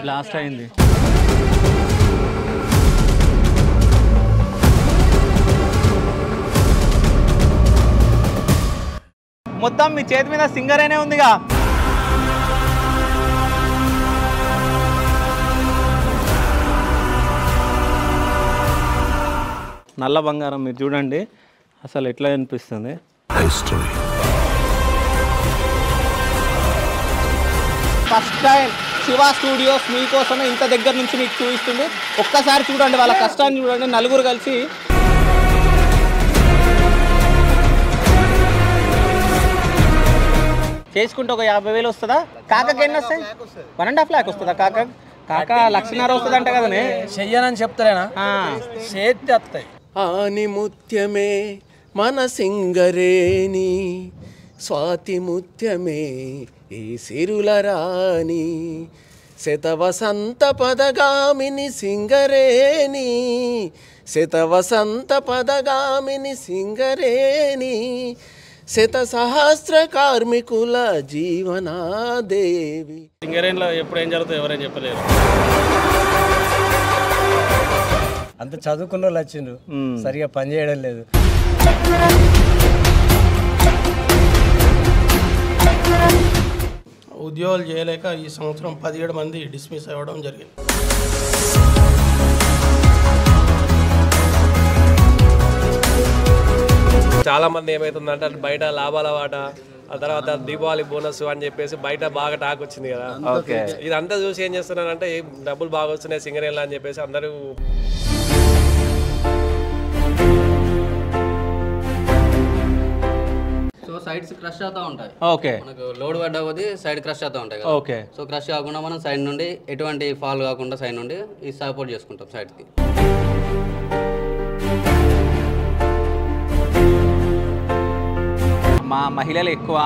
Blast అయింది. మొత్తం మీ చేతి మీద సింగరేనే ఉందిగా. నల్ల బంగారం మీరు చూడండి అసలు ఎట్లా అనిపిస్తుంది. ఫస్ట్ టైం శివ స్టూడియోస్ మీకోసమే ఇంత దగ్గర నుంచి మీకు చూపిస్తుంది. ఒక్కసారి చూడండి వాళ్ళ కష్టాన్ని చూడండి. నలుగురు కలిసి చేసుకుంటే ఒక 50,000 వస్తుందా? కాకకి ఎన్ని వస్తాయి? 1.5 lakh వస్తుందా? కాక 1,00,000 వస్తుంది అంట కదనే. చెయ్యనని చెప్తారేనా? చేతి వస్తాయి. ఆని ముత్యమే మన సింగరేణి, స్వాతి ముత్యమే ఈ సిరుల రాణి, శతవసంత పదగామిని సింగరేణి, శతవసంత పదగామిని సింగరేణి, శత సహస్ర కార్మికుల జీవనాదేవి. సింగరేణిలో ఎప్పుడు ఏం జరుగుతుందో ఎవరైనా చెప్పలేరు. అంత చదువుకున్న వాళ్ళు వచ్చిండ్రు, సరిగా పని చేయడం లేదు. ఉద్యోగాలు చేయలేక ఈ సంవత్సరం 17 మంది డిస్మిస్ అవ్వడం జరిగింది. చాలా మంది ఏమైతుందంటే బయట లాభాల వాట, ఆ తర్వాత దీపావళి బోనస్ అని చెప్పేసి బయట బాగా టాక్ వచ్చింది కదా. ఇదంతా చూసి ఏం చేస్తున్నారంటే డబ్బులు బాగా వస్తున్నాయి సింగరేణిలో అని చెప్పేసి అందరూ సైడ్స్ క్రష్ అవుతూ ఉంటాయి. ఓకే, మనకు లోడ్ పడ్డ కొద్దీ సైడ్ క్రష్ అవుతూ ఉంటాయి కదా. ఓకే, సో క్రష్ కాకుండా మనం సైడ్ నుండి ఎటువంటి ఫాల్ కాకుండా సైడ్ నుండి ఈ సపోర్ట్ చేసుకుంటాం సైడ్కి. మా మహిళలు ఎక్కువ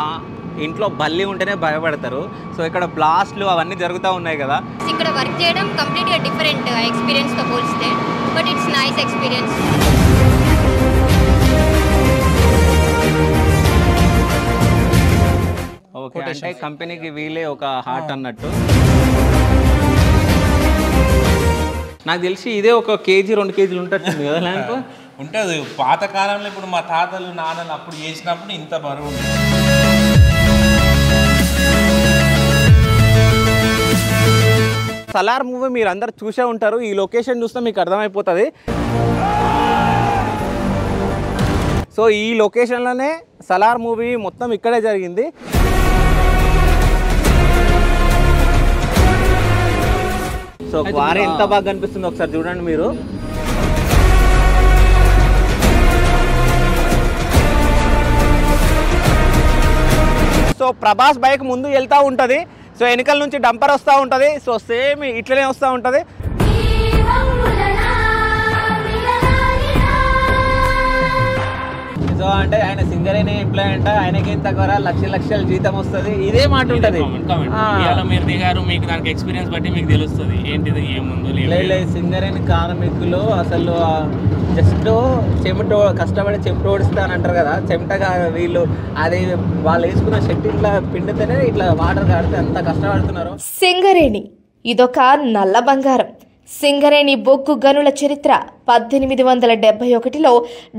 ఇంట్లో బల్లి ఉంటేనే భయపడతారు. సో ఇక్కడ బ్లాస్ట్లు అవన్నీ జరుగుతూ ఉన్నాయి కదా. ఇక్కడ వర్క్ చేయడం కంప్లీట్గా డిఫరెంట్ ఎక్స్పీరియన్స్తో పోలిస్తే, but it's nice experience. Okay, అంటే కంపెనీకి వీలే ఒక హార్ట్ అన్నట్టు. నాకు తెలిసి ఇదే ఒక కేజీ 2 కేజీలు ఉంటుంది కదా ల్యాంప్. ఉంటుంది. పాతకాలంలో ఇప్పుడు మా తాతలు నాన్నలు అప్పుడు చేసినప్పుడు ఇంత బరువు ఉంటుంది. సలార్ మూవీ మీరు అందరు చూసే ఉంటారు. ఈ లొకేషన్ చూస్తే మీకు అర్థమైపోతుంది. సో ఈ లొకేషన్లోనే సలార్ మూవీ మొత్తం ఇక్కడే జరిగింది. సో వారే ఎంత బాగా కనిపిస్తుంది ఒకసారి చూడండి మీరు. సో ప్రభాస్ బైక్ ముందు వెళ్తూ ఉంటుంది. సో వెనకాల నుంచి డంపర్ వస్తూ ఉంటుంది. సో సేమ్ ఇట్లనే వస్తూ ఉంటుంది. సో అంటే ఆయన సింగరేణి ఎంప్లాయ్ అంట, ఆయనకి తక్కువ లక్షల జీతం వస్తుంది. ఇదే మాట ఉంటుంది. మీరు దిగారు, మీకు దానికి ఎక్స్పీరియన్స్ బట్టి మీకు తెలుస్తుంది ఏంటిది ఏముందో. సింగరేణి కార్మికులు అసలు జస్ట్ కష్టపడి చెమట ఓడిస్తానంటారు కదా. చెమటగా వీళ్ళు అది వాళ్ళు వేసుకున్న షర్ట్ ఇట్లా పిండితేనే ఇట్లా వాటర్ కాడితే అంత కష్టపడుతున్నారు. సింగరేణి ఇదొక నల్ల బంగారం. సింగరేణి బొగ్గు గనుల చరిత్ర 1871లో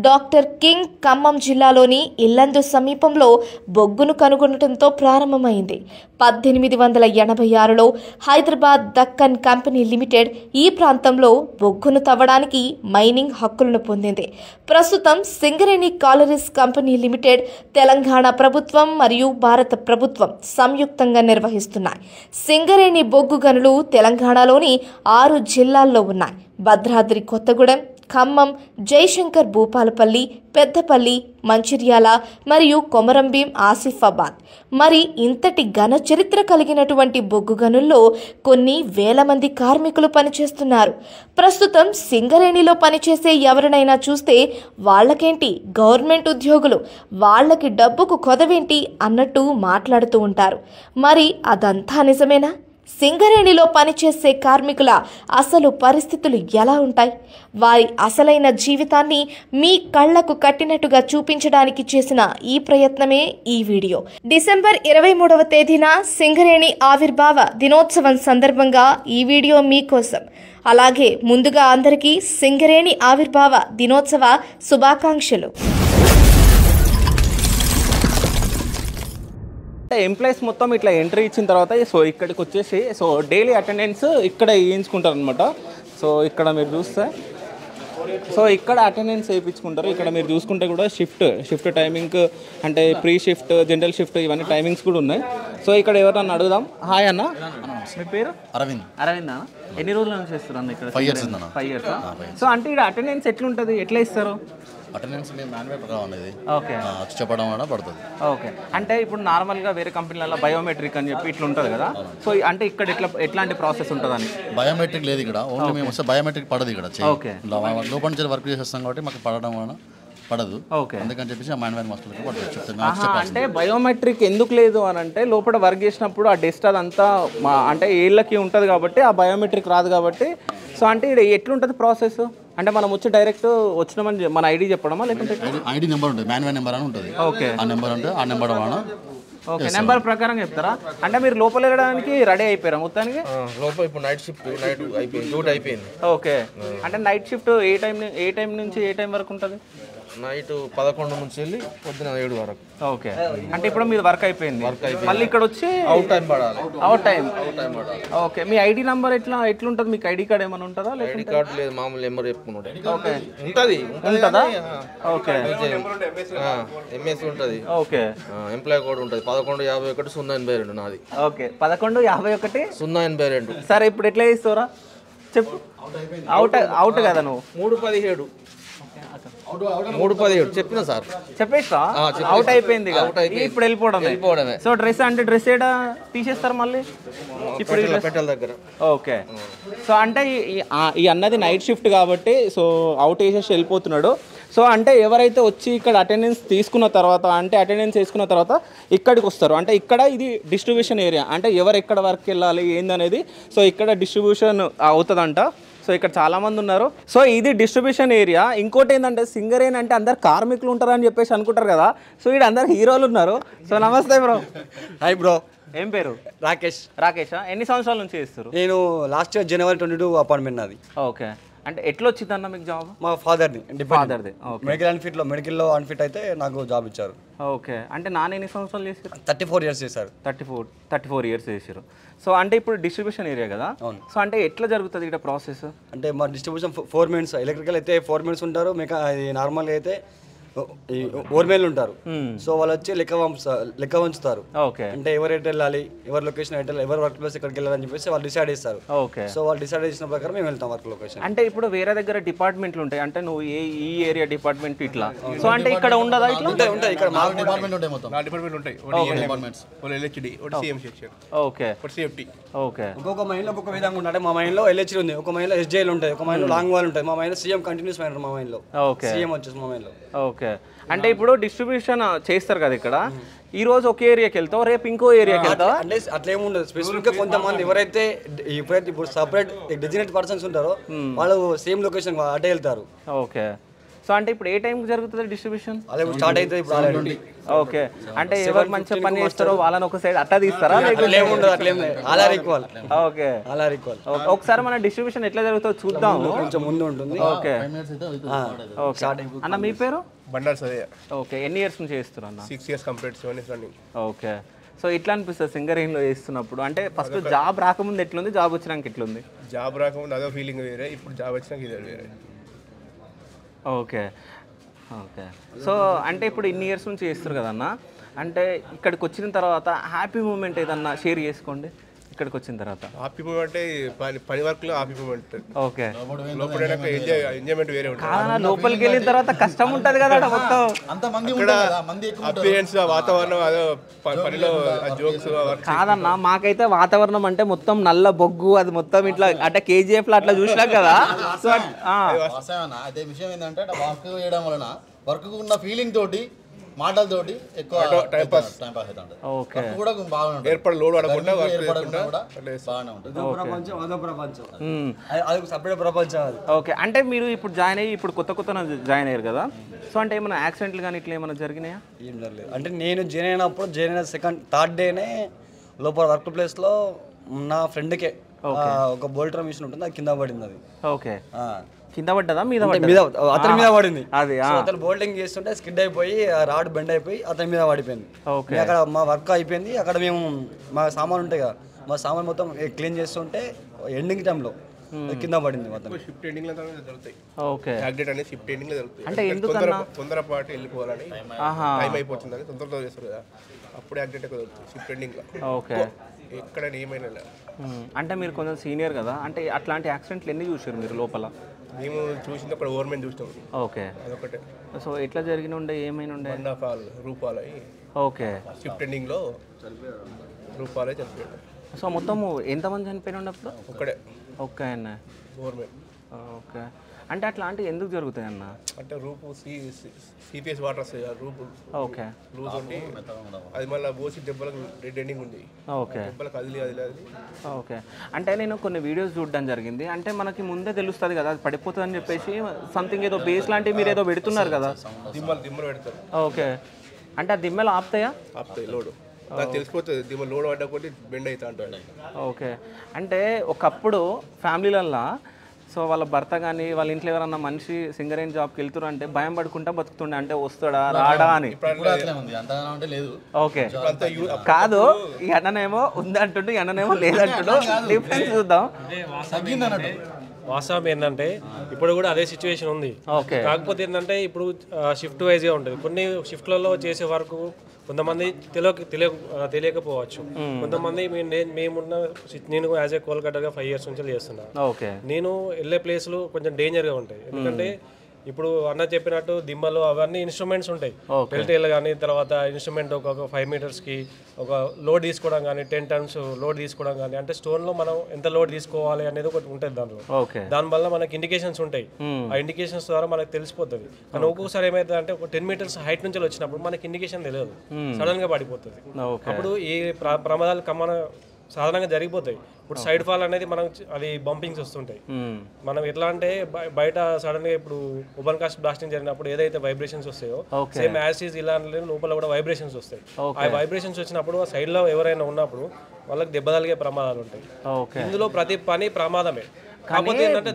డాక్టర్ కింగ్ ఖమ్మం జిల్లాలోని ఇల్లందు సమీపంలో బొగ్గును కనుగొనడంతో ప్రారంభమైంది. 1886లో హైదరాబాద్ దక్కన్ కంపెనీ లిమిటెడ్ ఈ ప్రాంతంలో బొగ్గును తవ్వడానికి మైనింగ్ హక్కులను పొందింది. ప్రస్తుతం Singareni collieries company limited Telangana ప్రభుత్వం మరియు భారత ప్రభుత్వం సంయుక్తంగా నిర్వహిస్తున్నాయి. సింగరేణి బొగ్గు గనులు తెలంగాణలోని 6 జిల్లాల్లో ఉన్నాయి. భద్రాద్రి కొత్తగూడెం, ఖమ్మం, జయశంకర్ భూపాలపల్లి, పెద్దపల్లి, మంచిర్యాల మరియు కొమరంభీం, ఆసిఫాబాద్. మరి ఇంతటి ఘన చరిత్ర కలిగినటువంటి బొగ్గు గనుల్లో కొన్ని వేల మంది కార్మికులు పనిచేస్తున్నారు. ప్రస్తుతం సింగరేణిలో పనిచేసే ఎవరినైనా చూస్తే వాళ్ళకేంటి గవర్నమెంట్ ఉద్యోగులు, వాళ్ళకి డబ్బుకు కొదవేంటి అన్నట్టు మాట్లాడుతూ ఉంటారు. మరి అదంతా నిజమేనా? సింగరేణిలో పనిచేసే కార్మికుల అసలు పరిస్థితులు ఎలా ఉంటాయి? వారి అసలైన జీవితాన్ని మీ కళ్లకు కట్టినట్టుగా చూపించడానికి చేసిన ఈ ప్రయత్నమే ఈ వీడియో. డిసెంబర్ 23వ తేదీన సింగరేణి ఆవిర్భావ దినోత్సవం సందర్భంగా ఈ వీడియో మీకోసం. అలాగే ముందుగా అందరికీ సింగరేణి ఆవిర్భావ దినోత్సవ శుభాకాంక్షలు. ఎంప్లాయీస్ మొత్తం ఇట్లా ఎంట్రీ ఇచ్చిన తర్వాత సో ఇక్కడికి వచ్చేసి సో డైలీ అటెండెన్స్ ఇక్కడ వేయించుకుంటారు అనమాట. సో ఇక్కడ మీరు చూస్తే సో ఇక్కడ అటెండెన్స్ వేయించుకుంటారు. ఇక్కడ మీరు చూసుకుంటే కూడా షిఫ్ట్ టైమింగ్ అంటే ప్రీ షిఫ్ట్, జనరల్ షిఫ్ట్ ఇవన్నీ టైమింగ్స్ కూడా ఉన్నాయి. సో ఇక్కడ ఎవరన్నా అడుగుదాం. హాయ్ అన్న, మీ పేరు? అరవింద్. అన్న, ఎన్ని రోజుల నుంచి చేస్తారు అన్న ఇక్కడ? 5 years. 5 years. సో అంటే ఇక్కడ అటెండెన్స్ ఎట్లుంటుంది, ఎట్లా ఇస్తారు? అటెండెన్స్ మేము మాన్యువల్ ప్రకారం అనేది ఓకే చెప్పడం వల్ల పడుతుంది. ఓకే, అంటే ఇప్పుడు నార్మల్గా వేరే కంపెనీలలో బయోమెట్రిక్ అని చెప్పి ఇట్లా ఉంటుంది కదా. సో అంటే ఇక్కడ ఎట్లాంటి ప్రాసెస్ ఉంటుందని? బయోమెట్రిక్ లేదు ఇక్కడ, ఓన్లీ మేము వస్తే బయోమెట్రిక్ పడదు ఇక్కడ. ఓకే, లోపల నుంచి వర్క్ చేసేస్తాం కాబట్టి మాకు పడడం వలన పడదు. ఓకే, అందుకని చెప్పేసి మాన్యువల్ మాస్టర్కి పడుతుంది చెప్తాను. అంటే బయోమెట్రిక్ ఎందుకు లేదు అని అంటే లోపల వర్క్ చేసినప్పుడు ఆ డస్ట్ అదంతా అంటే ఏళ్ళకి ఉంటుంది కాబట్టి ఆ బయోమెట్రిక్ రాదు కాబట్టి. సో అంటే ఇక్కడ ఎట్లుంటుంది ప్రాసెస్ అంటే మనం వచ్చి డైరెక్ట్ వచ్చినామని మన ఐడి చెప్పడమా లేకుంటే ఐడి నెంబర్ ఉంటుంది, మాన్యువల్ నెంబర్ అని ఉంటుంది. ఓకే, ఆ నెంబర్ అంటే ఆ నెంబర్ వలన ఓకే నెంబర్ ప్రకారం చెప్తారా? అంటే మీరు లోపల వెళ్ళడానికి రెడీ అయిపోయారా మొత్తానికి? లోపల ఇప్పుడు నైట్ షిఫ్ట్ అయిపోయింది, డ్యూటీ అయిపోయింది. ఓకే, అంటే నైట్ షిఫ్ట్ ఏ టైం నుంచి ఏ టైం వరకు ఉంటుంది? నైట్ 11 నుంచి వెళ్ళి పొద్దున 7 వరకు. ఓకే, అంటే ఇప్పుడు మీరు వర్క్ అయిపోయింది, మళ్ళీ ఇక్కడ వచ్చి అవుట్ టైం పడాలి. అవుట్ టైం పడాలి. ఓకే, మీ ఐడి నంబర్ ఎట్లుంటుంది? మీకు ఐడి కార్డ్ ఏమైనా ఉంటుందా? ఐడి కార్డు లేదు, మామూలు నెంబర్ చెప్పుకుంటాడు. ఓకే, ఉంటుందా? ఓకే, ఎంఎస్ ఉంటుంది. ఓకే, ఎంప్లాయ్ కోడ్ ఉంటుంది 1151 082 నాది. ఓకే, 1151 082. సరే, ఇప్పుడు ఎట్లా చేస్తావురా చెప్పు. అవుట్ కదా నువ్వు? 317 317 చెప్పినా సార్, చెప్పేస్తా. అవుట్ అయిపోయింది, ఇప్పుడు వెళ్ళిపోవడమే. సో డ్రెస్ అంటే డ్రెస్ ఏడా తీసేస్తారు మళ్ళీ ఇప్పుడు పెట్టాల దగ్గర. ఓకే, సో అంటే ఈ అన్నది నైట్ షిఫ్ట్ కాబట్టి సో అవుట్ వేసేసి వెళ్ళిపోతున్నాడు. సో అంటే ఎవరైతే వచ్చి ఇక్కడ అటెండెన్స్ తీసుకున్న తర్వాత అంటే అటెండెన్స్ వేసుకున్న తర్వాత ఇక్కడికి వస్తారు. అంటే ఇక్కడ ఇది డిస్ట్రిబ్యూషన్ ఏరియా, అంటే ఎవరు ఎక్కడ వర్క్ వెళ్ళాలి ఏందనేది సో ఇక్కడ డిస్ట్రిబ్యూషన్ అవుతుందంట. సో ఇక్కడ చాలామంది ఉన్నారు. సో ఇది డిస్ట్రిబ్యూషన్ ఏరియా. ఇంకోటి ఏంటంటే సింగరేణి అంటే అందరు కార్మికులు ఉంటారు అని చెప్పేసి అనుకుంటారు కదా. సో ఇక్కడ అందరు హీరోలు ఉన్నారు. సో నమస్తే బ్రో. Hi bro. ఏం పేరు? రాకేష్. రాకేషా? ఎన్ని సంవత్సరాల నుంచి చేస్తారు? నేను లాస్ట్ ఇయర్ January 22 అపాయింట్మెంట్ నాది. ఓకే, అంటే ఎట్లా వచ్చిందన్న మీకు జాబ్? మా ఫాదర్ది మెడికల్ మెడికల్లో అన్ఫిట్ అయితే నాకు జాబ్ ఇచ్చారు. ఓకే, అంటే నాన్న ఎన్ని సంవత్సరాలు చేశారు? 34 years చేశారు. 34 years చేశారు. సో అంటే ఇప్పుడు డిస్ట్రిబ్యూషన్ ఏరియా కదా. సో అంటే ఎట్లా జరుగుతుంది ఇక్కడ ప్రాసెస్? అంటే మా డిస్ట్రిబ్యూషన్ 4 men, ఎలక్ట్రికల్ అయితే 4 men ఉంటారు. మీకు నార్మల్గా అయితే ఓర్మేన్లు ఉంటారు. సో వాళ్ళు వచ్చి లెక్క వంచుతారు. ఓకే, అంటే ఎవరు ఎటు వెళ్ళాలి, ఎవరి లొకేషన్ ఎటు వెళ్ళాలి, ఎవరు వర్క్ ప్లేస్ ఎక్కడికి వెళ్ళాలని చెప్పేసి వాళ్ళు డిసైడ్ చేస్తారు. ఓకే, సో వాళ్ళు డిసైడ్ చేసిన ప్రకారం మేము వెళ్తాం వర్క్ లొకేషన్. అంటే ఇప్పుడు వేరే దగ్గర డిపార్ట్మెంట్లు ఉంటాయి, అంటే నువ్వు ఈ ఏరియా డిపార్ట్మెంట్ ఇట్లా. సో అంటే ఇక్కడ ఉండదా ఇట్లా? ఉంటాయి ఇక్కడ మా డిపార్ట్మెంట్ ఉంటాయి, మొత్తం డిపార్ట్మెంట్ ఉంటాయి. Departments LHD, CM section. Okay, safety. Okay, ఒక్కొక్క మైన్లో ఒక్కొక్క విధంగా ఉంటాయి. మా మైన్లో LHD ఉంది, ఒక మైన్లో SJL ఉంటాయి, ఒక మైన్లో లాంగ్ వాల్ ఉంటాయి. మా మైన్లో CM కంటిన్యూస్ మైన్, మా మైన్లో CM వచ్చేసి మా మైన్లో. ఓకే, అంటే ఇప్పుడు డిస్ట్రిబ్యూషన్ చేస్తారు కదా ఇక్కడ. ఈ రోజు ఒక ఏరియాకి వెళ్తావు, రేపు ఇంకో ఏరియాకి వెళ్తావు అంటే అట్లా ఏముండదు. స్పెసిఫిక్గా కొంతమంది ఎవరైతే ఇప్పుడు సపరేట్ డెసిగ్నేట్ పర్సన్స్ ఉంటారో వాళ్ళు సేమ్ లొకేషన్ అటే వెళ్తారు. ఓకే, సో అంటే ఇప్పుడు ఏ టైంకి జరుగుతుంది డిస్ట్రిబ్యూషన్? అలా స్టార్ట్ అవుతుంది ఇప్పుడు ఆల్రెడీ. ఓకే, అంటే ఎవరు మంచిగా పని చేస్తారో వాళ్ళని ఒక సైడ్ అట్టా తీస్తారా? ఓకే, ఒకసారి మన డిస్ట్రిబ్యూషన్ ఎట్లా జరుగుతుందో చూద్దాం. కొంచెం ముందు ఉంటుంది. ఓకే, అన్న మీ పేరు? బండారు సదయ్య. ఓకే, ఎన్ని ఇయర్స్ నుంచి చేస్తారు అన్న? 6 years complete, 7 years running. Okay, so ఇట్లా అనిపిస్తుంది సింగరేణిలో చేస్తున్నప్పుడు? అంటే ఫస్ట్ జాబ్ రాకముందు ఎట్లుంది, జాబ్ వచ్చినాక ఎట్లుంది? జాబ్ రాకముందు అదో ఫీలింగ్ వేరే, ఇప్పుడు జాబ్ వచ్చినాక ఇదే వేరే. ఓకే, ఓకే, సో అంటే ఇప్పుడు ఇన్ని ఇయర్స్ నుంచి చేస్తారు కదన్న, అంటే ఇక్కడికి వచ్చిన తర్వాత హ్యాపీ మూమెంట్ ఏదన్నా షేర్ చేసుకోండి. ఇక్కడికి వచ్చిన తర్వాత హ్యాపీ మూమెంట్ పని వర్క్ లో హ్యాపీ మూమెంట్. ఓకే, లోపల ఎంజాయ్మెంట్ వేరే ఉంటుంది. లోపలికి వెళ్ళిన తర్వాత కష్టం ఉంటుంది కదా మొత్తం. అపియరెన్స్, వాతావరణం, అదో పనిలో జోక్స్ కాదన్న. మాకైతే వాతావరణం అంటే మొత్తం నల్ల బొగ్గు, అది మొత్తం ఇట్లా అంటే KGF లో అట్లా చూసినాం కదా. సో అదే విషయం ఏంటంటే వర్క్ చేయడం వలన వర్క్ ఉన్న ఫీలింగ్ తోటి మాటలతోటి ఎక్కువ టైం పాస్ అవుతుంది. ఓకే కూడా బాగుంటుంది. ఏర్పడి లోడ్ అడగకుండా ఏర్పడకుండా కూడా బాగానే ఉంటుంది. అదో ప్రపంచం అది సపరేట్ ప్రపంచం అది. ఓకే, అంటే మీరు ఇప్పుడు జాయిన్ అయ్యి ఇప్పుడు కొత్త జాయిన్ అయ్యారు కదా, సో అంటే ఏమైనా యాక్సిడెంట్లు కానీ ఇట్లా ఏమైనా జరిగినాయా? ఏం జరగలేదు. అంటే నేను జాయిన్ అయినప్పుడు జాయిన్ అయిన థర్డ్ డేనే లోపల వర్క్ ప్లేస్లో నా ఫ్రెండ్కే ఒక బోల్టర్ మిషన్ ఉంటుంది, అది కింద పడింది. అది ఓకే, కింద పడ్డదా మీద అతని మీద పడింది. అది అతను బోల్టింగ్ చేస్తుంటే స్కిడ్ అయిపోయి రాడ్ బెండ్ అయిపోయి అతని మీద పడిపోయింది. అక్కడ మా వర్క్ అయిపోయింది. అక్కడ మేము మా సామాన్ ఉంటాయి కదా, మా సామాన్ మొత్తం క్లీన్ చేస్తుంటే ఎండింగ్ టైంలో కింద పడింది. మొత్తం షిఫ్ట్ ఎండింగ్ లో జరుగుతాయి. ఓకే, యాక్సిడెంట్ అనేది షిఫ్ట్ ఎండింగ్ లో జరుగుతాయి. అంటే ఎందుకన్నా తొందరపాటు వెళ్ళిపోవాలని టైం అయిపోతుందని తొందరగా చేస్తారు కదా, అప్పుడు యాక్సిడెంట్ జరుగుతుంది షిఫ్ట్ ఎండింగ్ లో. ఓకే, ఎక్కడ ఏమైనా అంటే మీరు కొంచెం సీనియర్ కదా, అంటే అట్లాంటి యాక్సిడెంట్లు ఎన్ని చూసారు మీరు లోపల? మేము చూసింది అక్కడ గవర్నమెంట్ చూసినాం. ఓకే, అదొకటే. సో ఎట్లా జరిగిన ఉండే ఏమైనా ఉండే? రూపాయలు ఓకే, షిఫ్ట్ ఎండింగ్ లో రూపాయలు చనిపోయాడు. సో మొత్తము ఎంతమంది చనిపోయిన ఉన్నప్పుడు? ఒక్కడే. ఓకే అన్న, గవర్నమెంట్. ఓకే, అంటే అట్లాంటివి ఎందుకు జరుగుతాయి అన్న? అంటే రూపు సిపిఎస్ వాటర్ వస్తాయి, రూపు ఓకే లూజ్ ఉండి అది మళ్ళీ బోసి దెబ్బలకు రెడ్ ఎండింగ్ ఉంది. ఓకే, దెబ్బలకు అది ఓకే, అంటే నేను కొన్ని వీడియోస్ చూడడం జరిగింది. అంటే మనకి ముందే తెలుస్తుంది కదా అది పడిపోతుంది అని చెప్పేసి సంథింగ్ ఏదో బేస్ లాంటివి మీరు ఏదో పెడుతున్నారు కదా, దిమ్మలు పెడతారు. ఓకే, అంటే ఆ దిమ్మలు ఆపుతాయా? ఆపుతాయి లోడ్, నాకు తెలిసిపోతుంది దిమ్మ లోడ్ పడ్డకపోతే బెండ్ అవుతా అంటాడు. ఓకే, అంటే ఒకప్పుడు ఫ్యామిలీలల్లో సో వాళ్ళ భర్త కానీ వాళ్ళ ఇంట్లో ఎవరన్నా మనిషి సింగరేణి జాబ్కి వెళ్తున్నారు అంటే భయం పడుకుంటా బతుకుతుండే, అంటే వస్తాడా రాడా అని. ఓకే, కాదు ఈ అన్ననేమో ఉందంటుండు, ఈ అన్ననేమో లేదంటుండు, డిఫరెన్స్ చూద్దాం. వాస్తవం ఏంటంటే ఇప్పుడు కూడా అదే సిచ్యువేషన్ ఉంది. కాకపోతే ఏంటంటే ఇప్పుడు షిఫ్ట్ వైజ్గా ఉంటుంది. కొన్ని షిఫ్ట్లలో చేసే వరకు కొంతమంది తెలియకపోవచ్చు. కొంతమంది నేను యాజ్ ఏ కోల్కతాగా 5 years నుంచి చేస్తున్నాను. నేను వెళ్ళే ప్లేస్లు కొంచెం డేంజర్గా ఉంటాయి. ఎందుకంటే ఇప్పుడు అన్న చెప్పినట్టు దిమ్మలు అవన్నీ ఇన్స్ట్రుమెంట్స్ ఉంటాయి, బెల్టేలు కానీ, తర్వాత ఇన్స్ట్రుమెంట్ ఒక 5 meters ఒక లోడ్ తీసుకోవడం కానీ, 10 tons లోడ్ తీసుకోవడం కానీ, అంటే స్టోన్లో మనం ఎంత లోడ్ తీసుకోవాలి అనేది ఒకటి ఉంటుంది దాంట్లో. దానివల్ల మనకి ఇండికేషన్స్ ఉంటాయి. ఆ ఇండికేషన్స్ ద్వారా మనకు తెలిసిపోతుంది. కానీ ఒక్కొక్కసారి ఏమైతుంది అంటే ఒక 10 meters హైట్ నుంచి వచ్చినప్పుడు మనకి ఇండికేషన్ తెలియదు, సడన్ గా పడిపోతుంది. అప్పుడు ఈ ప్రమాదాలు సాధారణంగా జరిగిపోతాయి. ఇప్పుడు సైడ్ ఫాల్ అనేది మనం అది బంపింగ్స్ వస్తుంటాయి. మనం ఎట్లా అంటే బయట సడన్ గా ఇప్పుడు ఓపెన్ కాస్ట్ బ్లాస్టింగ్ జరిగినప్పుడు ఏదైతే వైబ్రేషన్స్ వస్తాయో సేమ్ యాసిడ్ ఇలా లోపల కూడా వైబ్రేషన్స్ వస్తాయి. ఆ వైబ్రేషన్స్ వచ్చినప్పుడు ఆ సైడ్ లో ఎవరైనా ఉన్నప్పుడు వాళ్ళకి దెబ్బ తగిలే ప్రమాదాలు ఉంటాయి. ఇందులో ప్రతి పని ప్రమాదమే.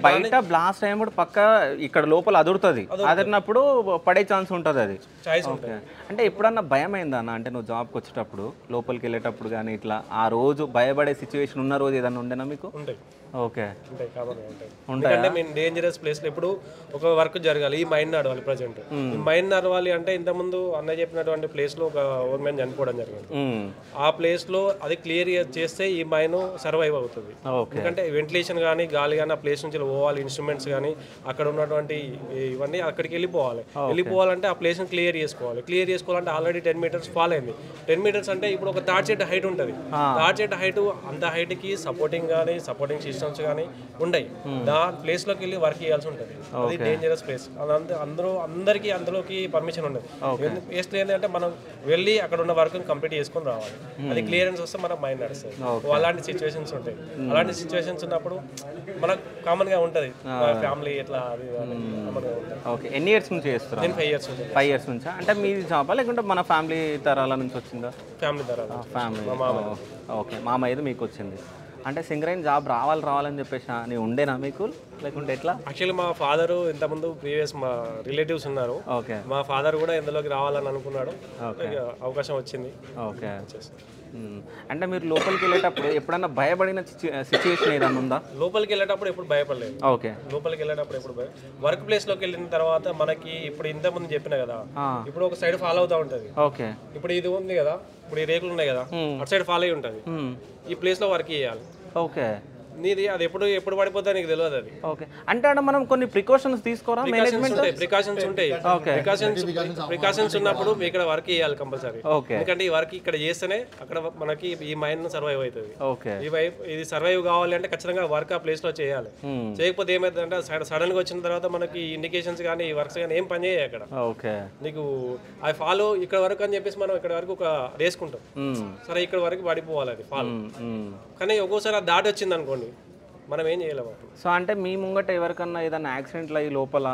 బయట బ్లాస్ట్ అయినప్పుడు పక్క ఇక్కడ లోపల అదురుతుంది, అదిరినప్పుడు పడే ఛాన్స్ ఉంటుంది. అది అంటే ఎప్పుడన్నా భయం అయిందా అన్న? అంటే నువ్వు జాబ్కి వచ్చేటప్పుడు లోపలికి వెళ్ళేటప్పుడు కానీ ఇట్లా ఆ రోజు భయపడే సిచ్యువేషన్ ఉన్న రోజు ఏదన్నా ఉండేనా మీకు? ఓకే, ఎందుకంటే మేము డేంజరస్ ప్లేస్లో ఇప్పుడు ఒక వర్క్ జరగాలి, ఈ మైండ్ నడవాలి. ప్రజెంట్ ఈ మైండ్ నడవాలి అంటే ఇంతకుముందు అన్నయ్య చెప్పినటువంటి ప్లేస్లో ఒక ఓవర్మెన్ చనిపోవడం జరిగింది. ఆ ప్లేస్లో అది క్లియర్ చేస్తే ఈ మైన్ సర్వైవ్ అవుతుంది. ఎందుకంటే వెంటిలేషన్ కానీ గాలి కానీ ఆ ప్లేస్ నుంచి పోవాలి, ఇన్స్ట్రుమెంట్స్ కానీ అక్కడ ఉన్నటువంటి ఇవన్నీ అక్కడికి వెళ్ళిపోవాలంటే ఆ ప్లేస్ని క్లియర్ చేసుకోవాలంటే ఆల్రెడీ 10 meters ఫాల్ అయింది. 10 meters అంటే ఇప్పుడు ఒక థర్డ్ సెట్ హైట్ ఉంటుంది. థర్డ్ సెట్ హైట్ అంత హైట్కి సపోర్టింగ్ సిస్టమ్స్ కానీ ఉండయి. దాని ప్లేస్లోకి వెళ్ళి వర్క్ చేయాల్సి ఉంటుంది. అది డేంజరస్ ప్లేస్. అందరికీ అందులోకి పర్మిషన్ ఉండదు. ప్లేస్లో ఏంటంటే మనం వెళ్ళి అక్కడ ఉన్న వర్క్ కంప్లీట్ చేసుకొని రావాలి. అది క్లియరెన్స్ వస్తే మన మైండ్ నడుస్తుంది. అలాంటి సిచ్యువేషన్స్ ఉంటాయి. అలాంటి సిచ్యువేషన్స్ ఉన్నప్పుడు మనకు కామన్ గా ఉంటుంది ఫ్యామిలీ ఎట్లా అది. ఎన్ని ఇయర్స్ నుంచి చేస్తారు? నేను 5 years. 5 years నుంచా? అంటే మీ జాబా లేకుంటే మన ఫ్యామిలీ తరాల నుంచి వచ్చిందా? ఫ్యామిలీ తరాల. ఫ్యామిలీ. ఓకే, మామయ్యది మీకు వచ్చింది. అంటే సింగరేణి జాబ్ రావాలని చెప్పేసి అని ఉండేనా మీకు, లేకుంటే ఎట్లా? యాక్చువల్లీ మా ఫాదర్ ఇంతకుముందు ప్రీవియస్ మా రిలేటివ్స్ ఉన్నారు. ఓకే, మా ఫాదర్ కూడా ఇందులోకి రావాలని అనుకున్నాడు. అవకాశం వచ్చింది. ఓకే, అంటే మీరు లోపలికి వెళ్ళేటప్పుడు ఎప్పుడన్నా భయపడిన సిచ్యువేషన్ ఏదన్నా ఉందా? లోపలికి వెళ్ళేటప్పుడు ఎప్పుడు భయపడలేదు. ఓకే, లోపలికి వెళ్ళేటప్పుడు ఎప్పుడు వర్క్ ప్లేస్ లోకి వెళ్ళిన తర్వాత మనకి ఇప్పుడు ఇంతకుముందు చెప్పిన కదా, ఇప్పుడు ఒక సైడ్ ఫాలో అవుతా ఉంటది. ఓకే, ఇప్పుడు ఇది ఉంది కదా, ఇప్పుడు ఈ రేకులు ఉన్నాయి కదా, అటు సైడ్ ఫాలో అయి ఉంటుంది. ఈ ప్లేస్ లో వర్క్ చేయాలి. ఓకే, నీది అది ఎప్పుడు పడిపోతా నీకు తెలియదు అది. ఓకే, అంటే అక్కడ మనం కొన్ని ప్రికాషన్స్ తీసుకోరా? ప్రికాషన్స్ ఉంటాయి. ప్రికాషన్స్ ఉన్నప్పుడు ఇక్కడ వర్క్ చేయాలి కంపల్సరీ. ఎందుకంటే ఈ వర్క్ ఇక్కడ చేస్తేనే అక్కడ మనకి ఈ మైండ్ సర్వైవ్ అవుతుంది. ఇది సర్వైవ్ కావాలి అంటే ఖచ్చితంగా వర్క్ ఆ ప్లేస్ లో చేయాలి. చేయకపోతే ఏమైతుందంటే సడన్ గా వచ్చిన తర్వాత మనకి ఇండికేషన్స్ కానీ ఈ వర్క్స్ కానీ ఏం పని చేయాలి అక్కడ. నీకు అది ఫాలో ఇక్కడ వరకు అని చెప్పేసి మనం ఇక్కడ వరకు ఒక వేసుకుంటాం, సరే ఇక్కడ వరకు పడిపోవాలి అది ఫాలో. కానీ ఒక్కోసారి అది దాటి వచ్చింది అనుకోండి, మనం ఏం చేయలేము. సో అంటే మీ ముంగట ఎవరికన్నా ఏదైనా యాక్సిడెంట్లు అయ్యి లోపల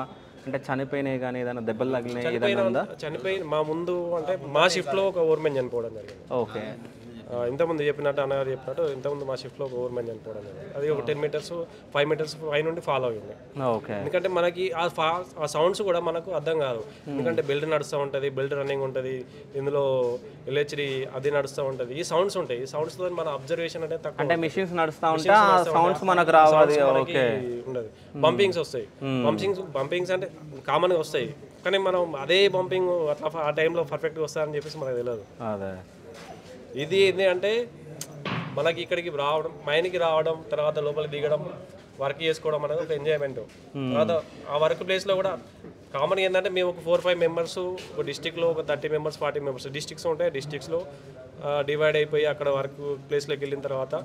అంటే చనిపోయినాయి కానీ ఏదైనా దెబ్బలు తగిలినాయి? చనిపోయి మా ముందు అంటే మా షిఫ్ట్ లో ఒక ఓవర్మెన్ చనిపోవడం జరిగింది. ఓకే, ఇంతకుముందు చెప్పినట్టు అన్నగారు చెప్పినట్టు ఇంతకుముందు మా షిఫ్ట్లో ఒక ఓవర్మెన్ చనిపోవడం జరిగింది. అది ఒక 10 మీటర్స్ 5 మీటర్స్ పై నుండి ఫాలో అయ్యింది. ఎందుకంటే మనకి ఆ సౌండ్స్ కూడా మనకు అర్థం కాదు. ఎందుకంటే బెల్ట్ నడుస్తూ ఉంటుంది, బెల్ట్ రన్నింగ్ ఉంటుంది, ఇందులో ఎల్హెచ్డి అది నడుస్తూ ఉంటుంది. ఈ సౌండ్స్ ఉంటాయి. ఈ సౌండ్స్ తో మన అబ్జర్వేషన్ అనేది తక్కువ. అంటే మెషిన్స్ నడుస్తూ ఉంటే ఆ సౌండ్స్ మనకు రావాలి. ఉండదు. బంపింగ్స్ వస్తాయి. బంపింగ్స్ అంటే కామన్గా వస్తాయి, కానీ మనం అదే బంపింగ్ అట్లా ఆ టైంలో పర్ఫెక్ట్గా వస్తాయని చెప్పేసి మనకు తెలియదు. ఇది ఏంటి అంటే మనకి ఇక్కడికి రావడం, మైన్కి రావడం, తర్వాత లోపలికి దిగడం, వర్క్ చేసుకోవడం అనేది ఒక ఎంజాయ్మెంట్. తర్వాత ఆ వర్క్ ప్లేస్లో కూడా కామన్ ఏంటంటే మేము ఒక 4-5 మెంబర్స్ ఒక డిస్టిక్లో ఒక 30 మెంబర్స్ 40 మెంబర్స్ డిస్టిక్స్ ఉంటాయి. డిస్టిక్స్లో డివైడ్ అయిపోయి అక్కడ వర్క్ ప్లేస్లోకి వెళ్ళిన తర్వాత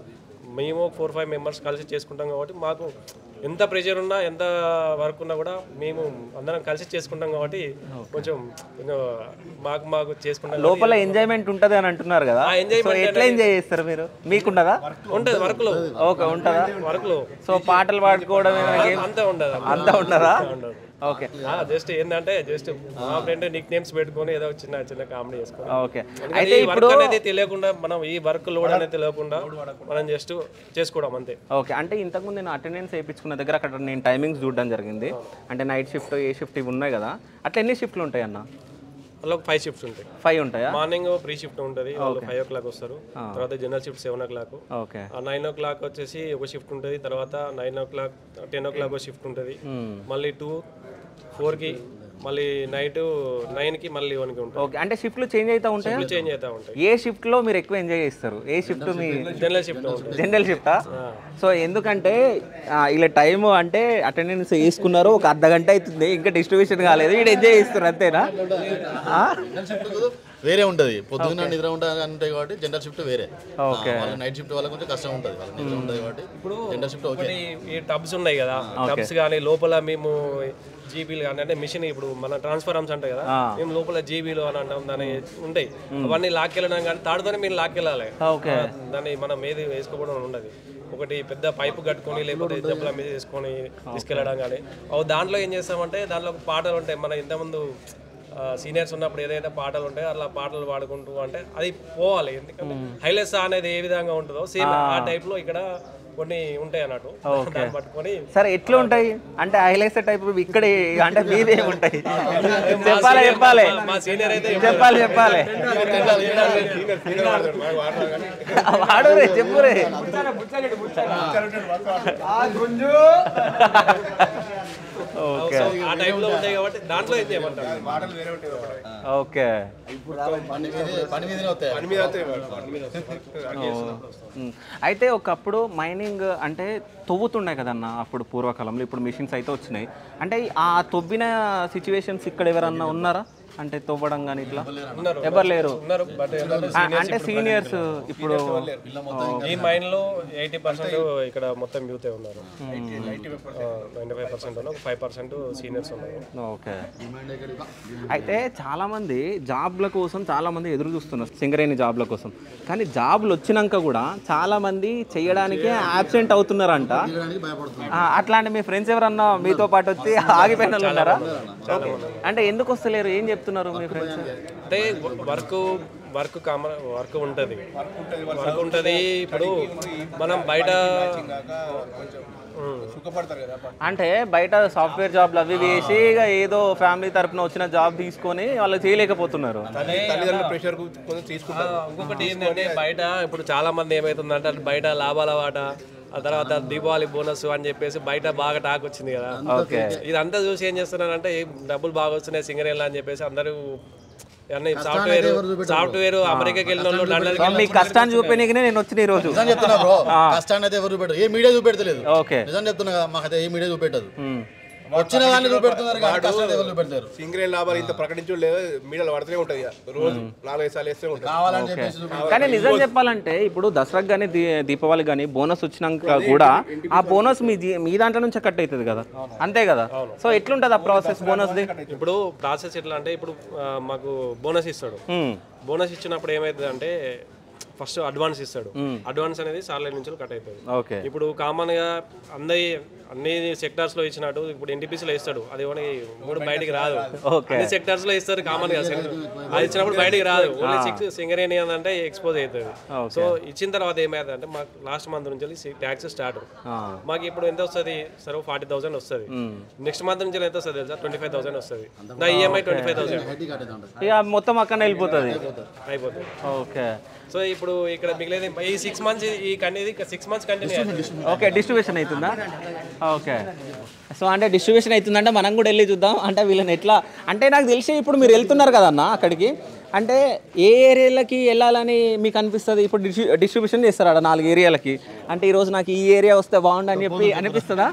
మేము 4-5 మెంబర్స్ కలిసి చేసుకుంటాం. కాబట్టి మాకు ఎంత ప్రెషర్ ఉన్నా ఎంత వర్క్ ఉన్నా కూడా మేము అందరం కలిసి చేసుకుంటాం. కాబట్టి కొంచెం మాకు చేసుకుంటాం. లోపల ఎంజాయ్మెంట్ ఉంటుంది అని అంటున్నారు కదా, ఎట్లా ఎంజాయ్ చేస్తారు మీరు? మీకుండదా? ఉంటుంది వర్క్ లో. ఓకే, ఉంటుందా వర్క్ లో? సో పాటలు పాడుకోవడం అంతా ఉండదు. అంతా ఉండదా? ఓకే, జస్ట్ ఏంటంటే జస్ట్ మా ఫ్రెండ్ నిక్ నేమ్స్ పెట్టుకొని ఏదో చిన్న కామెడీ చేసుకోవాలి. ఓకే, అయితే ఇప్పుడు అనేది తెలియకుండా మనం ఈ వర్క్ లోడ్ అనేది తెలియకుండా మనం జస్ట్ చేసుకోవడం అంతే. ఓకే, అంటే ఇంతకుముందు నేను అటెండెన్స్ వేయించుకున్న దగ్గర అక్కడ నేను టైమింగ్స్ చూడడం జరిగింది. అంటే నైట్ షిఫ్ట్, ఏ షిఫ్ట్ ఇవి ఉన్నాయి కదా, అట్లా ఎన్ని షిఫ్ట్లు ఉంటాయి అన్న? అందులో 5 షిఫ్ట్స్ ఉంటాయి. 5 ఉంటాయా? మార్నింగ్ ప్రీ షిఫ్ట్ ఉంటుంది, 5 o'clock వస్తారు. తర్వాత జనరల్ షిఫ్ట్ 7 o'clock. 9 o'clock వచ్చేసి ఒక షిఫ్ట్ ఉంటుంది. తర్వాత 9 o'clock 10 o'clock ఒక షిఫ్ట్ ఉంటుంది. మళ్ళీ 2, 4కి, మళ్ళీ నైట్ 9కి, మళ్ళీ 1కి ఉంటుంది. ఓకే, అంటే షిఫ్ట్లు చేంజ్ అవుతూ ఉంటాయి. చేంజ్ అవుతూ ఉంటాయి. ఏ షిఫ్ట్ లో మీరు ఎక్కువ ఎంజాయ్ చేస్తారు? ఏ షిఫ్ట్ మీ? General shift. జనరల్ షిఫ్టా? సో ఎందుకంటే ఇలా టైం అంటే అటెండెన్స్ వేసుకున్నారు, ఒక అర్ధగంట అవుతుంది, ఇంకా డిస్ట్రిబ్యూషన్ కాలేదు, వీడు ఎంజాయ్ చేస్తారు అంతేనా? వేరే ఉంటుంది. పొద్దున్న నిద్ర ఉంటాయి కాబట్టి జనరల్ షిఫ్ట్ వేరే. ఓకే, నైట్ షిఫ్ట్ వాళ్ళకి కొంచెం కష్టం ఉంటుంది, నిద్ర ఉంటుంది కాబట్టి జనరల్ షిఫ్ట్. ఓకే, ఈ టబ్స్ ఉన్నాయి కదా, టబ్స్ కానీ లోపల మేము జీబీలు కానీ అంటే మిషన్ ఇప్పుడు మన ట్రాన్స్ఫార్మర్స్ ఉంటాయి కదా, మేము లోపల జీబీలు అని అంటాం, దాన్ని ఉంటాయి. అవన్నీ లాక్కెళ్ళడం కానీ తాడుతోనే మీరు లాక్కెళ్ళాలి. దాన్ని మనం ఏది వేసుకోవడం ఉండదు. ఒకటి పెద్ద పైపు కట్టుకొని లేకపోతే జబ్బుల మీద వేసుకొని తీసుకెళ్ళడం కానీ. దాంట్లో ఏం చేస్తామంటే దాంట్లో పాటలు ఉంటాయి. మన ఇంతకుముందు సీనియర్స్ ఉన్నప్పుడు ఏదైతే పాటలు ఉంటాయో అలా పాటలు పాడుకుంటూ అంటే అది పోవాలి. ఎందుకంటే హైలెస్ అనేది ఏ విధంగా ఉంటుందో సేమ్ ఆ టైప్ లో ఇక్కడ కొన్ని ఉంటాయి అన్నట్టు. పట్టుకొని సరే ఎట్లా ఉంటాయి అంటే హైలైట్స్ టైప్ ఇక్కడ అంటే మీదే ఉంటాయి? చెప్పాలి మా సీనియర్ అయితే చెప్పాలి వాడు చెప్పురే. ఆ టైప్ లో ఉంటాయి కాబట్టి దాంట్లో ఏం చేయమంటారు. ఓకే, అయితే ఒకప్పుడు మైనింగ్ అంటే తవ్వుతుండే కదన్న అప్పుడు పూర్వకాలంలో. ఇప్పుడు మిషన్స్ అయితే వచ్చినాయి. అంటే ఆ తవ్విన సిచ్యువేషన్స్ ఇక్కడ ఎవరన్నా ఉన్నారా? అంటే తవ్వడం కానీ ఇట్లా ఎవరు లేరు. అంటే సీనియర్స్ ఇప్పుడు ఈ మైన్ లో 80% ఇక్కడ మొత్తం యూతే ఉన్నారు. 95% ఉన్నారు, 5% సీనియర్స్ ఉన్నారు. ఓకే, అయితే చాలా మంది జాబ్ల కోసం చాలా మంది ఎదురు చూస్తున్నారు, సింగరేణి జాబ్ల కోసం. కానీ జాబ్లు వచ్చినాక కూడా చాలా మంది చేయడానికి ఆబ్సెంట్ అవుతున్నారంట. అట్లాంటి మీ ఫ్రెండ్స్ ఎవరన్నా మీతో పాటు వచ్చి ఆగిపోయిన వాళ్ళు ఉన్నారా? అంటే ఎందుకు వస్తలేరు? ఏం చెప్తున్నారు మీ ఫ్రెండ్స్? అంటే వర్క్ ఉంటుంది. ఇప్పుడు మనం బయట అంటే బయట సాఫ్ట్వేర్ జాబ్లు అవి వేసి ఏదో ఫ్యామిలీ తరపున వచ్చిన జాబ్ తీసుకొని వాళ్ళు చేయలేకపోతున్నారు. ఇంకొకటి ఏంటంటే బయట ఇప్పుడు చాలా మంది ఏమవుతుందంటే బయట లాభాల వాట, ఆ తర్వాత దీపావళి బోనస్ అని చెప్పేసి బయట బాగా టాక్ వచ్చింది కదా. ఇదంతా చూసి ఏం చేస్తున్నారంటే డబ్బులు బాగా వస్తున్నాయి సింగరేణిలో అని చెప్పేసి అందరూ అన్ని సాఫ్ట్వేర్ అమెరికాకి వెళ్ళిన వాళ్ళు లండన్ మీ కష్టాన్ని చూపేనికనే నేను వచ్చిన ఈ రోజు నిజం చెప్తున్నా బ్రో, కష్టాన్ని అయితే ఎవరు చూపెట్టరు, ఏ మీడియా చూపెడతలేదు. నిజం చెప్తున్నా, మాకైతే ఏ మీడియా చూపెట్టదు. వచ్చిన దాన్ని చూపెడుతున్నారు కానీ కష్టాన్ని ఎవరు చూపెడతారు. సింగరేణి లాభాలు ఇంత ప్రకటించలేదు, మీడియాలో పడుతూనే ఉంటుంది రోజు 4-5 సార్లు వేస్తూనే ఉంటుంది. కావాలని చెప్పేసి కానీ నిజం చెప్పాలంటే ఇప్పుడు దసరాకి కానీ దీపావళికి కానీ బోనస్ వచ్చినాక కూడా ఆ బోనస్ మీ దాంట్లో నుంచి కట్ అవుతుంది కదా, అంతే కదా. సో ఎట్లుంటుంది ఆ ప్రాసెస్ బోనస్ది? ఇప్పుడు ప్రాసెస్ ఎట్లా అంటే ఇప్పుడు మాకు బోనస్ ఇస్తాడు. బోనస్ ఇచ్చినప్పుడు ఏమైతుంది అంటే ఫస్ట్ అడ్వాన్స్ ఇస్తాడు. అడ్వాన్స్ అనేది సాలరీ నుంచి కట్ అవుతుంది. ఇప్పుడు కామన్ గా అన్ని సెక్టార్స్ లో ఇచ్చినట్టు ఇప్పుడు ఎన్టీపీసీలో ఇస్తాడు, అది కూడా బయటికి రాదు. అన్ని సెక్టార్స్ లో ఇస్తారు కామన్ గా, అది ఇచ్చినప్పుడు బయటికి రాదు. ఓన్లీ సింగరేణి అంటే ఎక్స్పోజ్ అవుతుంది. సో ఇచ్చిన తర్వాత ఏమైంది అంటే మాకు లాస్ట్ మంత్ నుంచి ట్యాక్స్ స్టార్ట్. మాకు ఇప్పుడు ఎంత వస్తుంది సరే 40,000 వస్తుంది. నెక్స్ట్ మంత్ నుంచి ఎంత వస్తుంది తెలుసా? 25,000 వస్తుంది. నా ఈఎంఐ 25,000 ఇక మొత్తం అక్కడ వెళ్ళిపోతుంది, అయిపోతుంది. ఓకే. సో ఇప్పుడు ఇక్కడ మిగిలేదు ఈ 6 months, ఈ continue 6 months continue. Okay, distribution అవుతుందా? ఓకే. సో అంటే డిస్ట్రిబ్యూషన్ అవుతుందంటే మనం కూడా వెళ్ళి చూద్దాం. అంటే వీళ్ళని ఎట్లా అంటే నాకు తెలిసి ఇప్పుడు మీరు వెళ్తున్నారు కదన్న అక్కడికి, అంటే ఏ ఏరియాలకి వెళ్ళాలని మీకు అనిపిస్తుంది? ఇప్పుడు డిస్ట్రిబ్యూషన్ చేస్తారు ఆడ 4 ఏరియాలకి, అంటే ఈరోజు నాకు ఈ ఏరియా వస్తే బాగుండు అని చెప్పి అనిపిస్తుందా?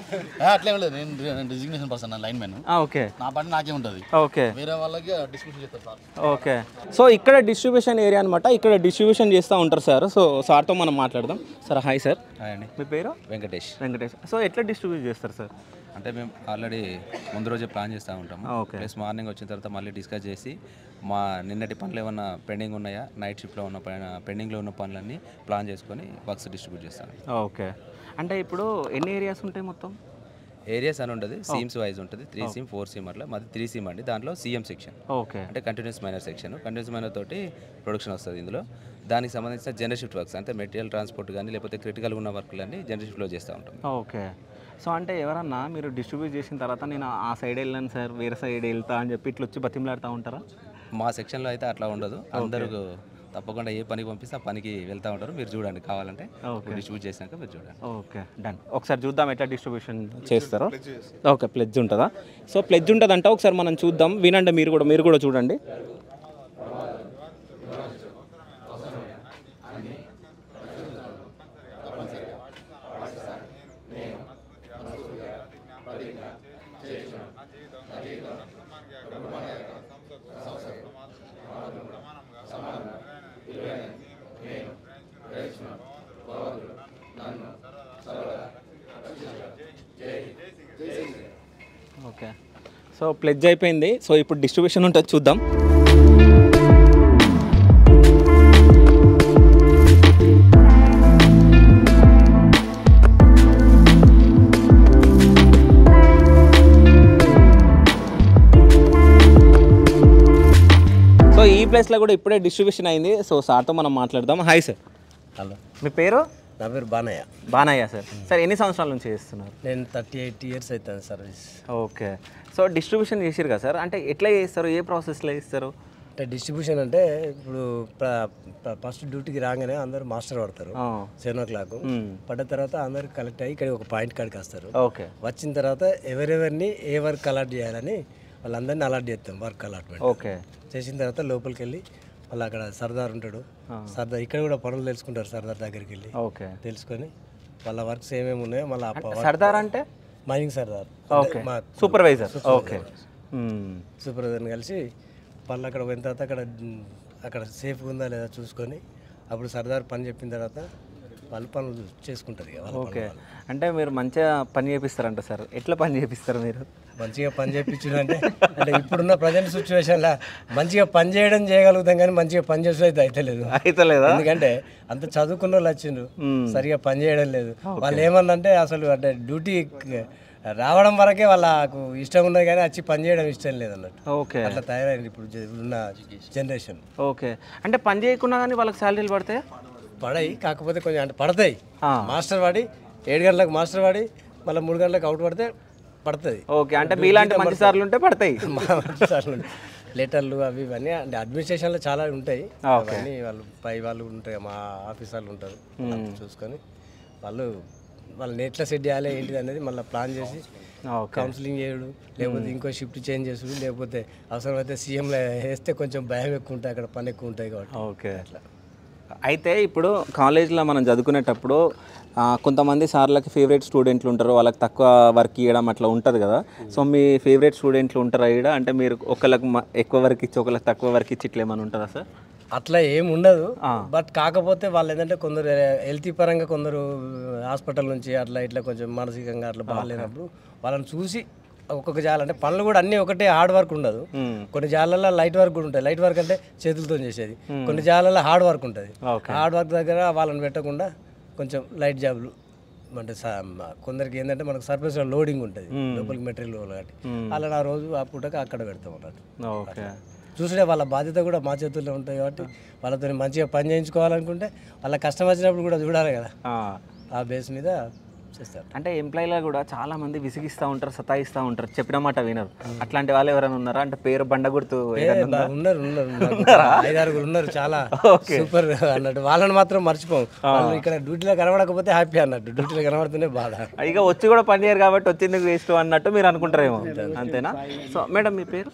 అట్లే ఉండదు, నేను designation person, line man. Okay, నా పని నాకే ఉంటుంది. ఓకే, వేరే వాళ్ళకి డిస్ట్రిబ్యూషన్ చేస్తారు సార్. ఓకే. సో ఇక్కడ డిస్ట్రిబ్యూషన్ ఏరియా అనమాట, ఇక్కడ డిస్ట్రిబ్యూషన్ చేస్తూ ఉంటారు సార్. సో సార్తో మనం మాట్లాడదాం. Sir hi sir. హాయ్ అండి. మీ పేరు? వెంకటేష్. వెంకటేష్. సో ఎట్లా డిస్ట్రిబ్యూట్ చేస్తారు సార్? అంటే మేము ఆల్రెడీ ముందు రోజే ప్లాన్ చేస్తూ ఉంటాము. ప్లస్ మార్నింగ్ వచ్చిన తర్వాత మళ్ళీ డిస్కస్ చేసి మా నిన్నటి పనులు ఏమన్నా పెండింగ్ ఉన్నాయా, నైట్ షిఫ్ట్లో ఉన్న పెండింగ్లో ఉన్న పనులన్నీ ప్లాన్ చేసుకొని వర్క్స్ డిస్ట్రిబ్యూట్ చేస్తాను. ఓకే. అంటే ఇప్పుడు ఎన్ని ఏరియాస్ ఉంటాయి మొత్తం? ఏరియాస్ అని ఉంటుంది, సీమ్స్ వైజ్ ఉంటుంది. 3 సీమ్ 4 సీమ్ అట్లా. మాది 3 సీమ్ అండి. దాంట్లో సీఎం సెక్షన్, ఓకే, అంటే continuous miner section. Continuous miner తోటి ప్రొడక్షన్ వస్తుంది. ఇందులో దానికి సంబంధించిన జనరల్ షిఫ్ట్ వర్క్స్ అంటే మెటీరియల్ ట్రాన్స్పోర్ట్ కానీ లేకపోతే క్రిటికల్ ఉన్న వర్క్లన్నీ జనరల్ షిఫ్ట్లో చేస్తూ ఉంటాం. ఓకే. సో అంటే ఎవరన్నా మీరు డిస్ట్రిబ్యూట్ చేసిన తర్వాత నేను ఆ సైడ్ వెళ్ళాను సార్, వేరే సైడ్ వెళ్తా అని చెప్పి ఇట్లా వచ్చి బతిమలాడుతూ ఉంటారా? మా సెక్షన్లో అయితే అట్లా ఉండదు. అందరూ తప్పకుండా ఏ పనికి పంపిస్తే ఆ పనికి వెళ్తూ ఉంటారు. మీరు చూడండి, కావాలంటే డిస్ట్రిబ్యూట్ చేసినాక మీరు చూడండి. Okay, done. ఒకసారి చూద్దాం ఎట్లా డిస్ట్రిబ్యూషన్ చేస్తారో. ఓకే, ప్లెడ్జ్ ఉంటుందా? సో ప్లెడ్జ్ ఉంటుందంట, ఒకసారి మనం చూద్దాం. వినండి, మీరు కూడా చూడండి. ఓకే, సో ప్లెడ్జ్ అయిపోయింది. సో ఇప్పుడు డిస్ట్రిబ్యూషన్ ఉంటుంది, చూద్దాం. సో ఈ ప్లేస్లో కూడా ఇప్పుడే డిస్ట్రిబ్యూషన్ అయింది. సో సార్తో మనం మాట్లాడదాం. Hi sir. హలో, మీ పేరు? నా పేరు బానయ్య. బానయ్య సార్. సార్ ఎన్ని సంవత్సరాల నుంచి చేస్తున్నారు? నేను 38 years అవుతుంది సర్వీస్. ఓకే. సో డిస్ట్రిబ్యూషన్ చేసారు కదా సార్, అంటే ఎట్లా చేస్తారు, ఏ ప్రాసెస్లో చేస్తారు? అంటే డిస్ట్రిబ్యూషన్ అంటే ఇప్పుడు ఫస్ట్ డ్యూటీకి రాగానే అందరూ మాస్టర్ పడతారు 7 o'clock. పడ్డ తర్వాత అందరు కలెక్ట్ అయ్యి ఇక్కడ ఒక పాయింట్ కాడికి వస్తారు. ఓకే. వచ్చిన తర్వాత ఎవరెవరిని ఏ వర్క్ అలాట్ చేయాలని వాళ్ళందరినీ అలాట్ చేస్తాం, వర్క్ అలాట్మెంట్. ఓకే. చేసిన తర్వాత లోపలికి వెళ్ళి మళ్ళీ అక్కడ సర్దార్ ఉంటాడు. సర్దార్ ఇక్కడ కూడా పనులు తెలుసుకుంటారు. సర్దార్ దగ్గరికి వెళ్ళి తెలుసుకొని వాళ్ళ వర్క్స్ ఏమేమి ఉన్నాయో మళ్ళీ సర్దార్ అంటే మైనింగ్ సర్దార్, మా సూపర్వైజర్. ఓకే. సూపర్వైజర్ని కలిసి మళ్ళీ అక్కడ పోయిన తర్వాత అక్కడ సేఫ్గా ఉందా లేదా చూసుకొని అప్పుడు సర్దార్ పని చెప్పిన తర్వాత వాళ్ళు పనులు చేసుకుంటారు. ఓకే. అంటే మీరు మంచిగా పని చేపిస్తారంట సార్, ఎట్లా పని చేపిస్తారు మీరు? మంచిగా పని చేయించడం అంటే ఇప్పుడున్న ప్రజెంట్ సిచ్యువేషన్లో మంచిగా పని చేయగలుగుతాం కానీ మంచిగా పని చేసే అయితే లేదు. ఎందుకంటే అంత చదువుకున్న వాళ్ళు వచ్చిండ్రు, సరిగా పని చేయడం లేదు. వాళ్ళు ఏమన్నంటే అసలు అంటే డ్యూటీ రావడం వరకే వాళ్ళకు ఇష్టం ఉన్నది కానీ వచ్చి పని చేయడం ఇష్టం లేదు అన్నట్టు. ఓకే. అట్లా తయారైంది ఇప్పుడు ఉన్న జనరేషన్. ఓకే. అంటే పని చేయకున్నా కానీ వాళ్ళకి శాలరీలు పడతాయా? పడాయి, కాకపోతే కొంచెం అంటే పడతాయి. మాస్టర్ వాడి 7 గంటలకు మాస్టర్ వాడి మళ్ళీ 3 గంటలకు అవుట్ పడితే పడుతుంది. ఓకే. అంటే మీలాంటి మంచి సార్లు ఉంటే పడతాయి. మంచి సార్లు లెటర్లు అవి ఇవన్నీ అంటే అడ్మినిస్ట్రేషన్లో చాలా ఉంటాయి. అవన్నీ వాళ్ళు పై వాళ్ళు ఉంటాయి, మా ఆఫీసర్లు ఉంటారు, చూసుకొని వాళ్ళు వాళ్ళని ఎట్లా సెట్ చేయాలి ఏంటిది అనేది మళ్ళీ ప్లాన్ చేసి కౌన్సిలింగ్ చేయడు, లేకపోతే ఇంకో షిఫ్ట్ చేంజ్ చేసుడు, లేకపోతే అవసరమైతే సీఎంలో వేస్తే కొంచెం భయం ఎక్కువ ఉంటుంది, అక్కడ పని ఎక్కువ ఉంటాయి కాబట్టి. ఓకే. అయితే ఇప్పుడు కాలేజ్లో మనం చదువుకునేటప్పుడు కొంతమంది సార్లకి ఫేవరెట్ స్టూడెంట్లు ఉంటారు, వాళ్ళకి తక్కువ వర్క్ ఇవ్వడం అట్లా ఉంటుంది కదా. సో మీ ఫేవరెట్ స్టూడెంట్లు ఉంటారా ఇక్కడ? అంటే మీరు ఒకళ్ళకి ఎక్కువ వర్క్ ఇచ్చి ఒకళ్ళకి తక్కువ వర్క్ ఇచ్చి ఇట్లా ఏమైనా ఉంటుందా సార్? అట్లా ఏమి ఉండదు. బట్ కాకపోతే వాళ్ళు ఏంటంటే కొందరు హెల్తీ పరంగా, కొందరు హాస్పిటల్ నుంచి అట్లా ఇట్లా కొంచెం మానసికంగా అట్లా బాగాలేనప్పుడు వాళ్ళని చూసి ఒక్కొక్క జాల అంటే పనులు కూడా అన్నీ ఒకటే హార్డ్ వర్క్ ఉండదు. కొన్ని జాలల్లో లైట్ వర్క్ కూడా ఉంటాయి. లైట్ వర్క్ అంటే చేతులతో చేసేది. కొన్ని జాలల్లో హార్డ్ వర్క్ ఉంటుంది. హార్డ్ వర్క్ దగ్గర వాళ్ళని పెట్టకుండా కొంచెం లైట్ జాబ్లు అంటే కొందరికి ఏంటంటే మనకు సర్ఫేస్ లోడింగ్ ఉంటుంది, లోపలికి మెటీరియల్ కాబట్టి వాళ్ళని ఆ రోజు ఆ పూటకి అక్కడ పెడతాం అన్నట్టు. చూసుడే వాళ్ళ బాధ్యత కూడా మా చేతుల్లో ఉంటుంది కాబట్టి వాళ్ళతో మంచిగా పని చేయించుకోవాలనుకుంటే వాళ్ళ కష్టం వచ్చినప్పుడు కూడా చూడాలి కదా, ఆ బేస్ మీద చేస్తారు. అంటే ఎంప్లాయీలో కూడా చాలా మంది విసిగిస్తూ ఉంటారు, సతాయిస్తూ ఉంటారు, చెప్పిన మాట వినరు. అట్లాంటి వాళ్ళు ఎవరైనా ఉన్నారా? అంటే పేరు బండ గుర్తు ఉన్నారు 5-6 ఉన్నారు చాలా సూపర్ అన్నట్టు. వాళ్ళని మాత్రం మర్చిపోం. వాళ్ళు ఇక్కడ డ్యూటీలో కనబడకపోతే హ్యాపీ అన్నట్టు, డ్యూటీలో కనబడుతూనే బాధ. ఇక వచ్చి కూడా పని చేయరు కాబట్టి వచ్చింది వేస్ట్ అన్నట్టు మీరు అనుకుంటారేమో, అంతేనా? సో మేడం మీ పేరు?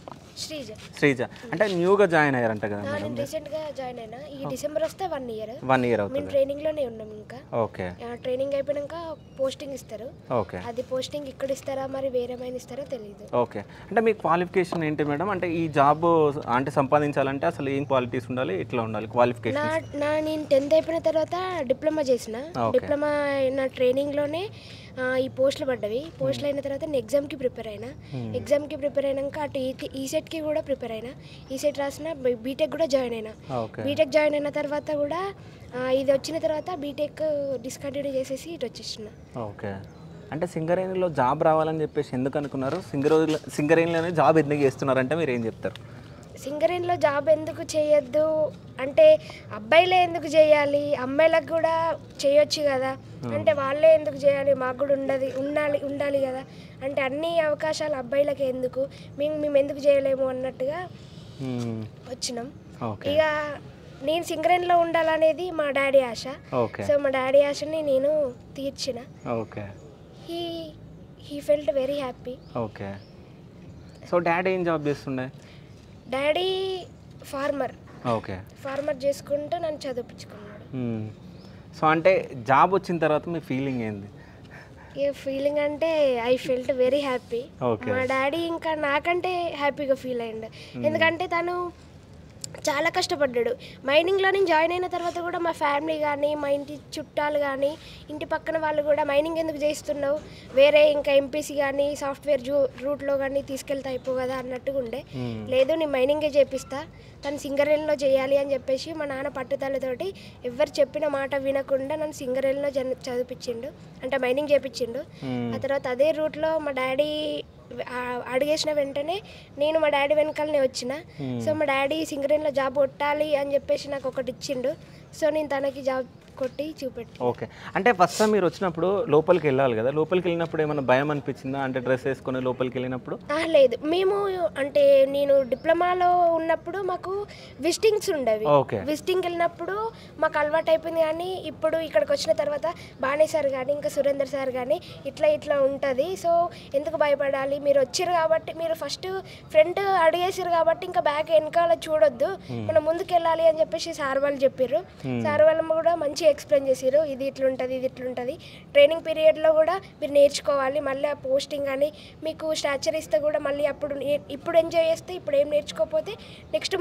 శ్రీజ. అంటే న్యూగా జాయిన్ అయ్యారంట కదా మేడం? రీసెంట్గా జాయిన్ అయినా. ఈ డిసెంబర్ వస్తే 1 year. 1 year అవుతుంది. మేము ట్రైనింగ్లోనే ఉన్నాం ఇంకా. ఓకే. ట్రైనింగ్ అయిపోయాక పోస్టింగ్ ఇస్తారు. ఓకే. అది పోస్టింగ్ ఇక్కడ ఇస్తారా మరి వేరేమైనా ఇస్తారో తెలియదు. ఓకే. అంటే మీ క్వాలిఫికేషన్ ఏంటి మేడం? అంటే ఈ జాబ్ అంటే సంపాదించాలంటే అసలు ఏం క్వాలిటీస్ ఉండాలి, ఎట్లా ఉండాలి క్వాలిఫికేషన్? నేను 10th అయిపోయిన తర్వాత డిప్లొమా చేసిన. డిప్లొమా నా ట్రైనింగ్లోనే ఈ పోస్టులు పడ్డవి. పోస్టులు అయిన తర్వాత నేను ఎగ్జామ్కి ప్రిపేర్ అయినా. ఎగ్జామ్కి ప్రిపేర్ అయినాక అటు ఈసెట్కి కూడా ప్రిపేర్ అయినా. ఈసెట్ రాసిన, బీటెక్ కూడా జాయిన్ అయినా. బీటెక్ జాయిన్ అయిన తర్వాత కూడా ఇది వచ్చిన తర్వాత బీటెక్ డిస్కంటిన్యూ చేసేసి ఇటు వచ్చేసిన. ఓకే. అంటే సింగరేణిలో జాబ్ రావాలని చెప్పేసి ఎందుకు అనుకున్నారు? సింగరేణిలోనే జాబ్ ఎందుకు చేస్తున్నారంటే మీరు ఏం చెప్తారు? సింగరేణిలో జాబ్ ఎందుకు చేయొద్దు అంటే అబ్బాయిలే ఎందుకు చేయాలి, అమ్మాయిలకు కూడా చేయొచ్చు కదా అంటే వాళ్ళే ఎందుకు చేయాలి, మాకు కూడా ఉండాలి కదా అంటే అన్ని అవకాశాలు అబ్బాయిలకి ఎందుకు, మేము ఎందుకు చేయలేము అన్నట్టుగా వచ్చినాం. ఇక నేను సింగరేణిలో ఉండాలనేది మా డాడీ ఆశ. సో మా డాడీ ఆశని నేను తీర్చిన. He felt very happy. Okay. So daddy ఏం జాబ్ చేస్తుండే? Daddy farmer. ఓకే. ఫార్మర్ చేసుకుంటూ నన్ను చదివించుకున్నాడు. సో అంటే జాబ్ వచ్చిన తర్వాత మీ ఫీలింగ్ ఏంది? ఫీలింగ్ అంటే ఐ ఫెల్ట్ వెరీ హ్యాపీ. మా డాడీ ఇంకా నాకంటే హ్యాపీగా ఫీల్ అయ్యిండు. ఎందుకంటే తను చాలా కష్టపడ్డాడు. మైనింగ్లో నేను జాయిన్ అయిన తర్వాత కూడా మా ఫ్యామిలీ కానీ, మా ఇంటి చుట్టాలు కానీ, ఇంటి పక్కన వాళ్ళు కూడా మైనింగ్ ఎందుకు చేస్తున్నావు, వేరే ఇంకా ఎంపీసీ కానీ సాఫ్ట్వేర్ రూట్లో కానీ తీసుకెళ్తే అయిపో కదా అన్నట్టుగా ఉండే. లేదు నేను మైనింగే చేపిస్తా, తను సింగరేణిలో చేయాలి అని చెప్పేసి మా నాన్న పట్టుదలతోటి ఎవరు చెప్పిన మాట వినకుండా నన్ను సింగరేణిలో చదివిపించిండు, అంటే మైనింగ్ చేపించిండు. ఆ తర్వాత అదే రూట్లో మా డాడీ అడిగేసిన వెంటనే నేను మా డాడీ వెనకాలనే వచ్చిన. సో మా డాడీ సింగరేణిలో జాబ్ కొట్టాలి అని చెప్పేసి నాకు ఒకటి ఇచ్చిండు. సో నేను తనకి జాబ్ కొట్టి చూపెట్టి. ఓకే. అంటే ఫస్ట్ టైం మీరు వచ్చినప్పుడు లోపలికి వెళ్ళాలి కదా, లోపలికి వెళ్ళినప్పుడు ఏమైనా భయం అనిపించిందా? అంటే డ్రెస్ వేసుకొని లోపలికి వెళ్ళినప్పుడు? లేదు, మేము అంటే నేను డిప్లొమాలో ఉన్నప్పుడు మాకు విజిటింగ్స్ ఉండేవి. విజిటింగ్ వెళ్ళినప్పుడు మాకు అలవాటు అయిపోయింది. కానీ ఇప్పుడు ఇక్కడికి వచ్చిన తర్వాత బాణే సార్ కానీ ఇంకా సురేందర్ సార్ కానీ ఇట్లా ఉంటుంది, సో ఎందుకు భయపడాలి, మీరు వచ్చారు కాబట్టి, మీరు ఫస్ట్ ఫ్రంట్ అడిగేసారు కాబట్టి ఇంకా బ్యాక్ వెనకాల చూడొద్దు, మనం ముందుకు వెళ్ళాలి అని చెప్పేసి సార్ వాళ్ళు చెప్పారు. సార్ వాళ్ళు కూడా మంచి ఎక్స్ప్లెయిన్ చేసారు, ఇది ఇట్లుంటుంది. ట్రైనింగ్ పీరియడ్లో కూడా మీరు నేర్చుకోవాలి, మళ్ళీ ఆ పోస్టింగ్ కానీ మీకు స్టాచర్ ఇస్తే కూడా మళ్ళీ ఇప్పుడు ఎంజాయ్ చేస్తే ఇప్పుడు ఏం నేర్చుకోకపోతే నెక్స్ట్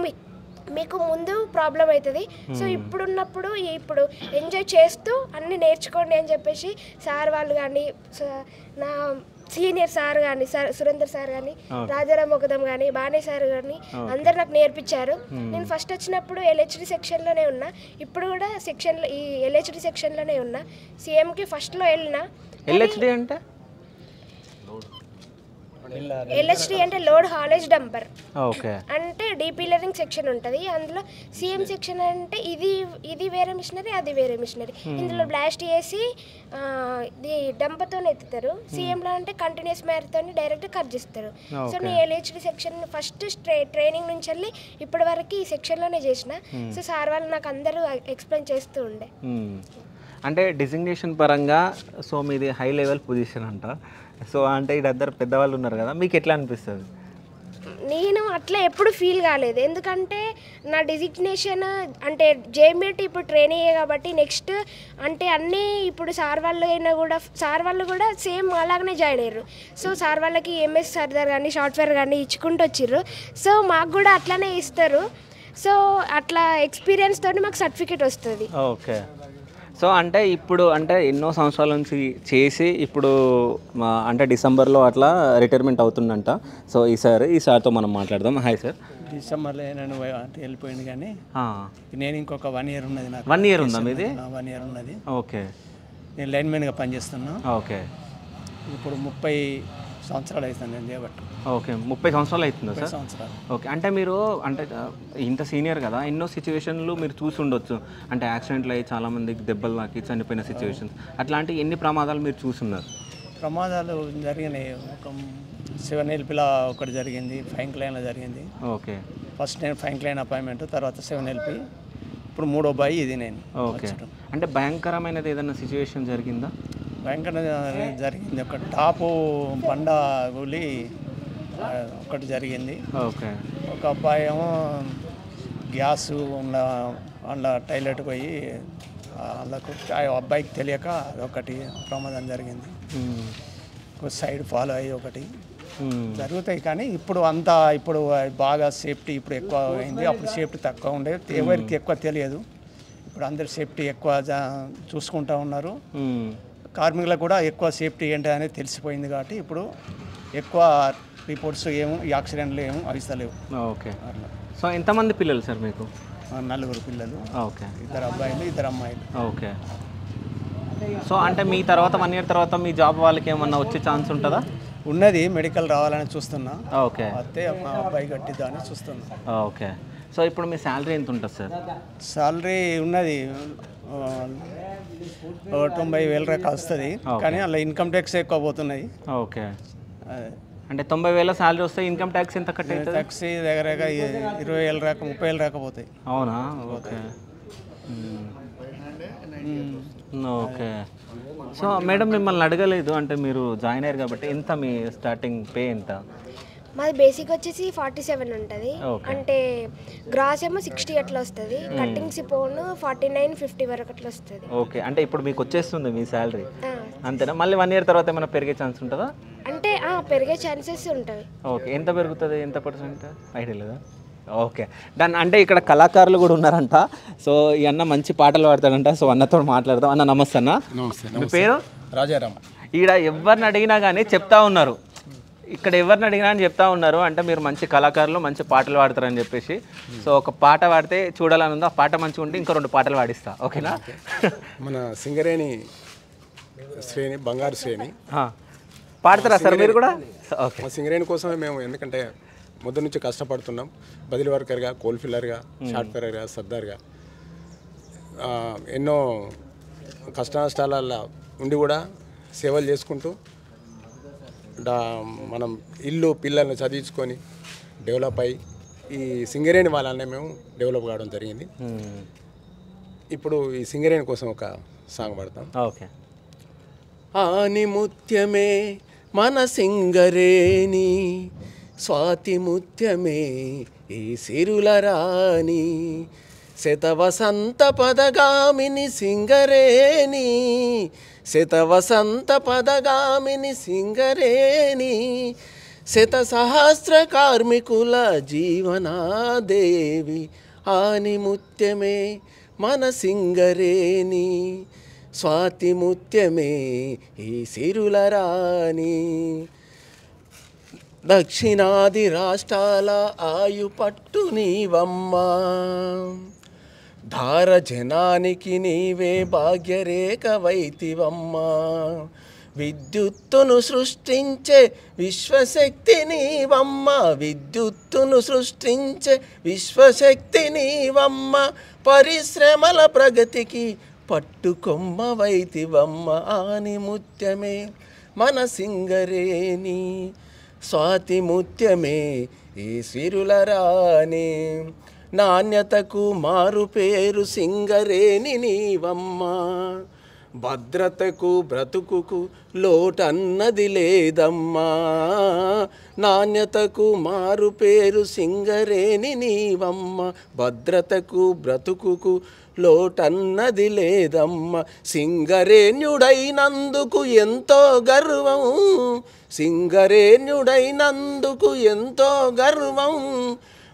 మీకు ముందు ప్రాబ్లం అవుతుంది. సో ఇప్పుడున్నప్పుడు ఇప్పుడు ఎంజాయ్ చేస్తూ అన్నీ నేర్చుకోండి అని చెప్పేసి సార్ వాళ్ళు కానీ, నా సీనియర్ సార్ కానీ, సురేందర్ సార్ కానీ, రాజారాం ఒకదం కానీ, బాణే సార్ కానీ అందరు నాకు నేర్పించారు. నేను ఫస్ట్ వచ్చినప్పుడు LHD సెక్షన్లోనే ఉన్నా, ఇప్పుడు కూడా ఈ LHD సెక్షన్లోనే ఉన్నా. CMకి ఫస్ట్లో వెళ్ళినా. LHD అంటే LHD అంటే లోడ్ హాలేజ్ డంపర్. ఓకే. అంటే డీపీలరింగ్ సెక్షన్ ఉంటుంది. అందులో CM సెక్షన్ అంటే ఇది వేరే మిషనరీ, అది వేరే మిషనరీ. ఇందులో బ్లాస్ట్ చేసి డంపర్తో ఎత్తుతారు. CMలో అంటే కంటిన్యూస్ మ్యార్తో డైరెక్ట్ కట్ చేస్తారు. సో నేను LHD సెక్షన్ ఫస్ట్ ట్రైనింగ్ నుంచి వెళ్ళి ఇప్పటి వరకు ఈ సెక్షన్లోనే చేసిన. సో సార్ వాళ్ళు నాకు అందరూ ఎక్స్ప్లెయిన్ చేస్తూ ఉండే. అంటే డిజిగ్నేషన్ పరంగా సో మీది హై లెవెల్ పొజిషన్ అంట. సో అంటే ఇద్దరు పెద్దవాళ్ళు ఉన్నారు కదా, మీకు ఎట్లా అనిపిస్తుంది? నేను అట్లా ఎప్పుడు ఫీల్ కాలేదు, ఎందుకంటే నా డిజిగ్నేషన్ అంటే జేఎంబీటీ ఇప్పుడు ట్రైన్ అయ్యే కాబట్టి నెక్స్ట్ అంటే అన్నీ ఇప్పుడు సార్ వాళ్ళు కూడా సేమ్ అలాగనే జాయిన్ అయ్యారు. సో సార్ వాళ్ళకి ఎంఎస్ సర్దార్ కానీ సాఫ్ట్వేర్ కానీ ఇచ్చుకుంటూ వచ్చిర్రు. సో మాకు కూడా అట్లానే ఇస్తారు. సో అట్లా ఎక్స్పీరియన్స్ తోటి మాకు సర్టిఫికేట్ వస్తుంది. ఓకే. సో అంటే ఇప్పుడు అంటే ఎన్నో సంవత్సరాల నుంచి చేసి ఇప్పుడు అంటే డిసెంబర్లో అట్లా రిటైర్మెంట్ అవుతుందంట. సో ఈ సార్తో మనం మాట్లాడదాం. Hi sir. డిసెంబర్లో నేను వెళ్ళిపోయింది కానీ నేను ఇంకొక 1 year ఉన్నది నాకు. 1 year ఉందా మీది? 1 year ఉన్నది. ఓకే. నేను లైన్మెన్గా పనిచేస్తున్నా. ఓకే. ఇప్పుడు 30 సంవత్సరాలు అవుతుంది నేను చేయబట్టి. ఓకే. 30 సంవత్సరాలు అవుతుందా సార్? 30 సంవత్సరాలు. ఓకే. అంటే మీరు అంటే ఇంత సీనియర్ కదా, ఎన్నో సిచ్యువేషన్లు మీరు చూసి ఉండొచ్చు. అంటే యాక్సిడెంట్లు అయ్యి చాలామందికి దెబ్బలు తాకి చనిపోయిన సిచ్యువేషన్స్, అట్లాంటి ఎన్ని ప్రమాదాలు మీరు చూస్తున్నారు? ప్రమాదాలు జరిగినాయి. ఒక 7LPలో ఒకటి జరిగింది, ఫైన్ క్లైన్లో జరిగింది. ఓకే. ఫస్ట్ నేను ఫైన్ క్లైన్ అపాయింట్మెంట్, తర్వాత 7LP, ఇప్పుడు 3వ బాయి ఇది నేను. ఓకే. అంటే భయంకరమైనది ఏదైనా సిచ్యువేషన్ జరిగిందా? భయంకరంగా జరిగింది. ఒక టాపు బండ కూలి ఒకటి జరిగింది. ఓకే. ఒక అబ్బాయి ఏమో గ్యాస్ అందులో టాయిలెట్ పోయి వాళ్ళకు అబ్బాయికి తెలియక ఒకటి ప్రమాదం జరిగింది. సైడ్ ఫాలో అయ్యి ఒకటి జరుగుతాయి. కానీ ఇప్పుడు ఇప్పుడు బాగా సేఫ్టీ ఇప్పుడు ఎక్కువ అయింది. అప్పుడు సేఫ్టీ తక్కువ ఉండేది, ఎవరికి ఎక్కువ తెలియదు. ఇప్పుడు అందరు సేఫ్టీ ఎక్కువ చూసుకుంటూ ఉన్నారు. కార్మికులకు కూడా ఎక్కువ సేఫ్టీ ఏంటి అనేది తెలిసిపోయింది కాబట్టి ఇప్పుడు ఎక్కువ రిపోర్ట్స్ యాక్సిడెంట్లు అవిస్తలేవు. ఓకే. సో ఎంతమంది పిల్లలు సార్ మీకు? 4 పిల్లలు. ఓకే. 2 అబ్బాయిలు 2 అమ్మాయిలు. ఓకే. సో అంటే మీ తర్వాత 1 year తర్వాత మీ జాబ్ వాళ్ళకి ఏమన్నా వచ్చే ఛాన్స్ ఉంటుందా? ఉన్నది, మెడికల్ రావాలని చూస్తున్నా. ఓకే. అయితే మా అబ్బాయి కట్టిద్దామని చూస్తున్నా. ఓకే. సో ఇప్పుడు మీ శాలరీ ఎంత ఉంటుంది సార్? శాలరీ ఉన్నది 90,000 దాకా వస్తుంది. కానీ అలా ఇన్కమ్ ట్యాక్స్ ఎక్కువ పోతున్నాయి. ఓకే. అంటే 90,000 శాలరీ వస్తే ఇన్కమ్ ట్యాక్స్ ఎంత కట్ అవుతుంది? ట్యాక్స్ దగ్గర 20,000 దాకా 30,000 దాకా పోతాయి. అవునా? ఓకే. ఓకే. సో మేడం మిమ్మల్ని అడగలేదు, అంటే మీరు జాయిన్ అయ్యారు కాబట్టి ఎంత మీ స్టార్టింగ్ పే ఎంత? మాది బేసిక్ వచ్చేసి 47 ఉంటుంది. అంటే గ్రాస్ ఏమో 60 అట్లా వస్తుంది. కట్టింగ్స్ పోను 49-50 వరకు అట్లా వస్తుంది. ఓకే. అంటే ఇప్పుడు మీకు వచ్చేస్తుంది మీ శాలరీ అంతేనా? మళ్ళీ 1 year తర్వాత ఏమైనా పెరిగే ఛాన్స్ ఉంటుందా? అంటే పెరిగే ఛాన్సెస్ ఉంటాయి. ఓకే. ఎంత పెరుగుతుంది, ఎంత పర్సెంట్ ఐడియా లేదా? ఓకే. దాని అంటే ఇక్కడ కళాకారులు కూడా ఉన్నారంట. సో ఈ అన్న మంచి పాటలు పాడతాడంట. సో అన్నతో మాట్లాడదాం. అన్న నమస్తే అన్న. నమస్తే. మీ పేరు? రాజారాం. ఈడ ఎవరిని అడిగినా కానీ చెప్తా ఉన్నారు, ఇక్కడ ఎవరిని అడిగినా అని చెప్తా ఉన్నారు. అంటే మీరు మంచి కళాకారులు, మంచి పాటలు పాడతారని చెప్పేసి. సో ఒక పాట పాడితే చూడాలని ఉందో, ఆ పాట మంచిగా ఉంటే ఇంకో 2 పాటలు పాడిస్తా. ఓకేనా? మన సింగరేణి శ్రేణి, బంగారు శ్రేణి పాడతారా సార్ మీరు కూడా? ఓకే. మా సింగరేణి కోసమే మేము, ఎందుకంటే మొదటి నుంచి కష్టపడుతున్నాం. బదిలీ వర్కర్గా, కోల్ ఫిల్లర్గా, షార్ట్ ఫైరర్గా, సర్దార్గా ఎన్నో కష్ట నష్టాలలో ఉండి కూడా సేవలు చేసుకుంటూ మనం ఇల్లు పిల్లల్ని చదివించుకొని డెవలప్ అయ్యి ఈ సింగరేణి వాళ్ళనే మేము డెవలప్ కావడం జరిగింది. ఇప్పుడు ఈ సింగరేణి కోసం ఒక సాంగ్ పాడతాం. ఓకే. ఆని ముత్యమే మన సింగరేణి, స్వాతి ముత్యమే ఈ సిరుల రాణి, శతవసంత పదగామిని సింగరేణి, శతవసంత పదగామిని సింగరేణి, శత సహస్ర కార్మికుల జీవనాదేవి. ఆని ముత్యమే మన సింగరేణి, స్వాతి ముత్యమే ఈ సిరుల రాణి, దక్షిణాది రాష్ట్రాల ఆయుపట్టు నీవమ్మా, ధార జనానికి నీవే భాగ్యరేఖ వైతివమ్మా, విద్యుత్తును సృష్టించే విశ్వశక్తి నీవమ్మ, విద్యుత్తును సృష్టించే విశ్వశక్తి నీవమ్మ, పరిశ్రమల ప్రగతికి పట్టుకొమ్మ వైతివమ్మ. ఆని ముత్యమే మన సింగరేణి, స్వాతి ముత్యమే ఈ సిరుల రాణి, నాణ్యతకు మారు పేరు సింగరేణి నీవమ్మ, భద్రతకు బ్రతుకుకు లోటన్నది లేదమ్మా, నాణ్యతకు మారు పేరు సింగరేణి నీవమ్మ, భద్రతకు బ్రతుకుకు లోటన్నది లేదమ్మ, సింగరేణ్యుడైనందుకు ఎంతో గర్వం, సింగరేణ్యుడైనందుకు ఎంతో గర్వం,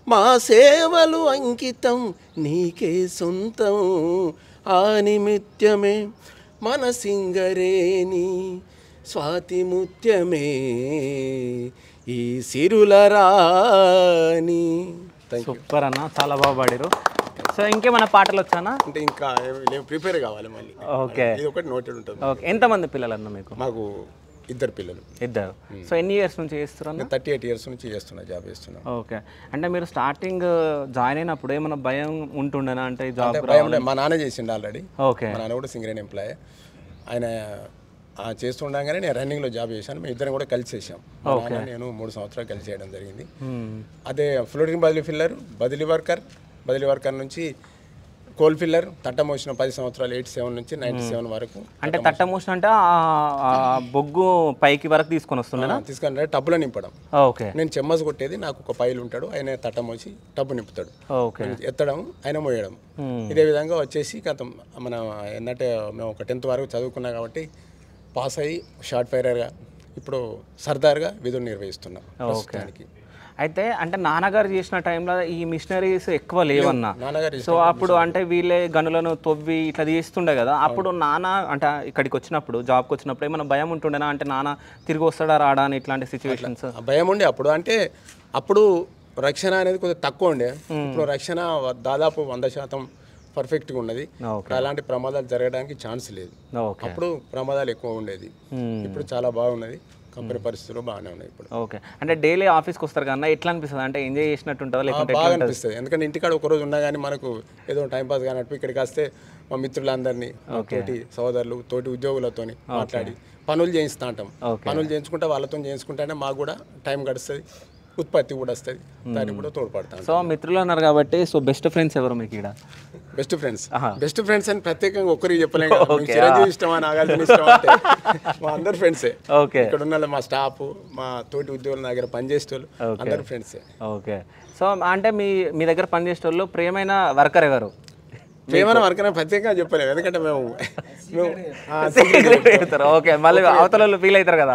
మా సేవలు అంకితం నీకే సొంతం, ఆ నిమిత్యమే మన సింగరేణి స్వాతి ముత్యమే ఈ సిరుల రాణి. సూపర్ అన్న, చాలా బాగా పాడారు. సో ఇంకేమైనా పాటలు వచ్చానా? అంటే ఇంకా ప్రిపేర్ కావాలి మళ్ళీ. ఓకే, ఇది ఒకటి నోటెడ్ ఉంటుంది. ఓకే. ఎంతమంది పిల్లలు అన్న మీకు? మాకు 2 పిల్లలు. 2. సో ఎన్ని ఇయర్స్ నుంచి చేస్తున్నారు? 38 ఇయర్స్ నుంచి చేస్తున్నా, జాబ్ చేస్తున్నా. ఓకే. అంటే మీరు స్టార్టింగ్ జాయిన్ అయినప్పుడు ఏమైనా భయం ఉంటుండేనా? అంటే జాబ్ మా నాన్న చేసిండు ఆల్రెడీ. ఓకే. మా నాన్న కూడా సింగరేణి ఎంప్లాయ్. ఆయన చేస్తుండగానే నేను రన్నింగ్లో జాబ్ చేశాను. మేము ఇద్దరం కూడా కలిసి చేసాం. నేను 3 సంవత్సరాలు కలిసి చేయడం జరిగింది. అదే ఫ్లోటింగ్ బదిలీ వర్కర్ నుంచి కోల్ ఫిల్లర్ తట్టమోసిన 10 సంవత్సరాలు 87 నుంచి 97 వరకు. అంటే తట్టమోసిన అంటే బొగ్గు పైకి వరకు తీసుకొని వస్తుండే తీసుకొని టబ్బులో నింపడం. ఓకే. నేను చెమ్మస్ కొట్టేది, నాకు ఒక పైలు ఉంటాడు, ఆయన తట్టమోసి టబ్బు నింపుతాడు. ఓకే. ఎత్తడం, ఆయన మోయడం. ఇదే విధంగా వచ్చేసి మన ఏంటంటే మేము ఒక 10th వరకు చదువుకున్నాం కాబట్టి పాస్ అయ్యి షార్ట్ ఫైరర్గా ఇప్పుడు సర్దార్గా విధులు నిర్వహిస్తున్నాం ప్రస్తుతానికి. అయితే అంటే నాన్నగారు చేసిన టైంలో ఈ మిషనరీస్ ఎక్కువ లేవన్నా. సో అప్పుడు అంటే వీళ్ళే గనులను తవ్వి ఇట్లా చేస్తుండే కదా. అప్పుడు నాన్న అంటే ఇక్కడికి వచ్చినప్పుడు జాబ్కి వచ్చినప్పుడు ఏమైనా భయం ఉంటుండేనా? అంటే నాన్న తిరిగి వస్తాడా రాడా అని ఇట్లాంటి సిచ్యువేషన్స్ భయం ఉండే అప్పుడు. అంటే అప్పుడు రక్షణ అనేది కొద్దిగా తక్కువ ఉండే. ఇప్పుడు రక్షణ దాదాపు 100% పర్ఫెక్ట్గా ఉన్నది. అలాంటి ప్రమాదాలు జరగడానికి ఛాన్స్ లేదు. అప్పుడు ప్రమాదాలు ఎక్కువ ఉండేది, ఇప్పుడు చాలా బాగున్నది. కంపెనీ పరిస్థితులు బాగానే ఉన్నాయి ఇప్పుడు. ఓకే. అంటే డైలీ ఆఫీస్కి వస్తారు కన్నా ఎట్లా అనిపిస్తుంది? అంటే ఎంజాయ్ చేసినట్టు ఉంటుందా లేకుంటే? బాగా అనిపిస్తుంది. ఎందుకంటే ఇంటికాడ ఒకరోజు ఉన్నా కానీ మనకు ఏదో టైంపాస్ కానట్టు ఇక్కడికి వస్తే మా మిత్రులందరినీ, తోటి సోదరులు, తోటి ఉద్యోగులతో మాట్లాడి పనులు చేయిస్తూ ఉంటాం. పనులు చేయించుకుంటే వాళ్ళతో చేయించుకుంటేనే మాకు కూడా టైం గడుస్తుంది, ఉత్పత్తి కూడా వస్తుంది, దానికి కూడా తోడ్పడతాం. సో మిత్రులు అన్నారు కాబట్టి, సో బెస్ట్ ఫ్రెండ్స్ ఎవరు మీకు ఇక్కడ? బెస్ట్ ఫ్రెండ్స్ అని ప్రత్యేకంగా ఒక్కరికి చెప్పలేము. చిరంజీవి ఇష్టమా, నాగార్జున ఇష్టమా అంటే మా అందరు ఫ్రెండ్సే. ఓకే. ఇక్కడ ఉన్న మా స్టాఫ్, మా తోటి ఉద్యోగుల దగ్గర పనిచేసే వాళ్ళు అందరు ఫ్రెండ్సే. ఓకే. సో అంటే మీ దగ్గర పనిచేసే వాళ్ళు ప్రియమైన వర్కర్ ఎవరు? ప్రియమైన వర్కర్ ప్రత్యేకంగా చెప్పలేము, ఎందుకంటే మేము ఓకే. మళ్ళీ అవతల ఫీల్ అవుతారు కదా,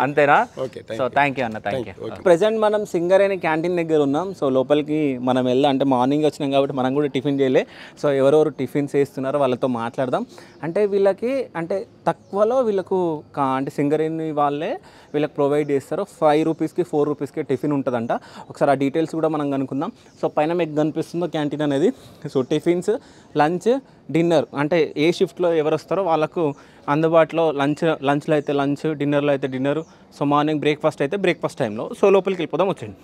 అంతేనా? ఓకే. సో థ్యాంక్ యూ అన్న, థ్యాంక్ యూ. ప్రెజెంట్ మనం సింగరేణి క్యాంటీన్ దగ్గర ఉన్నాం. సో లోపలికి మనం వెళ్దాం. అంటే మార్నింగ్ వచ్చినాం కాబట్టి మనం కూడా టిఫిన్ చేయలే. సో ఎవరెవరు టిఫిన్స్ వేస్తున్నారో వాళ్ళతో మాట్లాడదాం. అంటే వీళ్ళకి అంటే తక్కువలో వీళ్ళకు అంటే సింగరేణి వాళ్ళే వీళ్ళకి ప్రొవైడ్ చేస్తారు. 5 రూపీస్కి 4 రూపీస్కి టిఫిన్ ఉంటుందంట. ఒకసారి ఆ డీటెయిల్స్ కూడా మనం కనుక్కుందాం. సో పైన మీకు కనిపిస్తుందో క్యాంటీన్ అనేది. సో టిఫిన్స్, లంచ్, డిన్నర్ అంటే ఏ షిఫ్ట్లో ఎవరు వస్తారో వాళ్ళకు అందుబాటులో లంచ్లో అయితే లంచ్, డిన్నర్లో అయితే డిన్నర్. సో మార్నింగ్ బ్రేక్ఫాస్ట్ అయితే బ్రేక్ఫాస్ట్ టైంలో. సో లోపలికి వెళ్ళిపోదాం, వచ్చేయండి.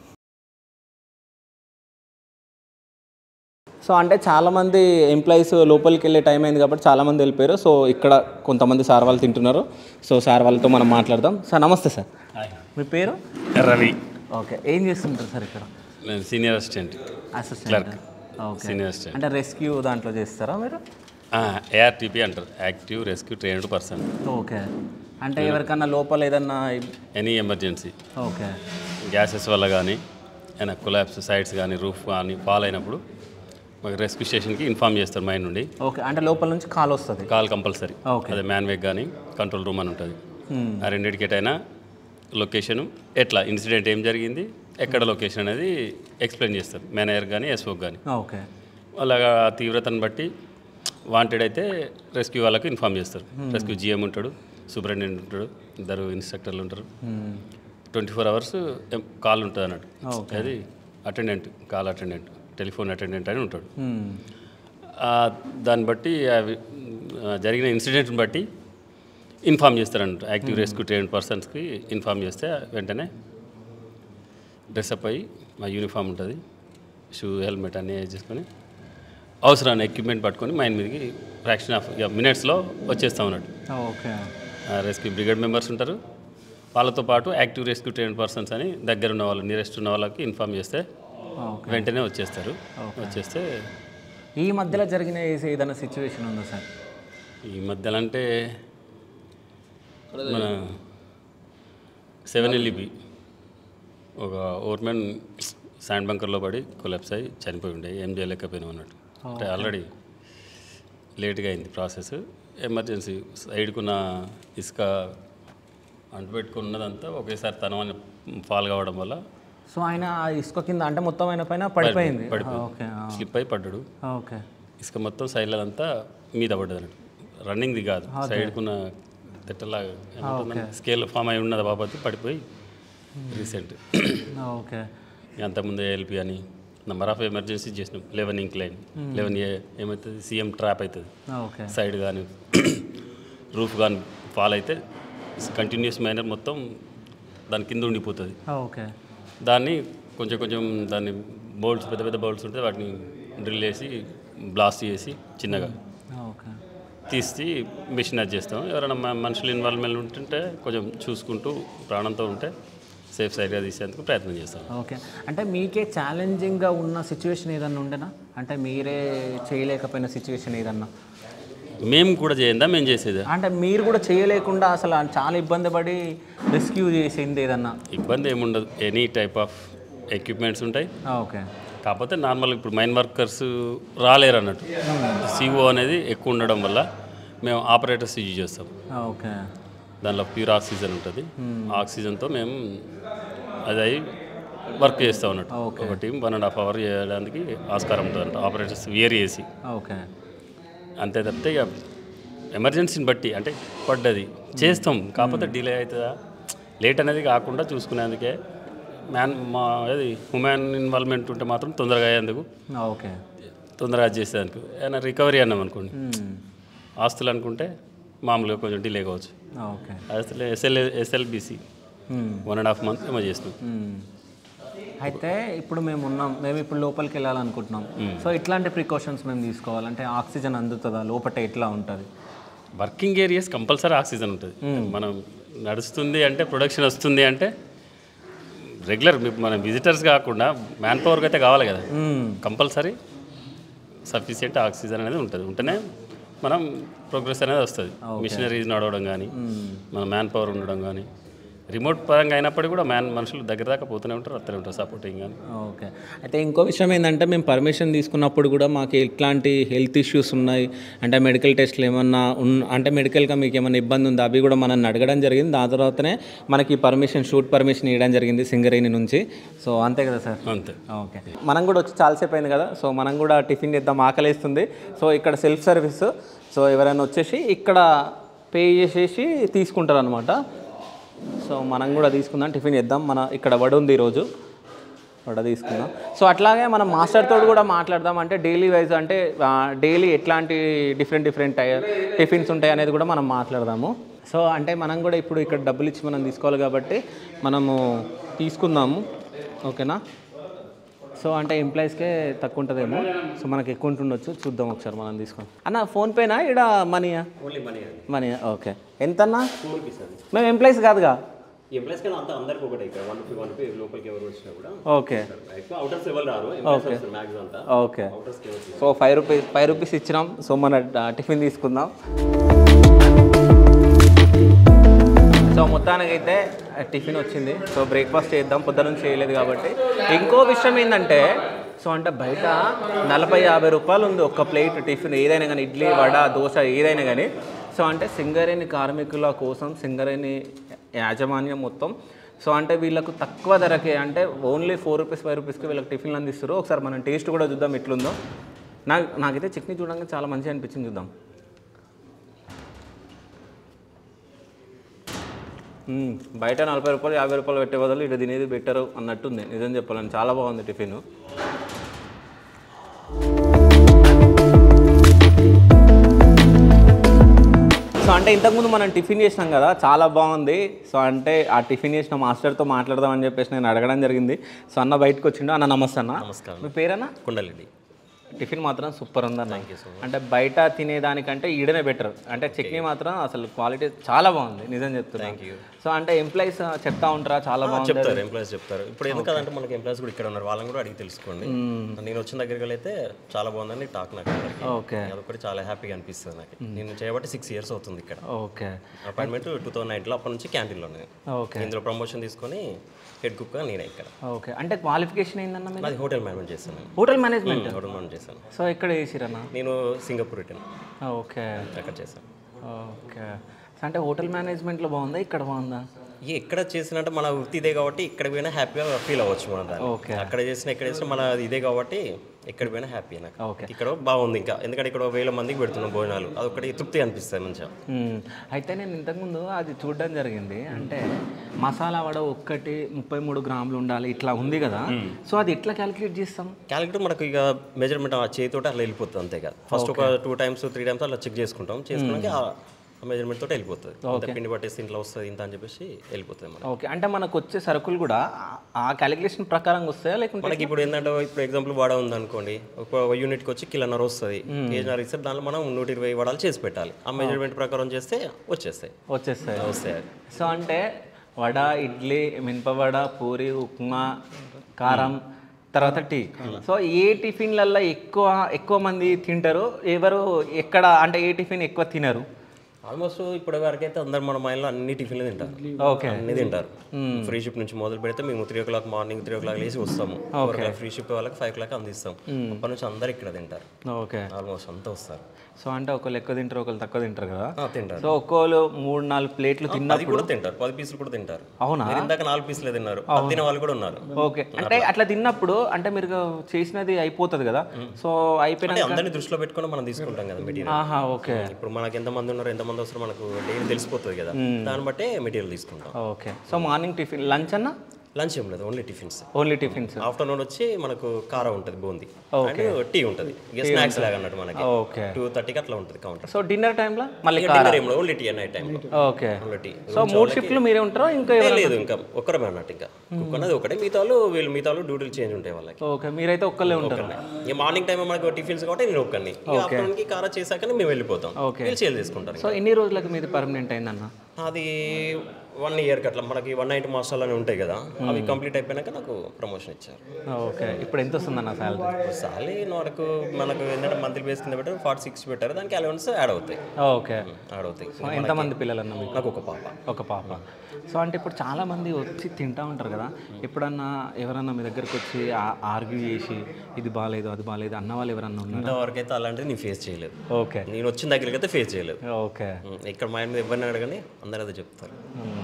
సో అంటే చాలామంది ఎంప్లాయీస్ లోపలికి వెళ్ళే టైం అయింది కాబట్టి చాలామంది వెళ్ళిపోయారు. సో ఇక్కడ కొంతమంది సార్ వాళ్ళు తింటున్నారు. సో సార్ వాళ్ళతో మనం మాట్లాడదాం. సార్ నమస్తే సార్, మీ పేరు? రవి. ఓకే. ఏం చేస్తుంటారు సార్ ఇక్కడ? నేను senior assistant clerk. Okay. Senior assistant అంటే రెస్క్యూ దాంట్లో చేస్తారా మీరు? ARTP అంటారు, active rescue trained person. Okay. అంటే ఎవరికన్నా లోపల ఏదన్నా ఎనీ ఎమర్జెన్సీ, ఓకే, గ్యాసెస్ వల్ల కానీ ఏమైనా కొలాప్స్ సైట్స్ కానీ రూఫ్ కానీ ఫాల్ అయినప్పుడు మాకు రెస్క్యూ స్టేషన్కి ఇన్ఫార్మ్ చేస్తారు మైండ్ నుండి. ఓకే. అంటే లోపల నుంచి కాల్ వస్తుంది? Call compulsory. ఓకే. అదే మ్యాన్వేక్ కానీ కంట్రోల్ రూమ్ అని ఉంటుంది. ఆ రెండింటికి అయినా లొకేషను, ఎట్లా ఇన్సిడెంట్ ఏం జరిగింది, ఎక్కడ లొకేషన్ అనేది ఎక్స్ప్లెయిన్ చేస్తారు మేనేజర్ కానీ ఎస్ఓ కానీ. ఓకే. అలాగా తీవ్రతను బట్టి వాంటెడ్ అయితే రెస్క్యూ వాళ్ళకి ఇన్ఫార్మ్ చేస్తారు. రెస్క్యూ GM ఉంటాడు, సూపరింటెండెంట్ ఉంటాడు, 2 ఇన్స్ట్రక్టర్లు ఉంటారు. 24 అవర్స్ కాల్ ఉంటుంది అన్నట్టు. అది attendant, call attendant, telephone attendant అని ఉంటాడు. దాన్ని బట్టి అవి జరిగిన ఇన్సిడెంట్ని బట్టి ఇన్ఫార్మ్ చేస్తారన్నట్టు. యాక్టివ్ రెస్క్యూ ట్రైన్డ్ పర్సన్స్కి ఇన్ఫార్మ్ చేస్తే వెంటనే డ్రెస్అప్ అయ్యి మా యూనిఫామ్ ఉంటుంది, షూ, హెల్మెట్ అన్నీ చేసుకొని అవసరాన్ని ఎక్విప్మెంట్ పట్టుకొని మైండ్ మీదకి ఫ్రాక్షన్ ఆఫ్ మినిట్స్లో వచ్చేస్తాం అన్నట్టు. ఓకే. రెస్క్యూ బ్రిగేడ్ మెంబర్స్ ఉంటారు, వాళ్ళతో పాటు యాక్టివ్ రెస్క్యూ ట్రైన్డ్ పర్సన్స్ అని దగ్గర ఉన్న వాళ్ళు, నియరెస్ట్ ఉన్న వాళ్ళకి ఇన్ఫార్మ్ చేస్తే వెంటనే వచ్చేస్తారు. వచ్చేస్తే ఈ మధ్యలో జరిగిన ఏదైనా సిచ్యువేషన్ ఉందా సార్? ఈ మధ్యలో అంటే మన 7LEB ఒక ఓవర్మెన్ శాండ్ బంకర్లో పడి కొలాప్స్ అయ్యి చనిపోయి ఉండే, ఏం చేయలేకపోయినాం అన్నట్టు. అంటే ఆల్రెడీ లేట్గా అయింది ప్రాసెస్. ఎమర్జెన్సీ సైడ్కున్న ఇసుక అంటుపెట్టుకున్నదంతా ఒకేసారి తనమని ఫాల్ కావడం వల్ల సో ఆయన ఇసుక కింద అంటే మొత్తం ఆయన పైన పడిపోయింది, స్లిప్ అయి పడ్డాడు. ఓకే. ఇసుక మొత్తం సైడ్లో అంతా మీద పడ్డది అన్నట్టు. రన్నింగ్ది కాదు, సైడ్కున్న తెట్టలాగా స్కేల్ ఫామ్ అయి ఉన్నది బాబతి పడిపోయి రీసెంట్. ఓకే. అంతకుముందు ALP అని నెంబర్ ఆఫ్ ఎమర్జెన్సీ చేసినాం. 11 ఇంక్లైన్ 11A ఏమవుతుంది, CM ట్రాప్ అవుతుంది. సైడ్ కానీ రూఫ్ కానీ ఫాల్ అయితే కంటిన్యూస్ మైనర్ మొత్తం దాని కింద ఉండిపోతుంది. ఓకే. దాన్ని కొంచెం కొంచెం దాన్ని బౌల్స్ పెద్ద పెద్ద బౌల్స్ ఉంటే వాటిని డ్రిల్ చేసి బ్లాస్ట్ చేసి చిన్నగా తీసి మిషన్ అది చేస్తాం. ఎవరైనా మనుషులు ఇన్వాల్వ్మెంట్ ఉంటుంటే కొంచెం చూసుకుంటూ ప్రాణంతో ఉంటే సేఫ్ సైడ్గా తీసేందుకు ప్రయత్నం చేస్తాం. ఓకే. అంటే మీకే ఛాలెంజింగ్గా ఉన్న సిచ్యువేషన్ ఏదన్నా ఉండేనా, అంటే మీరే చేయలేకపోయిన సిచ్యువేషన్ ఏదన్నా? మేము కూడా చేయందా, మేము చేసేది అంటే మీరు కూడా చేయలేకుండా అసలు చాలా ఇబ్బంది పడి రెస్క్యూ చేసింది ఏదన్నా? ఇబ్బంది ఏముండదు, ఎనీ టైప్ ఆఫ్ ఎక్విప్మెంట్స్ ఉంటాయి. ఓకే. కాకపోతే నార్మల్ ఇప్పుడు మైన్ వర్కర్స్ రాలేరు అన్నట్టు. CO అనేది ఎక్కువ ఉండడం వల్ల మేము ఆపరేటర్స్ యూజ్ చేస్తాం. ఓకే. దానిలో ప్యూర్ ఆక్సిజన్ ఉంటుంది. ఆక్సిజన్తో మేము అది వర్క్ చేస్తాం అన్నట్టు. ఒక టీం 1.5 hour చేయడానికి ఆస్కారం ఉంటుంది అంట, ఆపరేటర్స్ వేర్ చేసి. ఓకే. అంతే తప్పితే ఇక ఎమర్జెన్సీని బట్టి అంటే పడ్డది చేస్తాం. కాకపోతే డిలే అవుతుందా లేట్ అనేది కాకుండా చూసుకునేందుకే హ్యూమన్ ఇన్వాల్వ్మెంట్ ఉంటే మాత్రం తొందరగా అయ్యేందుకు, ఓకే, తొందరగా చేసేందుకు. ఏమైనా రికవరీ అన్నాం అనుకోండి, ఆస్తులు అనుకుంటే మామూలుగా కొంచెం డిలే కావచ్చు. ఓకే. అసలు SLBC 1.5 month ఏమో చేసినాం. అయితే ఇప్పుడు మేము ఇప్పుడు లోపలికి వెళ్ళాలనుకుంటున్నాం. సో ఇట్లాంటి ప్రికాషన్స్ మేము తీసుకోవాలంటే ఆక్సిజన్ అందుతుందా, లోపల ఎట్లా ఉంటుంది? వర్కింగ్ ఏరియాస్ కంపల్సరీ ఆక్సిజన్ ఉంటుంది. మనం నడుస్తుంది అంటే ప్రొడక్షన్ వస్తుంది అంటే రెగ్యులర్ మనం విజిటర్స్ కాకుండా మ్యాన్ పవర్కి అయితే కావాలి కదా, కంపల్సరీ సఫిషియెంట్ ఆక్సిజన్ అనేది ఉంటుంది. ఉంటేనే మనం ప్రోగ్రెస్ అనేది వస్తుంది. మిషనరీస్ నడవడం కానీ, మన మ్యాన్ పవర్ ఉండడం కానీ, రిమోట్ పరంగా అయినప్పటికీ కూడా మనుషులు దగ్గర దాకా పోతూనే ఉంటారు, వస్తూనే ఉంటారు సపోర్టింగ్ కానీ. ఓకే. అయితే ఇంకో విషయం ఏంటంటే మేము పర్మిషన్ తీసుకున్నప్పుడు కూడా మాకు ఎట్లాంటి హెల్త్ ఇష్యూస్ ఉన్నాయి అంటే మెడికల్ టెస్ట్లు ఏమన్నా అంటే మెడికల్గా మీకు ఏమైనా ఇబ్బంది ఉందా అవి కూడా మనల్ని అడగడం జరిగింది. దాని తర్వాతనే మనకి షూట్ పర్మిషన్ ఇవ్వడం జరిగింది సింగరేణి నుంచి. సో అంతే కదా సార్? అంతే. ఓకే. మనం కూడా వచ్చి చాలాసేపు అయింది కదా, సో మనం కూడా టిఫిన్ చేద్దాం, ఆకలిస్తుంది. సో ఇక్కడ సెల్ఫ్ సర్వీస్, సో ఎవరైనా వచ్చేసి ఇక్కడ పే చేసేసి తీసుకుంటారు అనమాట. సో మనం కూడా తీసుకుందాం, టిఫిన్ చేద్దాం. ఇక్కడ వడ ఉంది, ఈరోజు వడ తీసుకుందాం. సో అట్లాగే మనం మాస్టర్తో కూడా మాట్లాడదాం, అంటే డైలీ వైజ్ అంటే డైలీ ఎట్లాంటి డిఫరెంట్ టిఫిన్స్ ఉంటాయి అనేది కూడా మనం మాట్లాడదాము. సో అంటే మనం కూడా ఇప్పుడు ఇక్కడ డబ్బులు ఇచ్చి మనం తీసుకోవాలి కాబట్టి మనము తీసుకుందాము, ఓకేనా? సో అంటే ఎంప్లాయీస్కే తక్కువ ఉంటుందేమో, సో మనకి ఎక్కువ ఉంటుండొచ్చు, చూద్దాం ఒకసారి మనం తీసుకుందాం. అన్న ఫోన్పేనా ఇక్కడ మనీయా? మనీయా. ఓకే. ఎంతన్నా? మేము ఎంప్లాయీస్ కాదుగా. ఓకే. ఓకే. సో 5 రూపీస్ ఇచ్చినాం. సో మన టిఫిన్ తీసుకుందాం. సో మొత్తానికైతే టిఫిన్ వచ్చింది. సో బ్రేక్ఫాస్ట్ చేద్దాం, పొద్దున్న చేయలేదు కాబట్టి. ఇంకో విషయం ఏంటంటే, సో అంటే బయట 40-50 రూపాయలు ఉంది ఒక్క ప్లేట్ టిఫిన్, ఏదైనా కానీ ఇడ్లీ, వడ, దోశ ఏదైనా కానీ. సో అంటే సింగరేణి కార్మికుల కోసం సింగరేణి యాజమాన్యం మొత్తం, సో అంటే వీళ్ళకు తక్కువ ధరకే, అంటే ఓన్లీ 4 రూపీస్ 5 రూపీస్కి వీళ్ళకి టిఫిన్లు అందిస్తారు. ఒకసారి మనం టేస్ట్ కూడా చూద్దాం ఎట్లుందో. నాకైతే చట్నీ చూడడానికి చాలా మంచిగా అనిపించింది, చూద్దాం. బయట 40 రూపాయలు 50 రూపాయలు పెట్టే బదులు ఇక్కడ తినేది బెటరు అన్నట్టుంది, నిజం చెప్పాలని. చాలా బాగుంది టిఫిన్. సో అంటే ఇంతకుముందు మనం టిఫిన్ చేసినాం కదా, చాలా బాగుంది. సో అంటే ఆ టిఫిన్ చేసిన మాస్టర్తో మాట్లాడదామని చెప్పేసి నేను అడగడం జరిగింది. సో అన్న బయటకు వచ్చిండు. అన్న నమస్తే. అన్న, నమస్కారం. మీ పేరన్నా? కుండలిడి. టిఫిన్ మాత్రం సూపర్ ఉందన్న. అంటే బయట తినేదానికంటే ఈడనే బెటర్. అంటే చట్నీ మాత్రం అసలు క్వాలిటీ చాలా బాగుంది, నిజం చెప్తున్నాను. సో అంటే ఎంప్లాయీస్ చెప్తా ఉంటారా చాలా బాగుంది చెప్తారు, ఎంప్లాయీస్ చెప్తారు. ఇప్పుడు ఎందుకంటే మనకి ఎంప్లాయీస్ కూడా ఇక్కడ ఉన్నారు, వాళ్ళని కూడా అడిగి తెలుసుకోండి. నేను వచ్చిన దగ్గరికి అయితే చాలా బాగుందని టాక్ నాకు. ఓకే, అదొకటి చాలా హ్యాపీగా అనిపిస్తుంది నాకు. నేను చేయబట్టి 6 years అవుతుంది ఇక్కడ. ఓకే, అపాయింట్మెంట్ 2009లో, అప్పటి నుంచి క్యాంటీన్లోనే. ఓకే, ఇందులో ప్రమోషన్ తీసుకొని హెడ్ కుక్గా నేనే ఇక్కడ. ఓకే, అంటే క్వాలిఫికేషన్ ఏందన్న? అది హోటల్ మేనేజ్మెంట్ చేస్తాను. హోటల్ మేనేజ్మెంట్ చేశాను. సో ఎక్కడ చేసిరన్నా? నేను సింగపూర్ రిటర్న్. ఓకే, అక్కడ చేశాను. ఓకే, అంటే హోటల్ మేనేజ్మెంట్లో బాగుందా ఇక్కడ బాగుందా? ఎక్కడ చేసినట్టే మన వృత్తి ఇదే కాబట్టి ఇక్కడ పోయినా హ్యాపీగా ఫీల్ అవ్వచ్చు మన దాన్ని. ఓకే, అక్కడ చేసిన ఇక్కడ చేసిన మన ఇదే కాబట్టి ఎక్కడ పోయినా హ్యాపీ నాకు. ఓకే, ఇక్కడ బాగుంది. ఇంకా ఎందుకంటే ఇక్కడ 1000 మందికి పెడుతున్నాం భోజనాలు, అదొకటి తృప్తి అనిపిస్తుంది మంచిగా. అయితే నేను ఇంతకుముందు అది చూడడం జరిగింది. అంటే మసాలా వడ ఒక్కటి 33 గ్రాములు ఉండాలి ఇట్లా ఉంది కదా, సో అది ఎట్లా క్యాలిక్యులేట్ చేస్తాం? క్యాలిక్యులేట్ మనకు ఇక మెజర్మెంట్ ఆ చేతితోటి అట్లా వెళ్ళిపోతుంది అంతే కదా. ఫస్ట్ ఒక 2 times 3 times అట్లా చెక్ చేసుకుంటాం. చేసుకున్నాక మెజర్మెంట్ తోటి వెళ్ళిపోతుంది. పిండి పట్టేసి ఇంట్లో వస్తుంది ఇంత అని చెప్పేసి వెళ్ళిపోతుంది మనకి. ఓకే, అంటే మనకు వచ్చే సరుకులు కూడా ఆ క్యాలిక్యులేషన్ ప్రకారం వస్తాయా లేకుంటే? మనకి ఇప్పుడు ఏంటంటే ఇప్పుడు ఎగ్జాంపుల్ వడ ఉంది అనుకోండి, ఒక యూనిట్కి వచ్చి 1.5 కిలో వస్తుంది. కేజీన్నర ఇస్తే దాంట్లో మనం 120 వడాలు చేసి పెట్టాలి. ఆ మెజర్మెంట్ ప్రకారం చేస్తే వచ్చేస్తాయి. సో అంటే వడ, ఇడ్లీ, మినపవడ, పూరి, ఉప్మా, కారం, తర్వాత టీ. సో ఏ టిఫిన్లల్లో ఎక్కువ మంది తింటారు, ఎవరు ఎక్కడ అంటే ఏ టిఫిన్ ఎక్కువ తినరు? ఆల్మోస్ట్ ఇప్పటి వరకు అయితే అందరు మన మైండ్లో అన్ని టిఫిన్లు తింటారు. ఓకే, అన్ని తింటారు. ఫ్రీ షిఫ్ట్ నుంచి మొదలు పెడితే మేము 3 o'clock మార్నింగ్ 3 o'clock లేసి వస్తాము. ఫ్రీ షిఫ్ట్ వాళ్ళకి 5 o'clock అందిస్తాం. అప్పటి నుంచి అందరు ఇక్కడ తింటారు. ఓకే, ఆల్మోస్ట్ అంతా వస్తారు. సో అంటే ఒకళ్ళు ఎక్కువ తింటారు, ఒకళ్ళు తక్కువ తింటారు కదా. తింటారు. సో ఒక్కోళ్ళు 3-4 ప్లేట్లు తిన్నప్పుడు కూడా తింటారు, 10 పీసులు కూడా తింటారు. అవునా? ఇందాక 4 పీసులే తిన్నారు, తిన వాళ్ళు కూడా ఉన్నారు. ఓకే, అంటే అట్లా తిన్నప్పుడు అంటే మీరు చేసినది అయిపోతుంది కదా, సో అయిపోయినా అందరినీ దృష్టిలో పెట్టుకుని మనం తీసుకుంటాం కదా మెటీరియల్. ఓకే, ఇప్పుడు మనకి ఎంతమంది ఉన్నారు, ఎంతమంది వస్తారు మనకు డైలీ తెలిసిపోతుంది కదా, దాన్ని బట్టే మెటీరియల్ తీసుకుంటాం. Okay, so morning tiffin, lunch అన్న? లంచ్ ఏం లేదు, ఓన్లీ టిఫిన్స్. ఆఫ్టర్నూన్ వచ్చి మనకు కారం ఉంటుంది, బూందీ, టీ ఉంటుంది, స్నాక్స్ లాగా అన్నట్టు మనకి. 2:30కి అట్లా ఉంటుంది కౌంటర్. సో డిన్నర్ టైంలో మళ్ళీ ఓన్లీ టీ నైట్ టైంలో. ఓకే, సో 3 షిఫ్ట్లు మీరే ఉంటారా? ఇంకా లేదు, ఇంకా ఒక్కరమే అన్నట్టు. ఇంకా కుక్ అన్నది ఒకటే, మిగతా వాళ్ళు డ్యూటీలు చేంజ్ ఉంటాయి వాళ్ళకి. ఓకే, మీరైతే ఒక్కళ్ళే ఉంటారు. ఇక మార్నింగ్ టైం మనకు టిఫిన్స్ కాబట్టి నేను ఒక్కరిని, ఆఫ్టర్నూన్కి కారం చేశాక మేము వెళ్ళిపోతాం. వీళ్ళు సేల్ చేసుకుంటారు. సో ఎన్ని రోజులకు మీది పర్మనెంట్ అయిందన్న? అది 1 yearకి అట్లా మనకి 190 మాసాలు ఉంటాయి కదా, అవి కంప్లీట్ అయిపోయినాక నాకు ప్రమోషన్ ఇచ్చారు. ఓకే, ఇప్పుడు ఎంత వస్తుందన్న సాలరీ? మనకు ఏంటంటే మంత్లీ బేస్ కింద పెట్టారు, 46 పెట్టారు, దానికి అలవెన్స్ యాడ్ అవుతాయి. ఓకే, యాడ్ అవుతాయి. ఎంతమంది పిల్లలన్న మీకు? నాకు ఒక పాప. సో అంటే ఇప్పుడు చాలా మంది వచ్చి తింటా ఉంటారు కదా, ఎప్పుడన్నా ఎవరన్నా మీ దగ్గరకు వచ్చి ఆర్గ్యూ చేసి ఇది బాగాలేదు అది బాగాలేదు అన్న వాళ్ళు ఎవరన్నా ఉన్నారు? ఇంతవరకు అయితే అలాంటిది నేను ఫేస్ చేయలేదు. ఓకే, నేను వచ్చిన దగ్గరికి అయితే ఫేస్ చేయలేదు. ఓకే, ఇక్కడ మా మీద ఎవరిని అడగని అందరూ అదే చెప్తారు.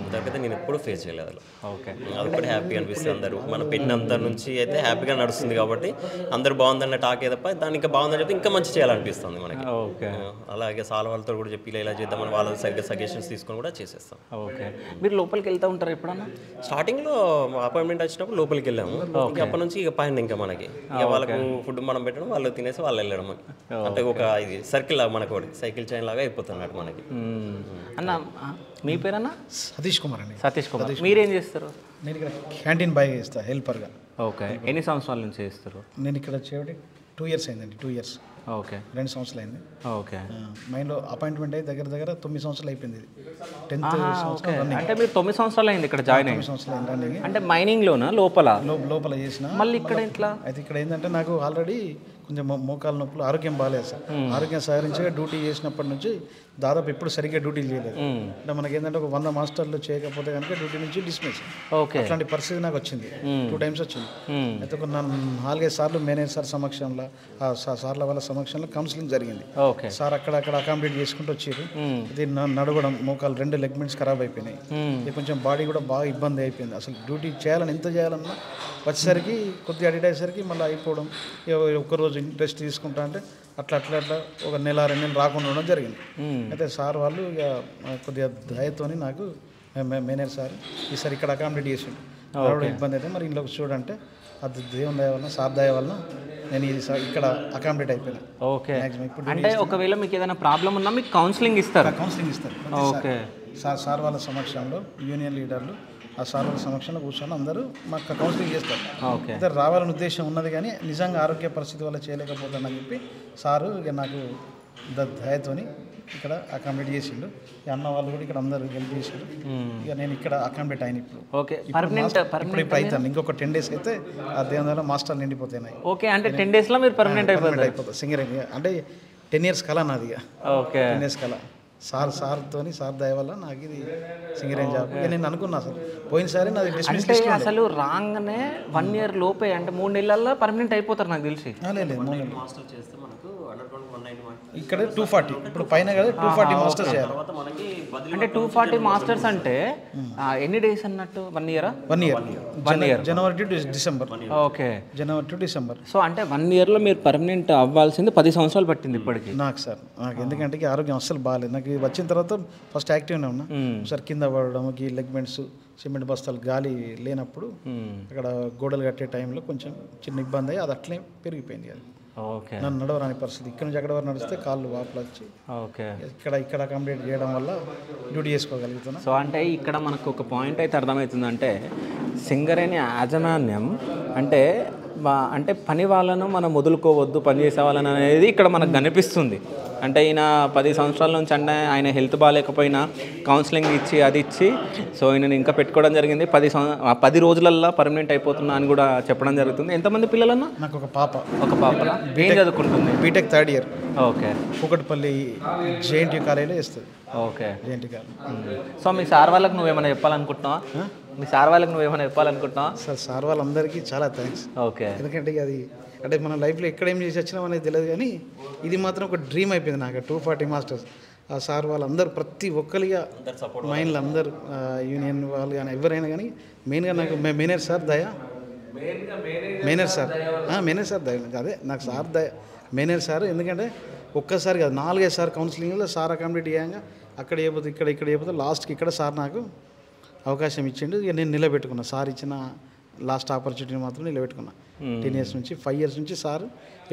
ఇంతవరకైతే నేను ఎప్పుడు ఫేస్ చేయలేదు అలా. ఓకే, అది కూడా హ్యాపీగా అనిపిస్తుంది. అందరూ మన పెట్టినంత నుంచి అయితే హ్యాపీగా నడుస్తుంది కాబట్టి అందరూ బాగుందన్న టాక్ తప్ప దాన్ని ఇంకా బాగుందని చెప్తే ఇంకా మంచి చేయాలనిపిస్తుంది మనకి. ఓకే, అలాగే సాల్ వాళ్ళతో కూడా చెప్పి ఇలా చేద్దామని వాళ్ళ సరిగ్గా సజెషన్స్ తీసుకొని కూడా చేసేస్తాం. ఓకే, మీరు లోపలికి వెళ్తూ ఉంటారు ఎప్పుడన్నా? స్టార్టింగ్లో అపాయింట్మెంట్ వచ్చినప్పుడు లోపలికి వెళ్ళాము. అప్పటి నుంచి ఇక పైన ఇంకా మనకి ఇక వాళ్ళకు ఫుడ్ మనం పెట్టడం, వాళ్ళు తినేసి వాళ్ళు వెళ్ళడం. అంటే ఒక ఇది సర్కిల్ లాగా మనకు సైకిల్ చైన్ లాగా అయిపోతుంది అన్నట్టు మనకి. అన్న మీ పేరన్నా? సతీష్ కుమార్ అండి. సతీష్ కుమార్, మీరేం చేస్తారు? నేను ఇక్కడ క్యాంటీన్ బాయ్ చేస్తాను, హెల్పర్గా. ఓకే, ఎన్ని సంవత్సరాల నుంచి చేస్తారు? నేను ఇక్కడ చేయడం 2 years అయిందండి. 2 years. ఓకే, 2 సంవత్సరాలు అయింది. ఓకే, మైండ్లో అపాయింట్మెంట్ అయ్యి దగ్గర 9 సంవత్సరాలు అయిపోయింది. 10th సంవత్సరం. అంటే మీరు 9 సంవత్సరాలు అయింది ఇక్కడ జాయిన్ అయ్యి? 9 సంవత్సరాలు అయింది. అంటే మైనింగ్లోనా లోపల చేసిన? మళ్ళీ ఇక్కడ ఇట్లా అయితే ఇక్కడ ఏంటంటే నాకు ఆల్రెడీ కొంచెం మోకాలు నొప్పులు, ఆరోగ్యం బాగాలేదు సార్. ఆరోగ్యం సహకరించగా డ్యూటీ చేసినప్పటి నుంచి దాదాపు ఎప్పుడు సరిగ్గా డ్యూటీలు చేయలేదు. అంటే మనకి ఏంటంటే ఒక 100 మాస్టర్లు చేయకపోతే కనుక డ్యూటీ నుంచి డిస్మిస్. అట్లాంటి పరిస్థితి నాకు వచ్చింది. 2 times వచ్చింది. అయితే ఒక 4-5 సార్లు మేనేజర్ సార్ సమక్షంలో, సార్ల వాళ్ళ సమక్షంలో కౌన్సిలింగ్ జరిగింది. సార్ అక్కడ అకామిడేట్ చేసుకుంటూ వచ్చారు. ఇది నడవడం, మోకాలు 2 లెగ్మెంట్స్ ఖరాబ్ అయిపోయినాయి. ఇది కొంచెం బాడీ కూడా బాగా ఇబ్బంది అయిపోయింది. అసలు డ్యూటీ చేయాలని ఎంత చేయాలన్నా వచ్చేసరికి కొద్దిగా అడిట్ అయ్యేసరికి మళ్ళీ అయిపోవడం, ఒక్కరోజు రెస్ట్ తీసుకుంటా అంటే అట్లా ఒక 1-2 నెలలు రాకుండా ఉండడం జరిగింది. అయితే సార్ వాళ్ళు ఇక కొద్దిగా దయతోని నాకు మేనేజర్ సార్ ఈసారి ఇక్కడ అకామిడేట్ చేసిండు. ఇబ్బంది అయితే మరి ఇంట్లోకి చూడంటే అది దేవుని దయ వలన, సార్ దయ వలన నేను ఇక్కడ అకామిడేట్ అయిపోయినా. ఓకే, అంటే ఒకవేళ మీకు ఏదైనా ప్రాబ్లం ఉన్నా మీకు కౌన్సిలింగ్ ఇస్తారు? కౌన్సిలింగ్ ఇస్తారు. ఓకే, సార్ వాళ్ళ సమక్షంలో యూనియన్ లీడర్లు ఆ సార్ వాళ్ళ సమక్షంలో కూర్చొని అందరూ మాకు కౌన్సిలింగ్ చేస్తారు. అయితే రావాలని ఉద్దేశం ఉన్నది కానీ నిజంగా ఆరోగ్య పరిస్థితి వల్ల చేయలేకపోతానని చెప్పి సారు ఇక నాకు దయతోని ఇక్కడ అకామిడేట్ చేసిండు. ఈ అన్న వాళ్ళు కూడా ఇక్కడ అందరూ హెల్ప్ చేసిండు. ఇక నేను ఇక్కడ అకామిడేట్ అయిన ఇప్పుడు ఇప్పుడు అవుతాను. ఇంకొక 10 days అయితే ఆ దేవుని వల్ల మాస్టర్లు నిండిపోతాయి. ఓకే, అంటే 10 daysలో మీరు పర్మనెంట్ అయిపోతుంది సింగరేణి. అంటే 10 years కళ నాది. ఇక 10 years కళ సార్తోని సార్ దయ వల్ల నాకు ఇది సింగరేణి జాబ్. నేను అనుకున్నా అసలు పోయినసారి నాది డిస్మిస్ లిస్ట్ అసలు రాగానే 1 year లోపే అంటే 3 నెలల్లో పర్మనెంట్ అయిపోతారు నాకు తెలిసి. లేదు 3 నెలలు ఇక్కడ 240 ఇప్పుడు పైన కదా 240 మాస్టర్స్ చేయాలి. అంటే 240 మాస్టర్స్ అంటే ఎన్ని డేస్ అన్నట్టు 1 year? 1 year January to December. Okay, January to December. So అంటే 1 yearలో మీరు పర్మనెంట్ అవ్వాల్సింది 10 సంవత్సరాలు పట్టింది ఇప్పటికి నాకు. సార్ నాకు ఎందుకంటే ఆరోగ్యం అస్సలు బాగాలేదు. నాకు వచ్చిన తర్వాత ఫస్ట్ యాక్టివ్నే ఉన్నా. సార్ కింద పడడం, ఈ లెగ్మెంట్స్ సిమెంట్ బస్తాలు గాలి లేనప్పుడు అక్కడ గోడలు కట్టే టైంలో కొంచెం చిన్న ఇబ్బంది అయ్యి అది అట్లే పెరిగిపోయింది. అది నన్ను నడవరాని పరిస్థితి. ఇక్కడ నుంచి అక్కడ వరకు నడిస్తే కాళ్ళు వాపులు వచ్చి ఇక్కడ అకామిడేట్ చేయడం వల్ల డ్యూటీ చేసుకోగలుగుతున్నా. సో అంటే ఇక్కడ మనకు ఒక పాయింట్ అయితే అర్థమవుతుందంటే సింగరేణి యాజమాన్యం అంటే అంటే పని వాళ్ళను మనం వదులుకోవద్దు, పని చేసే వాళ్ళని అనేది ఇక్కడ మనకు కనిపిస్తుంది. అంటే ఈయన 10 సంవత్సరాల నుంచి అంటే ఆయన హెల్త్ బాగాలేకపోయినా కౌన్సిలింగ్ ఇచ్చి అది ఇచ్చి సో ఈయనని ఇంకా పెట్టుకోవడం జరిగింది. 10 రోజులల్లో పర్మనెంట్ అయిపోతున్నా అని కూడా చెప్పడం జరుగుతుంది. ఎంతమంది పిల్లలన్నా? నాకు ఒక పాప. ఏం చదువుకుంటుంది? BTech 3rd year. Okay, Kukatpally JNTU కాలేజీలో వేస్తుంది. Okay, JNTU college. సో మీ సార్ వాళ్ళకి నువ్వేమైనా చెప్పాలనుకుంటున్నావా? మీ సార్ వాళ్ళకి నువ్వేమైనా చెప్పాలనుకుంటున్నావా? సార్ వాళ్ళందరికీ చాలా థ్యాంక్స్. ఓకే, ఎందుకంటే అది అంటే మన లైఫ్లో ఎక్కడేం చేసి వచ్చినాం అనేది తెలియదు కానీ ఇది మాత్రం ఒక డ్రీమ్ అయిపోయింది నాకు. 240 మాస్టర్స్ ఆ సార్ వాళ్ళందరూ ప్రతి ఒక్కరిగా మైండ్లో అందరూ యూనియన్ వాళ్ళు కానీ ఎవరైనా కానీ మెయిన్గా నాకు మేనేజర్ సార్ దయ అదే నాకు సార్ దయ మేనేజర్ సార్. ఎందుకంటే ఒక్కసారి కాదు 4-5 సార్ కౌన్సిలింగ్లో సార్ అకామిడేట్ చేయంగా అక్కడ చేయబోతుంది ఇక్కడ చేయబోతే లాస్ట్కి ఇక్కడ సార్ నాకు అవకాశం ఇచ్చిండు. ఇక నేను నిలబెట్టుకున్నా. సార్ ఇచ్చిన లాస్ట్ ఆపర్చునిటీ మాత్రం నిలబెట్టుకున్నా. 10 years నుంచి 5 years నుంచి సార్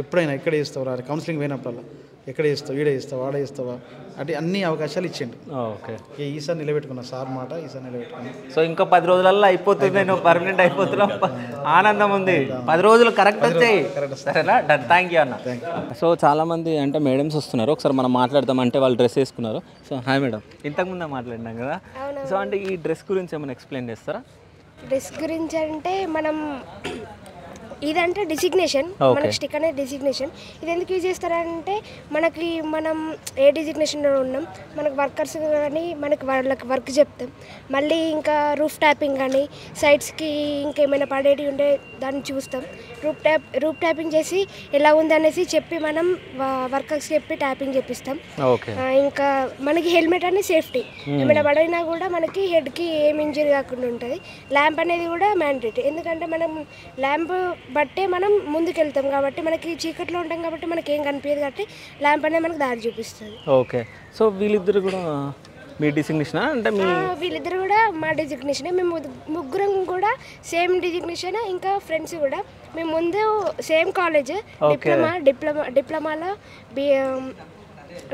ఎప్పుడైనా ఎక్కడ చేస్తావు రా కౌన్సిలింగ్ పోయినప్పుడల్లా ఎక్కడ చేస్తావు, ఈడ చేస్తావా, ఆడ చేస్తావా అంటే అన్ని అవకాశాలు ఇచ్చిండు. ఓకే, ఈసారి నిలబెట్టుకున్నా సార్ మాట. ఈసారి నిలబెట్టుకున్నా. సో ఇంకా 10 రోజులలో అయిపోతుంది, నేను పర్మనెంట్ అయిపోతున్నా. ఆనందం ఉంది. 10 రోజులు కరెక్ట్ వచ్చాయి. సరేనా? డన్. థ్యాంక్ యూ అన్న. సో చాలామంది అంటే మేడమ్స్ వస్తున్నారు. ఒకసారి మనం మాట్లాడదాం. అంటే వాళ్ళు డ్రెస్ వేసుకున్నారు. సో హాయ్ మేడం, ఇంతకుముందే మాట్లాడినాం కదా. సో అంటే ఈ డ్రెస్ గురించి ఏమైనా ఎక్స్ప్లెయిన్ చేస్తారా? డ్రెస్ గురించి అంటే మనం ఇదంటే డిజిగ్నేషన్, మనకి స్టిక్ అనేది డిజిగ్నేషన్. ఇది ఎందుకు యూజ్ చేస్తారంటే మనం ఏ డిజిగ్నేషన్లో ఉన్నాం, మనకు వర్కర్స్ కానీ వాళ్ళకి వర్క్ చెప్తాం. మళ్ళీ ఇంకా రూఫ్ ట్యాపింగ్ కానీ సైడ్స్కి ఇంకేమైనా పడేటివి ఉంటే దాన్ని చూస్తాం. రూఫ్ ట్యాపింగ్ చేసి ఎలా ఉందనేసి చెప్పి మనం వర్కర్స్ చెప్పి ట్యాపింగ్ చేపిస్తాం. ఇంకా మనకి హెల్మెట్ అనేది సేఫ్టీ, ఏమైనా పడినా కూడా మనకి హెడ్కి ఏం ఇంజరీ కాకుండా ఉంటుంది. ల్యాంప్ అనేది కూడా మ్యాండేటరీ, ఎందుకంటే మనం ల్యాంప్ బట్టే మనం ముందుకెళ్తాం కాబట్టి మనకి చీకట్లో ఉంటాం కాబట్టి మనకి ఏం కనిపించదు కాబట్టి ల్యాంప్ అనేది మనకు దారి చూపిస్తుంది. ఓకే, సో వీళ్ళిద్దరు కూడా మీ డిజిగ్నేషన్ అంటే వీళ్ళిద్దరు కూడా మా డిజిగ్నేషన్. మేము ముగ్గురం కూడా సేమ్ డిజిగ్నేషన్. ఇంకా ఫ్రెండ్స్ కూడా మేము ముందు సేమ్ కాలేజ్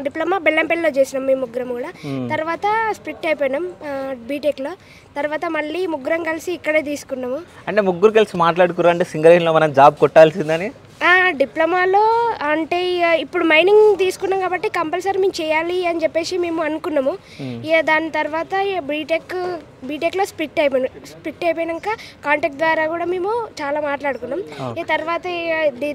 డిప్లొమా బెల్లంపల్లిలో చేసినాం మేము ముగ్గురం కూడా. తర్వాత స్ప్లిట్ అయిపోయినాం బీటెక్లో. తర్వాత మళ్ళీ ముగ్గురం కలిసి ఇక్కడే తీసుకున్నాము. అంటే ముగ్గురు కలిసి మాట్లాడుకున్నారు అంటే సింగరేణిలో మనం జాబ్ కొట్టాల్సిందని. డిప్లొమాలో అంటే ఇప్పుడు మైనింగ్ తీసుకున్నాం కాబట్టి కంపల్సరీ మేము చేయాలి అని చెప్పేసి మేము అనుకున్నాము. ఇక దాని తర్వాత బీటెక్లో స్ప్లిట్ అయిపోయినాక కాంటాక్ట్ ద్వారా కూడా మేము చాలా మాట్లాడుకున్నాం. ఇక తర్వాత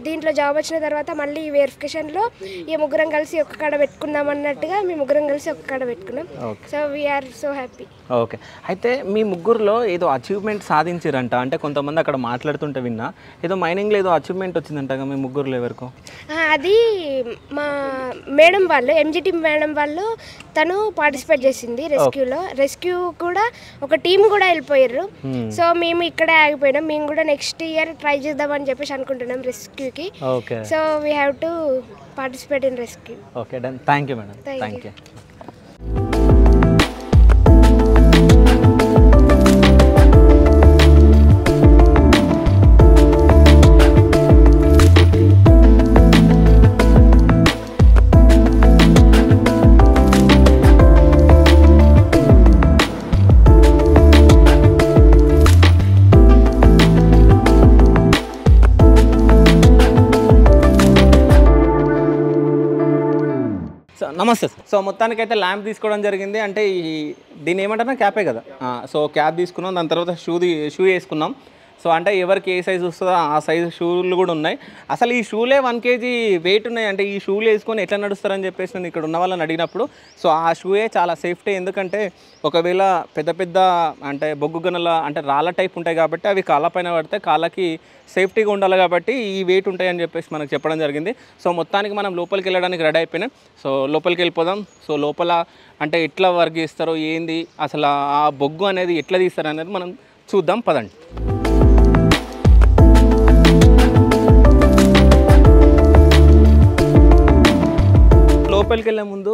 దీంట్లో జాబ్ వచ్చిన తర్వాత మళ్ళీ వెరిఫికేషన్లో ఇక ముగ్గురం కలిసి ఒక్క కాడ పెట్టుకుందాం అన్నట్టుగా మేము ముగ్గురం కలిసి ఒక్క కాడ పెట్టుకున్నాం. So we are so happy. Okay, అయితే మీ ముగ్గురులో ఏదో అచీవ్మెంట్ సాధించారంట. అంటే కొంతమంది అక్కడ మాట్లాడుతుంటే విన్నా ఏదో మైనింగ్లో ఏదో అచీవ్మెంట్ వచ్చిందంట మీ ముగ్గురులో ఎవరికో. అది మా మేడం వాళ్ళు MGT మేడం వాళ్ళు తను పార్టిసిపేట్ చేసింది రెస్క్యూ కూడా ఒక టీం కూడా వెళ్ళిపోయారు. సో మేము ఇక్కడే ఆగిపోయినాం. మేము కూడా నెక్స్ట్ ఇయర్ ట్రై చేద్దామని చెప్పేసి అనుకుంటున్నాం రెస్క్యూకి. So we have to participate in rescue. Okay, done. Thank you madam. Thank you. నమస్తే సార్. సో మొత్తానికైతే ల్యాంప్ తీసుకోవడం జరిగింది. అంటే దీన్ని ఏమంటారా, క్యాపే కదా. సో క్యాప్ తీసుకున్నాం, దాని తర్వాత షూ వేసుకున్నాం. సో అంటే ఎవరికి ఏ సైజు వస్తుందో ఆ సైజు షూలు కూడా ఉన్నాయి. అసలు ఈ షూలే 1 kg వెయిట్ ఉన్నాయి. అంటే ఈ షూలు వేసుకొని ఎట్లా నడుస్తారని చెప్పేసి నేను ఇక్కడ ఉన్న వాళ్ళని అడిగినప్పుడు సో ఆ షూయే చాలా సేఫ్టీ. ఎందుకంటే ఒకవేళ పెద్ద పెద్ద అంటే బొగ్గు గనుల అంటే రాళ్ళ టైప్ ఉంటాయి కాబట్టి అవి కాళ్ళ పైన పడితే కాళ్ళకి సేఫ్టీగా ఉండాలి కాబట్టి ఈ వెయిట్ ఉంటాయని చెప్పేసి మనకు చెప్పడం జరిగింది. సో మొత్తానికి మనం లోపలికి వెళ్ళడానికి రెడీ అయిపోయినాం. సో లోపలికి వెళ్ళిపోదాం. సో లోపల అంటే ఎట్లా వర్క్ చేస్తారో ఏంది, అసలు ఆ బొగ్గు అనేది ఎట్లా తీస్తారు అనేది మనం చూద్దాం, పదండి. లోపలికి వెళ్ళే ముందు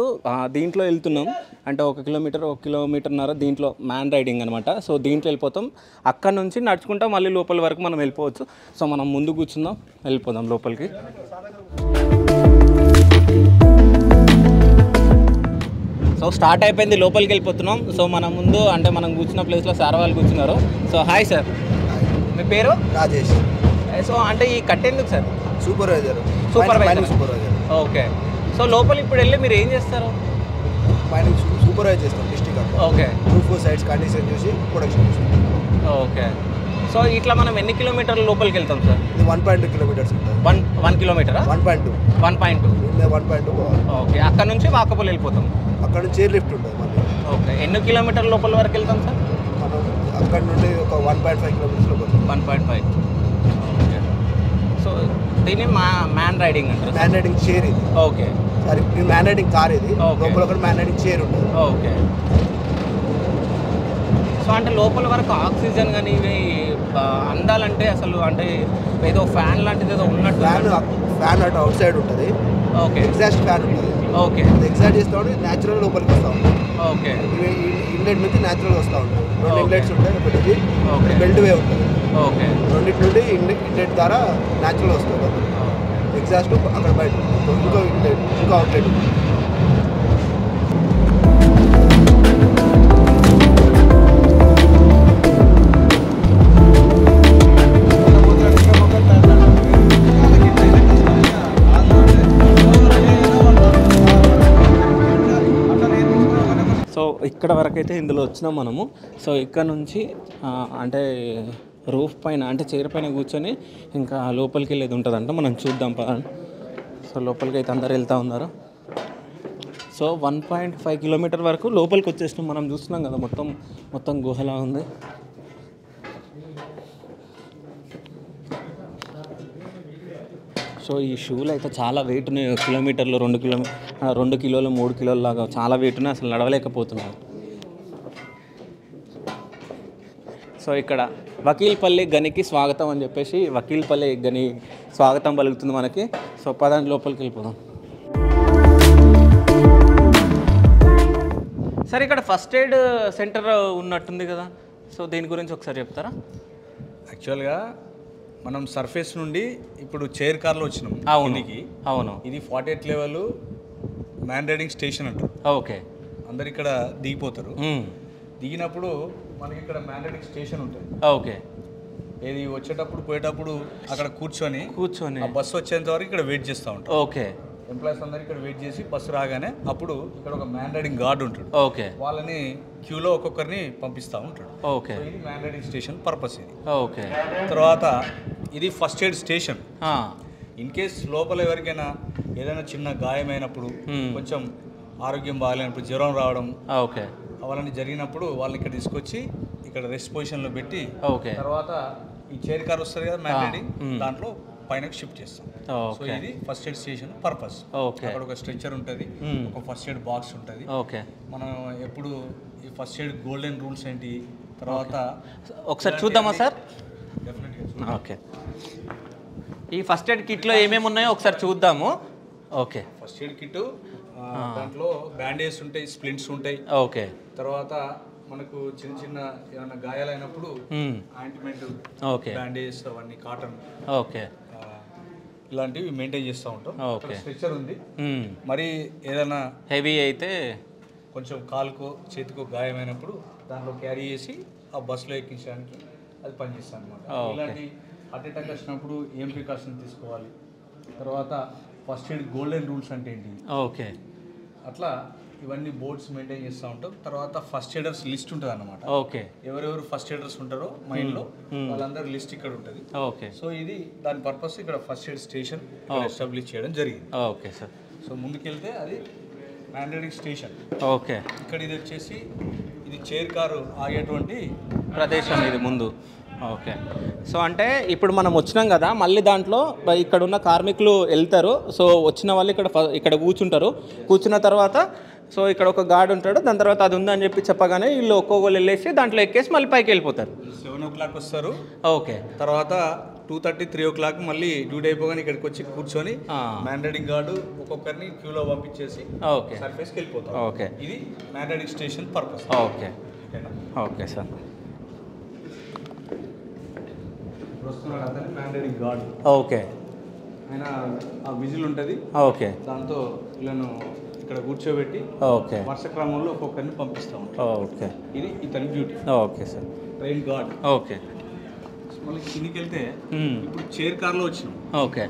దీంట్లో వెళ్తున్నాం. అంటే 1 కిలోమీటర్ 1.5 కిలోమీటర్న్నర దీంట్లో మ్యాన్ రైడింగ్ అనమాట. సో దీంట్లో వెళ్ళిపోతాం. అక్కడ నుంచి నడుచుకుంటా మళ్ళీ లోపల వరకు మనం వెళ్ళిపోవచ్చు. సో మనం ముందు కూర్చుందాం, వెళ్ళిపోదాం లోపలికి. సో స్టార్ట్ అయిపోయింది, లోపలికి వెళ్ళిపోతున్నాం. సో మన ముందు అంటే మనం కూర్చున్న ప్లేస్లో సార్ వాళ్ళు కూర్చున్నారు. సో హాయ్ సార్, మీ పేరు? రాజేష్. సో అంటే ఈ కట్టేందుకు సార్? సూపర్వైజర్. ఓకే. సో లోపల ఇప్పుడు వెళ్ళి మీరు ఏం చేస్తారు? మైనింగ్ సూపర్వైజ్ చేస్తాం డిస్ట్రిక్ట్. ఓకే. 2-4 సైట్స్ కండిషన్ చూసి ప్రొడక్షన్ చేస్తాం. ఓకే. సో ఇట్లా మనం ఎన్ని కిలోమీటర్ల లోపలికి వెళ్తాం సార్? ఇది 1.2 కిలోమీటర్స్ ఉంటుంది. 1 కిలోమీటరా? 1.2. 1.2 పోవాలి. ఓకే. అక్కడ నుంచి వాకబుల్ వెళ్ళిపోతాం. అక్కడ నుంచి ఎయిర్ లిఫ్ట్ ఉంటుంది మళ్ళీ. ఓకే. ఎన్ని కిలోమీటర్ల లోపల వరకు వెళ్తాం సార్? మనం అక్కడ నుండి ఒక 1.5 కిలోమీటర్స్లో పోతాం. 1.5. ఓకే. సో దీన్ని మ్యాన్ రైడింగ్ అంటారు. మ్యాన్ రైడింగ్ చైర్ ఇది. ఓకే. సరే, ఇది మ్యాన్ రైడింగ్ కార్. ఇది లోపల ఒక మ్యాన్ రైడింగ్ చైర్ ఉంటుంది. ఓకే. సో అంటే లోపల వరకు ఆక్సిజన్ కానీ ఇవి అందాలంటే అసలు అంటే ఏదో ఫ్యాన్ లాంటిది ఏదో ఉన్నట్టు. ఫ్యాన్ అటు అవుట్ సైడ్ ఉంటుంది. ఓకే. ఎగ్జాస్ట్ ఫ్యాన్ ఉంటుంది. ఓకే. ఎగ్జాస్ట్ చేస్తూ ఉంటే న్యాచురల్ లోపలికి వస్తూ ఉంటుంది. ఓకే. ఇన్లెట్ నుంచి న్యాచురల్గా వస్తూ ఉంటుంది. 2 ఇన్లెట్స్ ఉంటాయి. ఒకటి బెల్ట్ వే ఉంటుంది. ఓకే. రెండింటి నుండి ఇన్లెట్ ద్వారా న్యాచురల్ వస్తుంది. ఎగ్జాస్ట్ అక్కడ బయట ఇంకో ఇన్లెట్, ఇంకో అవుట్లెట్ ఉంటుంది. సో ఇక్కడ వరకు అయితే ఇందులో వచ్చినాం మనము. సో ఇక్కడ నుంచి అంటే రూఫ్ పైన అంటే చైర్ పైన కూర్చొని ఇంకా లోపలికి వెళ్ళేది ఉంటుందంట. మనం చూద్దాం పదండి. సో లోపలికి అయితే అందరు వెళ్తూ ఉన్నారు. సో 1.5 కిలోమీటర్ వరకు లోపలికి వచ్చేసినాం. మనం చూస్తున్నాం కదా మొత్తం గుహలా ఉంది. సో ఈ షూలు అయితే చాలా వెయిట్ ఉన్నాయి. కిలోమీటర్లు 2 కిలోలు 3 కిలోల లాగా చాలా వెయిట్ ఉన్నాయి. అసలు నడవలేకపోతున్నాను. సో ఇక్కడ వకీల్పల్లి గనికి స్వాగతం అని చెప్పేసి వకీల్పల్లి గని స్వాగతం పలుకుతుంది మనకి. సో పదండి లోపలికి వెళ్ళిపోదాం. సరే, ఇక్కడ ఫస్ట్ ఎయిడ్ సెంటర్ ఉన్నట్టుంది కదా. సో దీని గురించి ఒకసారి చెప్తారా? యాక్చువల్గా మనం సర్ఫేస్ నుండి ఇప్పుడు చైర్ కార్లో వచ్చినాం. అవును. ఇది 48 లెవెల్ మ్యాన్ రైడింగ్ స్టేషన్ అంటారు. ఓకే. అందరు ఇక్కడ దిగిపోతారు. దిగినప్పుడు మనకి ఇక్కడ మ్యాన్ రైడింగ్ స్టేషన్ ఉంటుంది. ఓకే. ఏది వచ్చేటప్పుడు పోయేటప్పుడు అక్కడ కూర్చొని ఆ బస్సు వచ్చేంత వరకు ఇక్కడ వెయిట్ చేస్తూ ఉంటాం. ఓకే. ఎంప్లాయీస్ అందరు ఇక్కడ వెయిట్ చేసి బస్సు రాగానే అప్పుడు ఇక్కడ ఒక మ్యాన్ రైడింగ్ గార్డ్ ఉంటాడు. ఓకే. వాళ్ళని క్యూలో ఒక్కొక్కరిని పంపిస్తూ ఉంటాడు. ఓకే. ఇది మ్యాన్ రైడింగ్ స్టేషన్ పర్పస్ ఇది. ఓకే. తర్వాత ఇది first aid station. In case లోపల ఎవరికైనా ఏదైనా చిన్న గాయమైనప్పుడు, కొంచెం ఆరోగ్యం బాగాలేనప్పుడు, జ్వరం రావడం, ఓకే, అవన్నీ జరిగినప్పుడు వాళ్ళని ఇక్కడ తీసుకొచ్చి ఇక్కడ రెస్ట్ పొజిషన్లో పెట్టి తర్వాత ఈ చైర్ కార్ వస్తుంది కదా మ్యాన్ రైడింగ్, దాంట్లో పైన షిఫ్ట్ చేస్తాం. సో ఇది ఫస్ట్ ఎయిడ్ స్టేషన్ పర్పస్. అక్కడ ఒక స్ట్రెచర్ ఉంటుంది, ఒక ఫస్ట్ ఎయిడ్ బాక్స్ ఉంటుంది. మనం ఎప్పుడు ఈ ఫస్ట్ ఎయిడ్ గోల్డెన్ రూల్స్ ఏంటి తర్వాత ఒకసారి చూద్దామా సార్? ఓకే. ఈ ఫస్ట్ ఎయిడ్ కిట్లో ఏమేమి ఉన్నాయో ఒకసారి చూద్దాము. ఓకే. ఫస్ట్ ఎయిడ్ కిట్ దాంట్లో బ్యాండేజ్ ఉంటాయి, స్ప్లింట్స్ ఉంటాయి. ఓకే. తర్వాత మనకు చిన్న చిన్న ఏమైనా గాయాలైనప్పుడు ఆయింట్మెంట్, బ్యాండేజ్, అవన్నీ కాటన్, ఓకే, ఇలాంటివి మెయింటైన్ చేస్తూ ఉంటాం. ఓకే. స్ట్రెచర్ ఉంది. మరి ఏదైనా హెవీ అయితే కొంచెం కాలుకో చేతికో గాయమైనప్పుడు దాంట్లో క్యారీ చేసి ఆ బస్సులో ఎక్కించడానికి అది పనిచేస్తాం అనమాట. ఇలాంటి హార్ట్ అటాక్ వచ్చినప్పుడు ఏం ప్రికాషన్ తీసుకోవాలి, తర్వాత ఫస్ట్ ఎయిడ్ గోల్డెన్ రూల్స్ అంటే ఏంటి, ఓకే, అట్లా ఇవన్నీ బోర్డ్స్ మెయింటైన్ చేస్తూ ఉంటాం. తర్వాత ఫస్ట్ ఎయిడర్స్ లిస్ట్ ఉంటుంది అన్నమాట. ఓకే. ఎవరెవరు ఫస్ట్ ఎయిడర్స్ ఉంటారో మైండ్లో వాళ్ళందరూ లిస్ట్ ఇక్కడ ఉంటుంది. ఓకే. సో ఇది దాని పర్పస్ ఇక్కడ ఫస్ట్ ఎయిడ్ స్టేషన్ ఎస్టాబ్లిష్ చేయడం జరిగింది. Okay sir. సో ముందుకెళ్తే అది మ్యాండేటింగ్ స్టేషన్. ఓకే. ఇక్కడ ఇది వచ్చేసి ఇది చైర్ కారు ఆగేటువంటి ప్రదేశం ఇది ముందు. ఓకే. సో అంటే ఇప్పుడు మనం వచ్చినాం కదా, మళ్ళీ దాంట్లో ఇక్కడ ఉన్న కార్మికులు వెళ్తారు. సో వచ్చిన వాళ్ళు ఇక్కడ కూర్చుంటారు. కూర్చున్న తర్వాత సో ఇక్కడ ఒక గార్డ్ ఉంటాడు. దాని తర్వాత అది ఉందని చెప్పి చెప్పగానే వీళ్ళు ఒక్కొక్కరు వెళ్ళేసి దాంట్లో ఎక్కేసి మళ్ళీ పైకి వెళ్ళిపోతారు. 7 o'clock వస్తారు. ఓకే. తర్వాత 2:30, 3 o'clock మళ్ళీ డ్యూటీ అయిపోగానే ఇక్కడికి వచ్చి కూర్చొని మ్యాండేటింగ్ గార్డు ఒక్కొక్కరిని క్యూలో పంపించేసి ఓకే సర్ఫేస్కి వెళ్ళిపోతారు. ఓకే. ఇది mandating station purpose. Okay. Okay sir. వస్తున్నాడు అతను మ్యాండేటింగ్ గార్డ్. ఓకే. ఆయన ఆ విజిల్ ఉంటుంది. ఓకే. దాంతో వీళ్ళను ఇక్కడ కూర్చోబెట్టి ఓకే వర్ష క్రమంలో ఒక్కొక్కరిని పంపిస్తూ ఉంటాం. ఓకే. ఇది ఇతని duty. Okay sir. Train guard. Okay. మళ్ళీ కిందికి వెళ్తే ఇప్పుడు చైర్ కార్లో వచ్చినాం. ఓకే.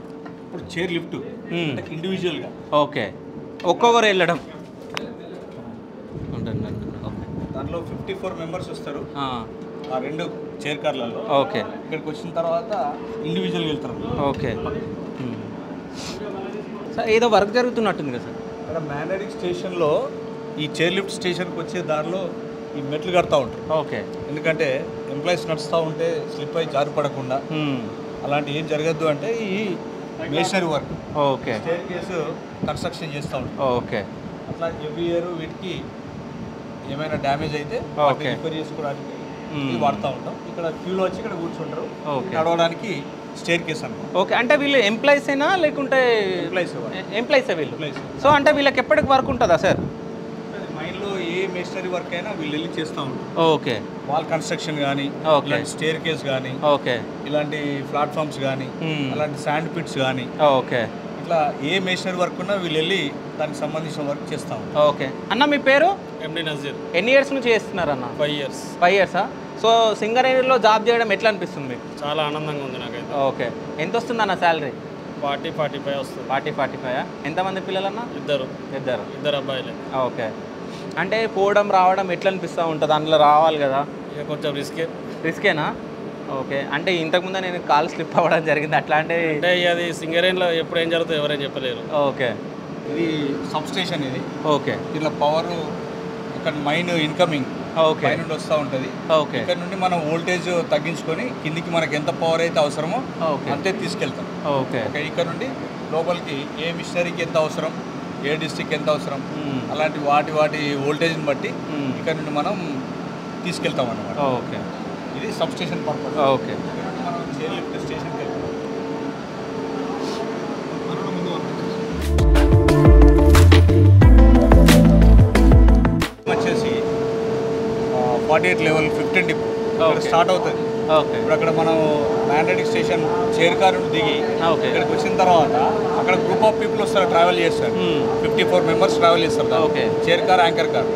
ఇప్పుడు చైర్ లిఫ్ట్ అంటే ఇండివిజువల్గా. ఓకే. ఒక్కొక్కరు వెళ్ళడం దాంట్లో 54 మెంబర్స్ వస్తారు ఆ 2 చైర్ కార్లలో. ఓకే. ఇక్కడికి వచ్చిన తర్వాత ఇండివిజువల్గా వెళ్తారు. ఓకే. సార్ ఏదో వర్క్ జరుగుతున్నట్టుంది కదా సార్ ఇక్కడ మ్యాండేటింగ్ స్టేషన్లో. ఈ చైర్ లిఫ్ట్ స్టేషన్కి వచ్చే దారిలో ఈ మెట్లు కడతా ఉంటారు. ఓకే. ఎందుకంటే ఎంప్లాయీస్ నడుస్తూ ఉంటే స్లిప్ అయి జారిపడకుండా అలాంటి ఏం జరగద్దు అంటే ఈ masonry work. Okay. Staircase construction చేస్తూ ఉంటారు. ఓకే. అట్లా ఎవ్రీ ఇయర్ వీటికి ఏమైనా డ్యామేజ్ అయితే రిపేర్ చేసుకోవడానికి వాడుతూ ఉంటాం. ఇక్కడ క్యూలో వచ్చి ఇక్కడ కూర్చుంటారు. నడవడానికి స్టేర్ కేస్ అన్నమాట. ఓకే. అంటే వీళ్ళు ఎంప్లాయీస్ అయినా లేకుంటే ఎంప్లాయీస్ వీళ్ళు? సో అంటే వీళ్ళకి ఎప్పటికి వర్క్ ఉంటుందా సార్? మైండ్లో ఏ మెషినరీ వర్క్ అయినా వీళ్ళు వెళ్ళి చేస్తూ ఉంటారు. ఓకే. వాల్ కన్స్ట్రక్షన్ కానీ, ఇలాంటి స్టేర్ కేస్ కానీ, ఓకే, ఇలాంటి ప్లాట్ఫామ్స్ కానీ, అలాంటి శాండ్ పిట్స్ కానీ, ఓకే, ఇట్లా ఏ మెషినరీ వర్క్ ఉన్నా వీళ్ళు వెళ్ళి దానికి సంబంధించిన వర్క్ చేస్తాం. ఓకే. అన్న మీ పేరు? ఎండి నజీర్. ఎన్ని ఇయర్స్ నుంచి చేస్తున్నారన్న? 5 years. 5 yearsా? సో సింగరేణిలో జాబ్ చేయడం ఎట్లా అనిపిస్తుంది మీకు? చాలా ఆనందంగా ఉంది నాకైతే. ఓకే. ఎంత వస్తుంది అన్న శాలరీ? 40-45 వస్తుంది. 40-45. ఎంతమంది పిల్లలన్నా? ఇద్దరు అబ్బాయిలే. ఓకే. అంటే పోవడం రావడం ఎట్లా అనిపిస్తూ ఉంటుంది? అందులో రావాలి కదా, ఇక కొంచెం రిస్కేనా? ఓకే. అంటే ఇంతకుముందు నేను కాల్ స్లిప్ అవ్వడం జరిగింది అట్లాంటి అంటే అది సింగరేణిలో ఎప్పుడు ఏం జరుగుతుందో ఎవరేం చెప్పలేరు. ఓకే. ఇది సబ్ స్టేషన్ ఇది. ఓకే. ఇట్లా పవర్ ఇక్కడ మైన్ ఇన్కమింగ్ ఓకే పై నుండి వస్తూ ఉంటుంది. ఓకే. ఇక్కడ నుండి మనం వోల్టేజ్ తగ్గించుకొని కిందికి మనకి ఎంత పవర్ అయితే అవసరమో అంతే తీసుకెళ్తాం. ఓకే. ఇక్కడ నుండి లోపలికి ఏ మిషనరీకి ఎంత అవసరం, ఏ డిస్ట్రిక్ట్ ఎంత అవసరం, అలాంటి వాటి వోల్టేజ్ని బట్టి ఇక్కడ నుండి మనం తీసుకెళ్తాం అన్నమాట. ఓకే. ఇది సబ్ స్టేషన్ పర్పస్. ఓకే. మనం చైర్ లిఫ్ట్ స్టేషన్కి వెళ్తాం. వచ్చేసి 48 level 15 డిప్ స్టార్ట్ అవుతుంది. ఇప్పుడు అక్కడ మనం మ్యాండేటింగ్ స్టేషన్ చైర్ కార్ నుండి దిగి ఇక్కడికి వచ్చిన తర్వాత అక్కడ గ్రూప్ ఆఫ్ పీపుల్ వస్తారు, ట్రావెల్ చేస్తారు. 54 members ట్రావెల్ చేస్తారు. Chair car, anchor car.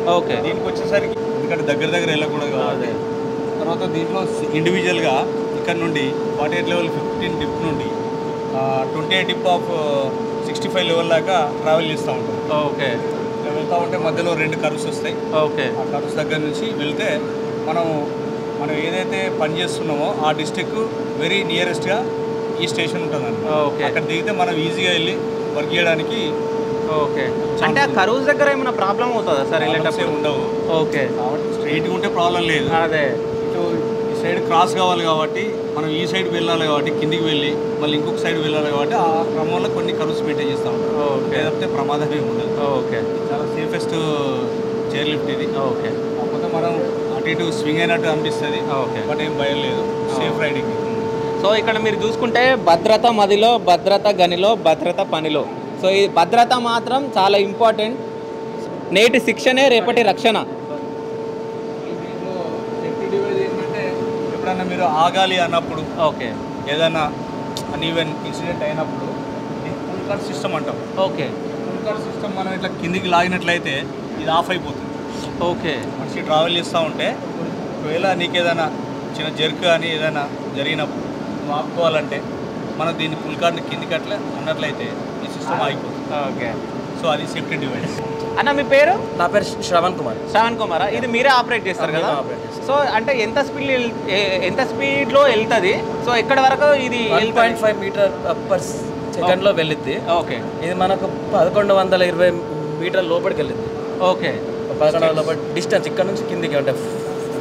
దీనికి వచ్చేసరికి ఎందుకంటే దగ్గర వెళ్ళకూడదు కాబట్టి తర్వాత దీంట్లో ఇండివిజువల్గా ఇక్కడ నుండి 48 level 15 డిప్ నుండి 28 డిప్ ఆఫ్ 65 level దాకా ట్రావెల్ చేస్తూ ఉంటాం. ఓకే. వెళ్తూ ఉంటే మధ్యలో 2 కర్వ్స్ వస్తాయి. ఓకే. ఆ కర్వ్స్ దగ్గర నుంచి వెళ్తే మనం ఏదైతే పని చేస్తున్నామో ఆ డిస్ట్రిక్ట్ వెరీ నియరెస్ట్గా ఈ స్టేషన్ ఉంటుందండి. అక్కడ దిగితే మనం ఈజీగా వెళ్ళి వర్క్ చేయడానికి. ఓకే. అంటే ఆ కర్వ్స్ దగ్గర ఏమైనా ప్రాబ్లం అవుతుందా సార్? వెళ్ళేటప్పుడు ఉండవు. ఓకే. కాబట్టి స్ట్రైట్గా ఉంటే ప్రాబ్లం లేదు. అదే ఇటు ఈ సైడ్ క్రాస్ కావాలి కాబట్టి మనం ఈ సైడ్ వెళ్ళాలి కాబట్టి కిందికి వెళ్ళి మళ్ళీ ఇంకొక సైడ్ వెళ్ళాలి కాబట్టి ఆ క్రమంలో కొన్ని కర్వ్స్ మెయింటైన్ చేస్తూ ఉంటాం. లేకపోతే ప్రమాదం ఏమి ఉండదు. ఓకే. చాలా సేఫెస్ట్ చైర్ లిఫ్ట్ ఇది. ఓకే. కాకపోతే మనం అటు ఇటు స్వింగ్ అయినట్టు అనిపిస్తుంది. ఓకే. బట్ ఏం భయం లేదు, సేఫ్ రైడింగ్. సో ఇక్కడ మీరు చూసుకుంటే భద్రత మదిలో, భద్రత గనిలో, భద్రత పనిలో. సో ఈ భద్రత మాత్రం చాలా ఇంపార్టెంట్. నేటి శిక్షణే రేపటి రక్షణ. సేఫ్టీ డివైస్ ఏంటంటే ఎప్పుడన్నా మీరు ఆగాలి అన్నప్పుడు, ఓకే, ఏదైనా అన్ఈవెన్ ఇన్సిడెంట్ అయినప్పుడు ఫుల్ కార్ సిస్టమ్ అంటాం. ఓకే. ఫుల్ కార్ సిస్టమ్ మనం ఇట్లా కిందికి లాగినట్లయితే ఇది ఆఫ్ అయిపోతుంది. ఓకే. మనిషి ట్రావెల్ చేస్తూ ఉంటే ఒకవేళ నీకు ఏదైనా చిన్న జర్క్ కానీ ఏదైనా జరిగినప్పుడు నువ్వు ఆపుకోవాలంటే మనం దీన్ని ఫుల్ కార్డ్ని కిందికి అట్లా అన్నట్లయితే ఈ సిస్టమ్ ఆగిపోతుంది. ఓకే. సో అది సేఫ్టీ డివైస్. అన్న మీ పేరు? నా పేరు శ్రవణ్ కుమార్. శ్రవణ్ కుమార్. ఇది మీరే ఆపరేట్ చేస్తారు కదా? సో అంటే ఎంత స్పీడ్లో వెళ్తుంది? సో ఎక్కడ వరకు ఇది 1.5 మీటర్ పర్ సెకండ్లో వెళ్ళిద్ది. ఓకే. ఇది మనకు 1120 మీటర్ లోపలికి వెళ్ళింది. ఓకే. 1100 లోపలి డిస్టెన్స్ ఇక్కడ నుంచి కిందికి అంటే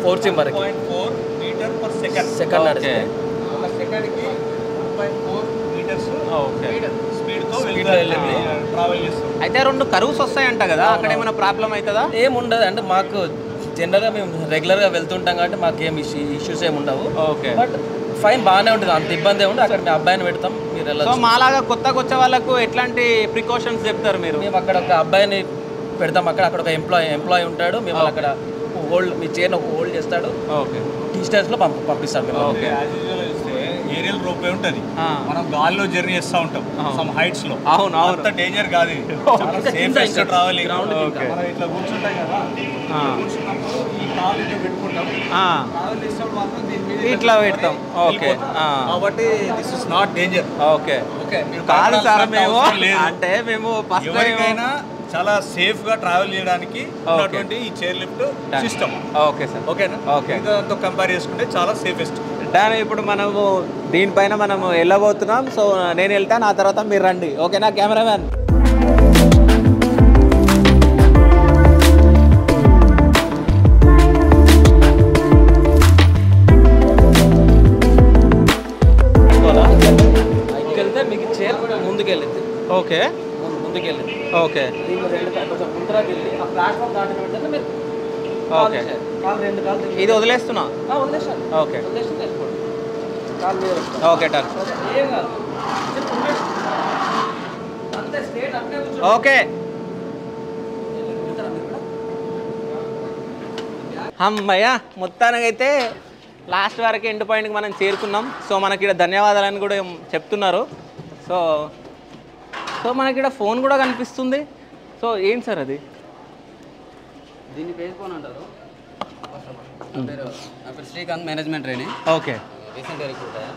4 సిమ్ వరకు 1.4 మీటర్ పర్ సెకండ్. సెకండ్ నడిస్తే ఒక సెకండ్కి 1.4 మీటర్స్ స్పీడ్తో ట్రావెల్ చేస్తాం. అయితే 2 కర్వ్స్ వస్తాయంట కదా, అక్కడ ఏమైనా ప్రాబ్లం అవుతుందా? ఏముండదు అంటే మాకు జనరల్గా మేము రెగ్యులర్గా వెళ్తుంటాం కాబట్టి మాకు ఏం ఇష్యూస్ ఏమి ఉండవు. ఓకే. బట్ ఫైన్ బాగానే ఉంటుంది, అంత ఇబ్బంది ఏముంది. అక్కడ మీ అబ్బాయిని పెడతాం, మీరు వెళ్ళచ్చు. సో మాలాగా కొత్తగా వచ్చే వాళ్ళకు ఎట్లాంటి ప్రికాషన్స్ చెప్తారు మీరు? మేము అక్కడ ఒక అబ్బాయిని పెడతాం, అక్కడ ఒక ఎంప్లాయీ ఉంటాడు. మేము అక్కడ హోల్డ్ మీ చైర్ని హోల్డ్ చేస్తాడు. ఓకే. డిస్టెన్స్లో పంపిస్తాడు. ఓకే. ఏరియల్ రోప్వే ఉంటుంది, మనం గాల్లో జర్నీ చేస్తూ ఉంటాం సమ్ హైట్స్ లో. అవును. అంత డేంజర్ కాదు, చాలా సేఫెస్ట్ ట్రావెలింగ్. మనం ఇట్లా కూర్చుంటాం కదా, కూర్చున్నప్పుడు ఈ కాలు ఇట్లా పెట్టుకుంటాం, ట్రావెల్ చేసినప్పుడు మాత్రం దీని మీద ఇట్లా పెడతాం. ఓకే. కాబట్టి this is not danger. Okay. Okay. కాదు సార్, మేము అంటే మేము ఎవరికైనా చాలా సేఫ్ గా ట్రావెల్ చేయడానికి ఉన్నటువంటి ఈ chair lift system. Okay sir. ఓకేనా? ఓకే. దాంతో కంపేర్ చేసుకుంటే చాలా సేఫెస్ట్. దాని ఇప్పుడు మనము దీనిపైన మనము వెళ్ళబోతున్నాం. సో నేను వెళ్తాను, ఆ తర్వాత మీరు రండి. ఓకేనా కెమెరామ్యాన్? వెళ్తే మీకు చైర్ ముందుకెళ్ళింది. ఓకే. ముందుకెళ్ళింది. ఓకే. కొంచెం ముందరకి వెళ్ళి ఆ ప్లాట్ఫామ్ దాటిన వెంటనే మీరు ఓకే. ఇది వదిలేస్తున్నా. వదిలేసాను. ఓకే. కాలు ఓకే డన్. ఏం కాదు, అంతే స్టేట్ అట్నే కూర్చో. ఓకే. అమ్మయ్య, మొత్తానికైతే లాస్ట్ వరకు ఎండ్ పాయింట్కి మనం చేరుకున్నాం. సో మనకి ఇక్కడ ధన్యవాదాలని కూడా చెప్తున్నారు. సో మనకి ఇక్కడ ఫోన్ కూడా కనిపిస్తుంది. సో ఏంటి సార్ అది? దీన్ని పేజ్ ఫోన్ అంటారు. నా పేరు శ్రీకాంత్, మేనేజ్మెంట్ ట్రైనింగ్. ఓకే. రీసెంట్గా రిక్రూట్ అయ్యా.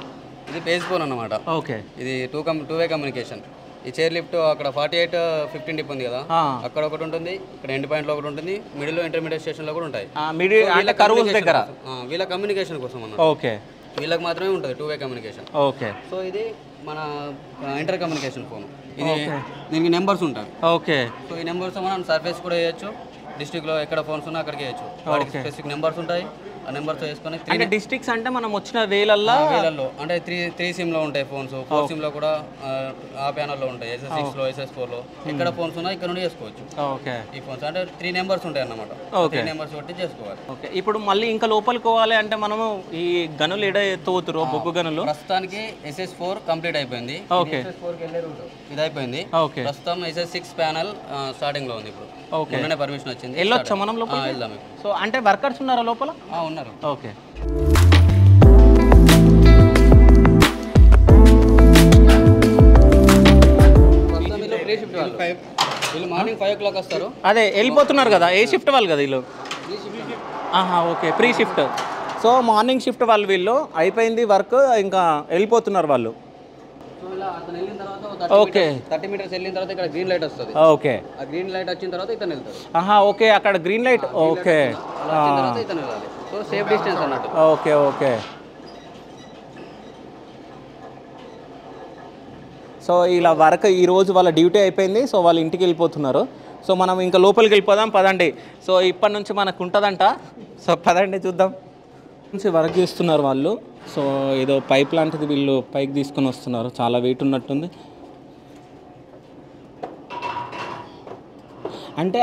ఇది పేజ్ ఫోన్ అన్నమాట. ఓకే. ఇది టూ వే కమ్యూనికేషన్. ఈ చైర్ లిఫ్ట్ అక్కడ 48-15 డిప్ ఉంది కదా, అక్కడ ఒకటి ఉంటుంది, ఇక్కడ ఎండ్ పాయింట్లో ఒకటి ఉంటుంది, మిడిల్లో ఇంటర్మీడియట్ స్టేషన్లో కూడా ఉంటాయి. వీళ్ళ కమ్యూనికేషన్ కోసం అన్నమాట. ఓకే. వీళ్ళకి మాత్రమే ఉంటుంది two way communication. Okay. So ఇది మన ఇంటర్ కమ్యూనికేషన్ ఫోన్. ఇది దీనికి నెంబర్స్ ఉంటాయి. ఓకే. సో ఈ నెంబర్స్ మనం సర్ఫేస్ కూడా చేయొచ్చు, డిస్ట్రిక్ట్లో ఎక్కడ ఫోన్స్ ఉన్నా అక్కడికి వేయచ్చు. వాటికి స్పెసిఫిక్ నెంబర్స్ ఉంటాయి. ఆ నెంబర్స్ వేసుకొని అంటే డిస్ట్రిక్ట్స్ అంటే మనం వచ్చిన వేలల్లో అంటే 3 సిమ్లో ఉంటాయి ఫోన్స్. 4 సిమ్లో కూడా ఆ ప్యానల్లో ఉంటాయి. SS6లో, SS4లో ఎక్కడ ఫోన్స్ ఉన్నా ఇక్కడ నుండి చేసుకోవచ్చు. ఓకే. ఈ ఫోన్స్ అంటే 3 నెంబర్స్ ఉంటాయి అన్నమాట. 3 నెంబర్స్ బట్టి చేసుకోవాలి. ఓకే. ఇప్పుడు మళ్ళీ ఇంకా లోపలికి పోవాలి అంటే మనము ఈ గనులు ఎడ ఎత్తుతురు బొగ్గు గనులు? ప్రస్తుతానికి SS4 కంప్లీట్ అయిపోయింది. ఓకే. SS4కి వెళ్ళే రూట్ ఇది అయిపోయింది. ఓకే. ప్రస్తుతం SS6 ప్యానల్ స్టార్టింగ్ లో ఉంది. ఇప్పుడు ఓకే. మొన్ననే పర్మిషన్ వచ్చింది. వెళ్ళొచ్చా మనం లోపల? వెళ్దాం. సో అంటే వర్కర్స్ ఉన్నారా లోపల? ఉన్నారు. ఓకే. వీళ్ళు మార్నింగ్ 5 o'clock వస్తారు. అదే వెళ్ళిపోతున్నారు కదా, ఏ షిఫ్ట్ వాళ్ళు కదా వీళ్ళు? Okay, pre shift. So morning shift వాళ్ళు, వీళ్ళు అయిపోయింది వర్క్, ఇంకా వెళ్ళిపోతున్నారు వాళ్ళు. ఓకే. 30 మీటర్స్ వెళ్ళిన తర్వాత ఇక్కడ గ్రీన్ లైట్ వస్తుంది. ఓకే. ఆ గ్రీన్ లైట్ వచ్చిన తర్వాత ఇతను వెళ్తాడు. ఓకే, అక్కడ గ్రీన్ లైట్. ఓకే. ఇతను వెళ్ళాలి. సో సేఫ్ డిస్టెన్స్ అన్నట్టు. ఓకే. ఓకే. సో ఇలా వర్క్ ఈరోజు వాళ్ళ డ్యూటీ అయిపోయింది. సో వాళ్ళు ఇంటికి వెళ్ళిపోతున్నారు. సో మనం ఇంకా లోపలికి వెళ్ళిపోదాం పదండి. సో ఇప్పటి నుంచి మనకు ఉంటుందంట. సో పదండి చూద్దాం. నుంచి వర్క్ చేస్తున్నారు వాళ్ళు. సో ఏదో పైప్ లాంటిది వీళ్ళు పైకి తీసుకొని వస్తున్నారు. చాలా వెయిట్ ఉన్నట్టుంది. అంటే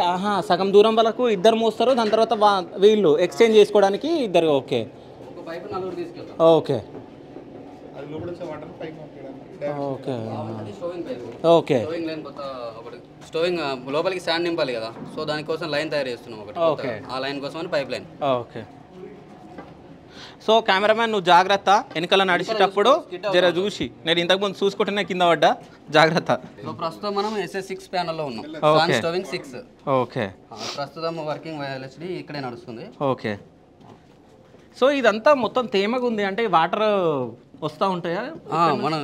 సగం దూరం వాళ్ళకు ఇద్దరు మోస్తారు, దాని తర్వాత వీళ్ళు ఎక్స్చేంజ్ చేసుకోవడానికి ఇద్దరు. ఓకే. ఓకే. ఓకే. ఓకే. స్టోవింగ్ లోపలికి శాండ్ నింపాలి కదా, సో దానికోసం లైన్ తయారు చేస్తున్నాం ఒకటి. ఓకే. ఆ లైన్ కోసం అని pipe line. Okay. So cameraman నువ్వు జాగ్రత్త, వెనకాల నడిచేటప్పుడు జర చూసి, నేను ఇంతకుముందు చూసుకుంటేనే కింద పడ్డా, జాగ్రత్త. సో ప్రస్తుతం మనం SS6 ప్యానల్లో ఉన్నాం. స్టోవింగ్ 6. ఓకే. ప్రస్తుతం వర్కింగ్ వైఎల్హెచ్డి ఇక్కడే నడుస్తుంది. ఓకే. సో ఇదంతా మొత్తం తేమగా ఉంది, అంటే వాటర్ వస్తూ ఉంటాయా? మన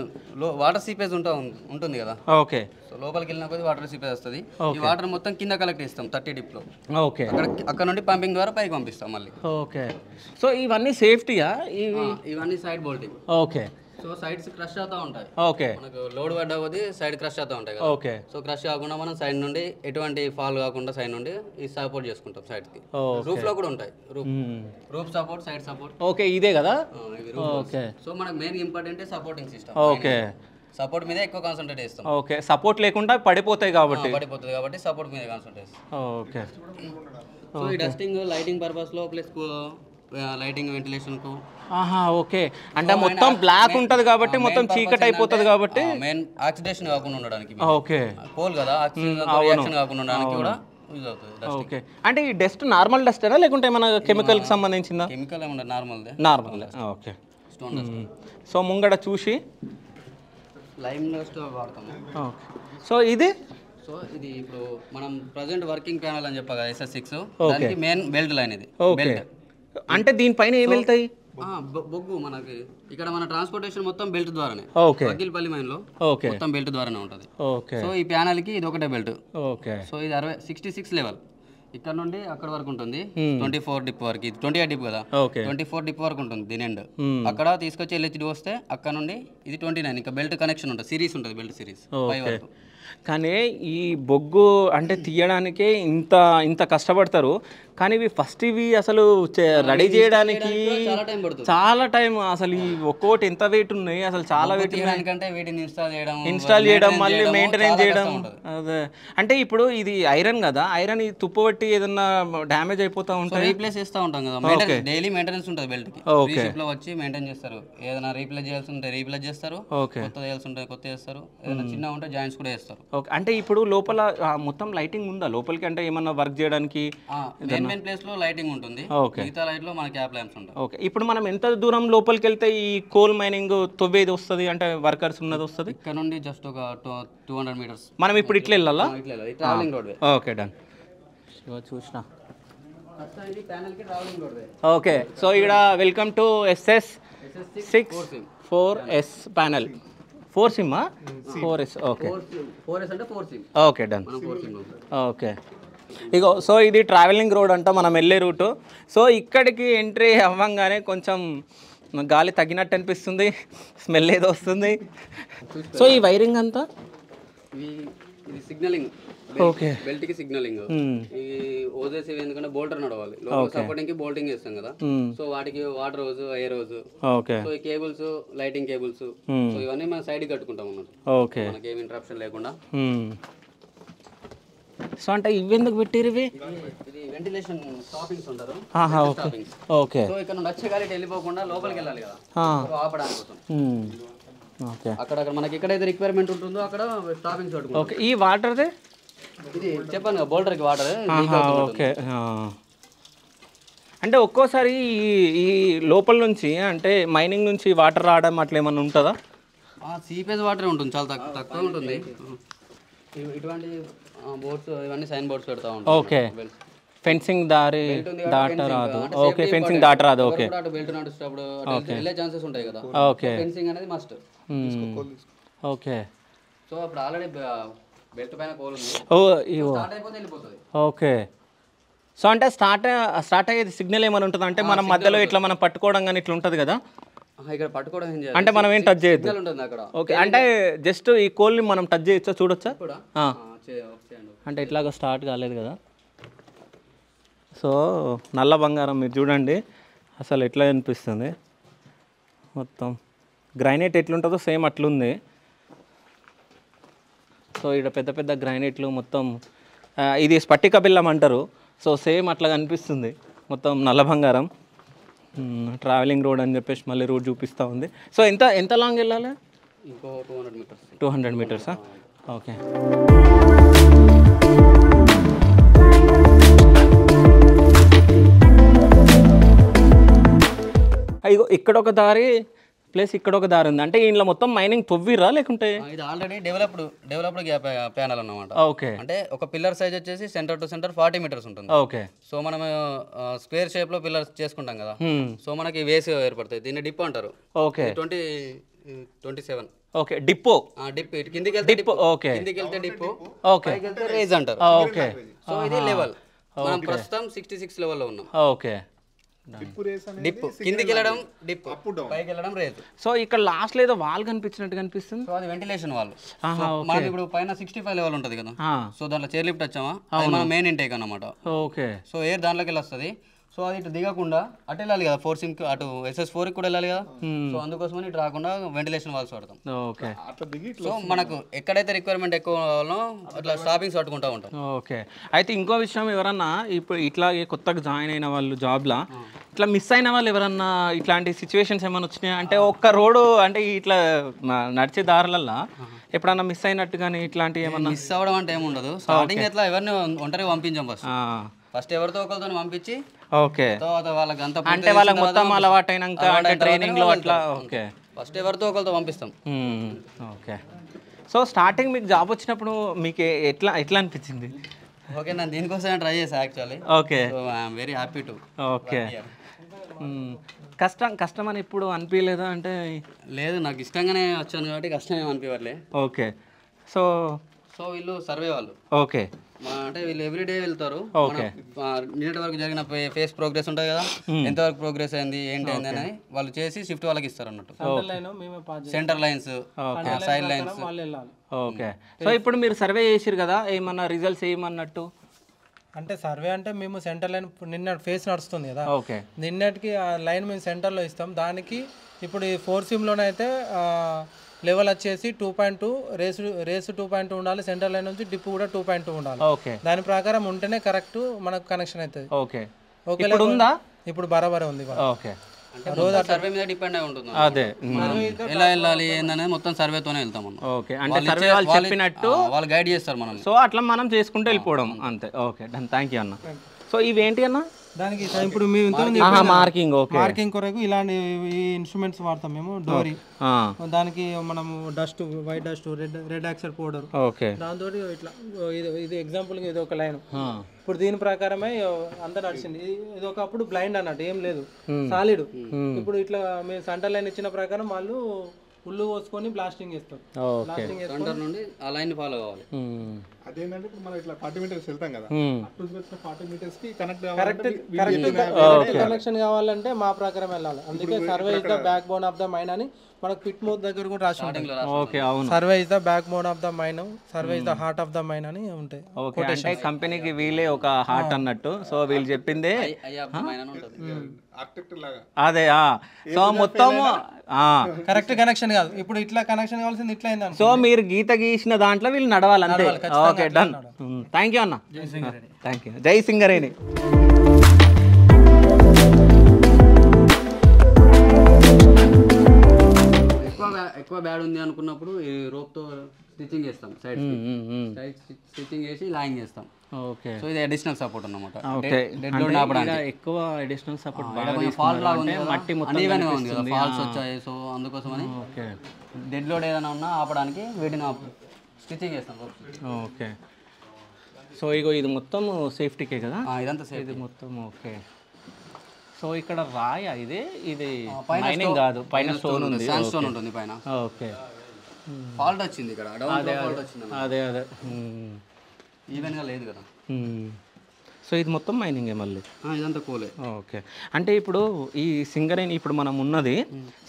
వాటర్ సీపేజ్ ఉంటుంది కదా. ఓకే. సో లోపలికి వెళ్ళిన కొద్ది వాటర్ సీపేజ్ వస్తుంది. ఈ వాటర్ మొత్తం కింద కలెక్ట్ చేస్తాం 30 డిప్లో. ఓకే. అక్కడ నుండి పంపింగ్ ద్వారా పైకి పంపిస్తాం మళ్ళీ. ఓకే. సో ఇవన్నీ సేఫ్టీయా? ఇవన్నీ side bolting. Okay. So sides crush అవుతూ ఉంటాయి. ఓకే. మనకు లోడ్ పడ్డ కొద్దీ సైడ్ క్రష్ అవుతూ ఉంటాయి కదా. ఓకే. సో క్రష్ కాకుండా మనం సైడ్ నుండి ఎటువంటి ఫాల్ కాకుండా సైడ్ నుండి ఈ సపోర్ట్ చేసుకుంటాం సైడ్కి. రూఫ్ లో కూడా ఉంటాయి. Roof support, side support. Okay, ఇదే కదా. ఓకే. సో మనకు main important supporting system. Okay. Support మీద ఎక్కువ కాన్సంట్రేట్ చేస్తాం. ఓకే. సపోర్ట్ లేకుండా పడిపోతాయి కాబట్టి సపోర్ట్ మీద కాన్సంట్రేట్ చేస్తాం. ఓకే. సో ఈ డస్టింగ్ లైటింగ్ పర్పస్ లో ప్లస్ లైటింగ్ వెంటిలేషన్ కు. ఓకే. అంటే మొత్తం బ్లాక్ ఉంటది కాబట్టి మొత్తం చీకటి అయిపోతుంది కాబట్టి మెయిన్ ఆక్సిడేషన్ కాకుండా ఉండడానికి. ఓకే. కోల్ కదా, ఆక్సిజన్ రియాక్షన్ కాకుండా ఉండడానికి కూడా యూజ్ అవుతుంది. ఓకే. అంటే ఈ డస్ట్ నార్మల్ డస్టేనా లేకుంటే మన కెమికల్ కి సంబంధించిందా? కెమికల్ ఏమన్నా normal. Okay. Stone dust. So ముంగడ చూసి లైమ్ డస్ట్ వాడతాము. ఓకే. సో ఇది ఇది ఇప్పుడు మనం ప్రజెంట్ వర్కింగ్ ప్యానల్ అని చెప్పగా SS6 దానికి మెయిన్ బెల్ట్ లైన్ ఇది. బెల్ట్ అంటే దీనిపైన ఏం వెళ్తాయి? బొగ్గు మనకి ఇక్కడ మన ట్రాన్స్పోర్టేషన్ మొత్తం బెల్ట్ ద్వారానే. ఓకే. వకీల్పల్లి మైన్ లో మొత్తం బెల్ట్ ద్వారానే ఉంటుంది. ఓకే. సో ఈ ప్యానల్ కి ఇది ఒకటే బెల్ట్. ఓకే. సో ఇది 66 లెవెల్ ఇక్కడ నుండి అక్కడ వరకు ఉంటుంది. 24 డిప్ వరకు, ఇది 28 డిప్ కదా. 24 డిప్ వరకు ఉంటుంది దీని ఎండ్. అక్కడ తీసుకొచ్చి LHD వస్తే అక్కడ నుండి ఇది 29 ఇంకా బెల్ట్ కనెక్షన్ ఉంటుంది. సిరీస్ ఉంటుంది, బెల్ట్ సిరీస్ 5 వరకు. కానీ ఈ బొగ్గు అంటే తీయడానికే ఇంత కష్టపడతారు, కానీ ఇవి ఫస్ట్ ఇవి అసలు రెడీ చేయడానికి చాలా టైం. అసలు ఈ ఒక్కోటి ఎంత వెయిట్ ఉన్నాయి, అసలు చాలా వెయిట్ ఇన్స్టాల్ చేయడం మళ్ళీ మెయింటెనెన్స్ చేయడం. అదే అంటే ఇప్పుడు ఇది ఐరన్ కదా, ఐరన్ తుప్పబట్టి ఏదన్నా డ్యామేజ్ అయిపోతా ఉంటాయి, రీప్లేస్ చేస్తూ ఉంటాం కదా. డైలీ మెయింటెనెన్స్ ఉంటుంది బెల్ట్ కి. రీషిప్ లో వచ్చి మెయింటైన్ చేస్తారు. ఏదైనా రీప్లేస్ చేయాల్సి ఉంటే రీప్లేస్ చేస్తారు, కొత్త చేయాల్సి ఉంటే కొత్త చేస్తారు, ఏదైనా చిన్న ఉంటే జాయింట్స్ కూడా చేస్తారు. ఓకే. అంటే ఇప్పుడు లోపల మొత్తం లైటింగ్ ఉందా లోపలికి? అంటే ఏమన్నా వర్క్ చేయడానికి మెయిన్ ప్లేస్ లో లైటింగ్ ఉంటుంది, మిగతా లైట్ లో మన క్యాప్ ల్యాంప్స్ ఉంటాయి. ఓకే. ఇప్పుడు మనం ఎంత దూరం లోపలికి వెళ్తే ఈ కోల్ మైనింగ్ తొవ్వేది వస్తుంది, అంటే వర్కర్స్ ఉన్నది వస్తుంది? ఇక్కడ నుండి జస్ట్ ఒక 200 మీటర్స్. మనం ఇప్పుడు ఇట్లా వెళ్ళాలా? ట్రావెలింగ్ రోడ్ వే. Okay, done. చూసిన. ఓకే. సో ఇక్కడ welcome to SS6 4S panel. 4 SIM 4S. Okay. 4S అంటే 4 సిమ్. Okay, done. ఓకే. ఇగో సో ఇది ట్రావెలింగ్ రోడ్ అంట మనం వెళ్ళే రూటు. సో ఇక్కడికి ఎంట్రీ అవ్వంగానే కొంచెం గాలి తగ్గినట్టు అనిపిస్తుంది, స్మెల్ ఏదో వస్తుంది. సో ఈ వైరింగ్ అంతా ఇది సిగ్నలింగ్. ఓకే. బెల్ట్ కి సిగ్నలింగ్. ఈ ఓజెస్ ఎందుకంటే బోల్టర్ నడవాలి, సపోర్టింగ్ కి బోల్టింగ్ చేస్తాం కదా. సో వాటికి water hose, air hose. Okay. So ఈ కేబుల్స్, లైటింగ్ కేబుల్స్, సో ఇవన్నీ మనం సైడ్ కట్టుకుంటాం అన్నమాట. ఓకే. మనకి ఏమి ఇంటరప్షన్ లేకుండా. సో అంటే ఇవి ఎందుకు పెట్టారు? ఇవి ఇది వెంటిలేషన్ స్టాపింగ్స్ ఉంటారు. ఓకే. సో ఇక్కడ నుండి వచ్చే గాలి వెళ్ళిపోకుండా లోపలికి వెళ్ళాలి కదా, ఆపడానికి కోసం. ఓకే. అక్కడ మనకి ఎక్కడైతే రిక్వైర్మెంట్ ఉంటుందో అక్కడ స్టాపింగ్స్ పెట్టుకుంటాం. ఓకే. ఈ వాటర్దే ఇది చెప్పాను కదా, బోల్డర్కి వాటర్. ఓకే. అంటే ఒక్కోసారి ఈ లోపల నుంచి అంటే మైనింగ్ నుంచి వాటర్ రావడం అట్లా ఏమన్నా ఉంటుందా? సీపేజ్ వాటర్ ఉంటుంది, చాలా తక్కువ ఉంటుంది. ఇటువంటి బోర్డ్స్ ఇవన్నీ సైన్ బోర్డ్స్ పెడతా ఉంటాం. ఓకే. ఫెన్సింగ్ దాటరాదు. ఓకే. ఫెన్సింగ్ దాటరాదు. ఓకే. బెల్ట్ నడుస్తున్నప్పుడు వెళ్ళే ఛాన్సెస్ ఉంటాయి కదా. ఓకే. ఫెన్సింగ్ అనేది మస్ట్. ఓకే. సో అప్పుడు ఆల్రెడీ బెల్ట్ పైన కోల్ ఉంది, స్టార్ట్ అయిపోతే వెళ్ళిపోతుంది. ఓకే. సో అంటే స్టార్ట్ అయ్యేది సిగ్నల్ ఏమైనా ఉంటుంది అంటే మనం మధ్యలో ఇట్లా మనం పట్టుకోవడం కానీ ఇట్లా ఉంటుంది కదా, ఇక్కడ పట్టుకోవడం ఏం చేయాలి అంటే మనం ఏం టచ్ చేయొద్దు. సిగ్నల్ ఉంటుంది అక్కడ. ఓకే. అంటే జస్ట్ ఈ కోల్ని మనం టచ్ చేయొచ్చా, చూడొచ్చా? అంటే ఇట్లాగా స్టార్ట్ కాలేదు కదా. సో నల్ల బంగారం మీరు చూడండి అసలు ఎట్లా అనిపిస్తుంది, మొత్తం గ్రైనేట్ ఎట్లుంటుందో సేమ్ అట్లుంది. సో ఇక్కడ పెద్ద పెద్ద గ్రైనేట్లు మొత్తం, ఇది స్ఫటిక బిల్లం అంటారు. సో సేమ్ అట్లా కనిపిస్తుంది మొత్తం నల్ల బంగారం. ట్రావెలింగ్ రోడ్ అని చెప్పేసి మళ్ళీ రోడ్ చూపిస్తూ ఉంది. సో ఎంత లాంగ్ వెళ్ళాలి? ఇంకో 200 మీటర్స్. 200 మీటర్సా? ఓకే. ఇగో ఇక్కడ ఒక దారి ప్లస్ ఇక్కడ ఒక దారి ఉంది. అంటే ఇంట్లో మొత్తం మైనింగ్ తవ్విరా లేకుంటే? ఇది ఆల్రెడీ డెవలప్డ్ గ్యాప్ ప్యానల్ అన్నమాట. ఓకే. అంటే ఒక పిల్లర్ సైజ్ వచ్చేసి సెంటర్ టు సెంటర్ 40 మీటర్స్ ఉంటుంది. ఓకే. సో మనం స్క్వేర్ షేప్ లో పిల్లర్స్ చేసుకుంటాం కదా, సో మనకి వేస్ ఏర్పడుతుంది. దీన్ని డిప్ అంటారు. ఓకే. 27. ఓకే. డిప్పో. డిప్ కిందికి వెళ్తే డిప్. ఓకే. కిందికి వెళ్తే డిప్, ఓకే. పైకి వెళ్తే రేజ్ అంటారు. ఓకే. సో ఇది లెవెల్. మనం ప్రస్తుతం 66 లెవెల్లో ఉన్నాం. ఓకే. డిప్ కిందికి వెళ్ళడం డిప్, పైకి వెళ్ళడం రేజ్. సో ఇక్కడ లాస్ట్ లో ఏదో వాల్ కనిపించినట్టు కనిపిస్తుంది. సో అది వెంటిలేషన్ వాల్. మనం ఇప్పుడు పైన 65 లెవెల్ ఉంటుంది కదా, సో దాంట్లో చైర్ లిఫ్ట్ వచ్చామా, అది మన మెయిన్ ఇంటేక్ అన్నమాట. ఓకే. సో ఎయిర్ దాంట్లోకి వెళ్ళి వస్తుంది. సో అది ఇటు దిగకుండా అటు వెళ్ళాలి కదా, 4 సిమ్కి అటు SS4 కూడా వెళ్ళాలి కదా. సో అందుకోసమని ఇటు రాకుండా వెంటిలేషన్ వాల్స్ వాడతాం. ఓకే. సో మనకు ఎక్కడైతే రిక్వైర్మెంట్ ఎక్కువ కావాలో అట్లా స్టాపింగ్స్ పట్టుకుంటూ ఉంటాం. ఓకే. అయితే ఇంకో విషయం, ఎవరన్నా ఇప్పుడు ఇట్లాగే కొత్తగా జాయిన్ అయిన వాళ్ళు జాబ్లా ఇట్లా మిస్ అయిన వాళ్ళు ఎవరన్నా ఇట్లాంటి సిచ్యువేషన్స్ ఏమైనా వచ్చినాయి అంటే, ఒక్క రోడ్డు అంటే ఇట్లా నడిచే దారులల్లో ఎప్పుడన్నా మిస్ అయినట్టు కానీ ఇట్లాంటివి ఏమన్నా? మిస్ అవ్వడం అంటే ఏముండదు. స్టార్టింగ్ ఎట్లా ఎవరిని ఒంటరి పంపించాం, ఫస్ట్ ఎవరితో ఒకరితో పంపించి, ఓకే, తర్వాత వాళ్ళకి అంత అంటే వాళ్ళకి మొత్తం అలవాటైనాక అంటే ట్రైనింగ్ లో అట్లా. ఓకే. ఫస్ట్ ఎవరితో ఒకరితో పంపిస్తాం. ఓకే. సో స్టార్టింగ్ మీకు జాబ్ వచ్చినప్పుడు మీకు ఎట్లా అనిపించింది? ఓకే, నేను దీనికోసమే ట్రై చేశాను actually. Okay. So I'm very happy to. Okay. కష్టం అని ఇప్పుడు అనిపించలేదా? అంటే లేదు, నాకు ఇష్టంగానే వచ్చాను కాబట్టి కష్టం ఏమి అనిపించలే. ఓకే. సో వీళ్ళు సర్వే వాళ్ళు. ఓకే. అంటే వీళ్ళు ఎవ్రీడే వెళ్తారు. నిన్నటి వరకు జరిగిన ఫేస్ ప్రోగ్రెస్ ఉంటుంది కదా, ఎంతవరకు ప్రోగ్రెస్ అయింది ఏంటి అయింది అని వాళ్ళు చేసి షిఫ్ట్ వాళ్ళకి ఇస్తారు అన్నట్టు. Centre lines, side lines. Okay. So ఇప్పుడు మీరు సర్వే చేసిరు కదా, ఏమన్నా రిజల్ట్స్ ఏమన్నట్టు? అంటే సర్వే అంటే మేము సెంటర్ లైన్ నిన్న ఫేస్ నడుస్తుంది కదా, ఓకే, నిన్నటికి ఆ లైన్ మేము సెంటర్లో ఇస్తాం. దానికి ఇప్పుడు ఈ 4 సిమ్లోనైతే లెవెల్ వచ్చేసి 2.2, రేసు 2.2 ఉండాలి, సెంటర్ లైన్ నుంచి డిప్ కూడా 2.2 ఉండాలి. ఓకే. దాని ప్రకారం ఉంటేనే కరెక్ట్ మనకు కనెక్షన్ అవుతుంది. ఓకే. ఓకే. ఇప్పుడు ఉందా? ఇప్పుడు బరాబరే ఉంది. ఓకే. రోజు సర్వే మీద డిపెండ్ అయి ఉంటుంది. అదే ఎలా వెళ్ళాలి ఏందనేది మొత్తం సర్వేతోనే వెళ్తాం మనం. ఓకే. అంటే సర్వే వాళ్ళు చెప్పినట్టు వాళ్ళు గైడ్ చేస్తారు మనం. సో అట్లా మనం చేసుకుంటూ వెళ్ళిపోవడం అంతే. Okay, done. థ్యాంక్ యూ అన్న. సో ఇవేంటి అన్న? దానికి ఇప్పుడు మేము మార్కింగ్. ఓకే. మార్కింగ్ కొరకు ఇలాంటి ఈ ఇన్స్ట్రుమెంట్స్ వాడతాం మేము. డోరీ, దానికి మనము dust, white dust, red oxide powder. Okay. దాంతో ఇట్లా ఇది ఎగ్జాంపుల్ ఇది ఒక లైన్. ఇప్పుడు దీని ప్రకారమే అంతా నడిచింది. ఇది ఒకప్పుడు బ్లైండ్ అన్నట్టు ఏం లేదు, సాలిడ్. ఇప్పుడు ఇట్లా మేము సెంటర్ లైన్ ఇచ్చిన ప్రకారం వాళ్ళు ఉల్లు పోసుకొని బ్లాస్టింగ్ చేస్తాం. సెంటర్ నుండి ఆ లైన్ ఫాలో కావాలి. అదేంటంటే ఇప్పుడు మనం ఇట్లా 40 మీటర్స్ వెళ్తాం కదా, అటు వచ్చిన 40 మీటర్స్ కి కరెక్ట్ కనెక్షన్ కావాలంటే మా ప్రకారం వెళ్ళాలి. అందుకే survey is the backbone of the mine అని మనకు పిట్ మౌత్ దగ్గర కూడా రాసి ఉంటుంది. ఓకే, అవును. Survey is the backbone of the mine, survey is the heart of the mine అని ఉంటాయి. ఓకే. అంటే కంపెనీకి వీళ్ళే ఒక హార్ట్ అన్నట్టు. సో వీళ్ళు చెప్పిందే అదే. సో మొత్తం కరెక్ట్ కనెక్షన్ కాదు, ఇప్పుడు ఇట్లా కనెక్షన్ కావాల్సింది ఇట్లా అయింది. సో మీరు గీత గీసిన దాంట్లో వీళ్ళు నడవాలి అంతే. Okay, done. థ్యాంక్ యూ అన్న. Thank you. జై సింగరేణి. ఎక్కువ బ్యాడ్ ఉంది అనుకున్నప్పుడు ఈ రోప్తో స్టిచ్చింగ్ చేస్తాం, సైడ్ స్టిచ్చింగ్ చేసి లాయింగ్ చేస్తాం. ఓకే. సో ఇది అడిషనల్ సపోర్ట్ అన్నమాట. ఓకే. ఎక్కువ అడిషనల్ సపోర్ట్ ఫాల్ట్ లాగా ఉంది, మట్టి మొత్తం ఉంది కదా, ఫాల్స్ వచ్చాయి. సో అందుకోసమని డెడ్ లోడ్ ఏదైనా ఉన్నా ఆపడానికి వీటిని స్టిచ్చింగ్ చేస్తాం. ఓకే. సో ఇగో ఇది మొత్తం సేఫ్టీకే కదా, ఇదంతా సేఫ్టీ ఇది మొత్తం. ఓకే. సో ఇక్కడ రాయ ఇది మైనింగ్ కాదు, పైన స్టోన్ ఉంది, శాండ్ స్టోన్ ఉంటుంది పైన. ఓకే. ఫాల్ట్ వచ్చింది ఇక్కడ, అదే ఈవెన్ గా లేదు కదా. సో ఇది మొత్తం మైనింగే మళ్ళీ, ఇదంతా కోలే. ఓకే. అంటే ఇప్పుడు ఈ సింగరేణి ఇప్పుడు మనం ఉన్నది,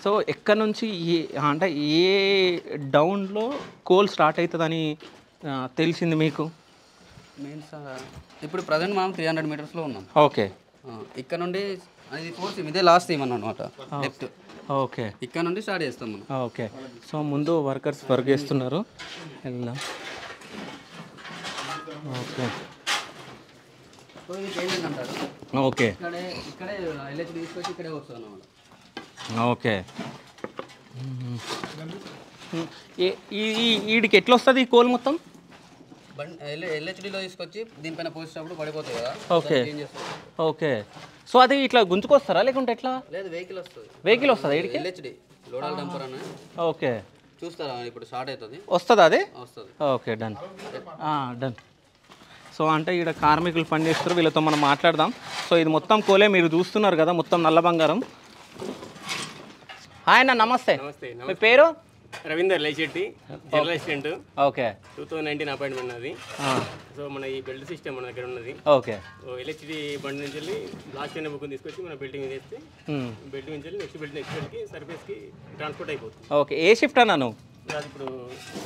సో ఎక్కడ నుంచి అంటే ఏ డౌన్లో కోల్ స్టార్ట్ అవుతుందని తెలిసింది మీకు? మీన్స్ ఇప్పుడు ప్రజెంట్ మనం 300 మీటర్స్లో ఉన్నాం. ఓకే. ఇక్కడ నుండి ఇది 4 సీమ్, ఇదే లాస్ట్ సీమ్ అన్నమాట, డెప్త్. ఓకే. ఇక్కడ నుండి స్టార్ట్ చేస్తాం మనం. ఓకే. సో ముందు వర్కర్స్ వర్క్ చేస్తున్నారు, వెళ్దాం. ఓకే. సో ఇది పేమెంట్ అంటారు. ఓకే. ఇక్కడే ఎల్హెచ్ తీసుకొచ్చి ఇక్కడే వస్తుంది అన్నమాట. ఓకే. వీడికి ఎట్లా వస్తుంది ఈ కోల్ మొత్తం? ఎల్హెచ్డిలో తీసుకొచ్చి దీనిపైన పోసినప్పుడు పడిపోతాయి కదా. ఓకే. ఓకే. సో అది ఇట్లా గుంజుకొస్తారా లేకుంటే ఎట్లా? లేదు, వెహికల్ వస్తుంది. వెహికల్ వస్తుందా వీడికి? ఎల్హెచ్డి లోడల్ డంపర్ అని. ఓకే చూస్తారా ఇప్పుడు స్టార్ట్ అవుతుంది. వస్తుందా అది? వస్తుంది. Okay done done. సో అంటే ఇక్కడ కార్మికులు పనిచేస్తారు, వీళ్ళతో మనం మాట్లాడదాం. సో ఇది మొత్తం కోలే, మీరు చూస్తున్నారు కదా మొత్తం నల్ల బంగారం. హాయ్ అన్న, నమస్తే. మీ పేరు? Ravinder Laishetti, general assistant. Okay. 2019 appointment అది. సో మన ఈ బెల్ట్ సిస్టమ్ మన దగ్గర ఉన్నది. ఓకే. ఎలక్ట్రిసిటీ బండి నుంచి వెళ్ళి లాస్ట్ అయిన బుక్ తీసుకొచ్చి మన బిల్డింగ్ చేస్తే బిల్డింగ్ నుంచి వెళ్ళి నెక్స్ట్ బిల్డ్కి సర్వీస్కి ట్రాన్స్పోర్ట్ అయిపోతుంది. ఓకే. ఏ షిఫ్ట్ అన్నా నువ్వు? అది ఇప్పుడు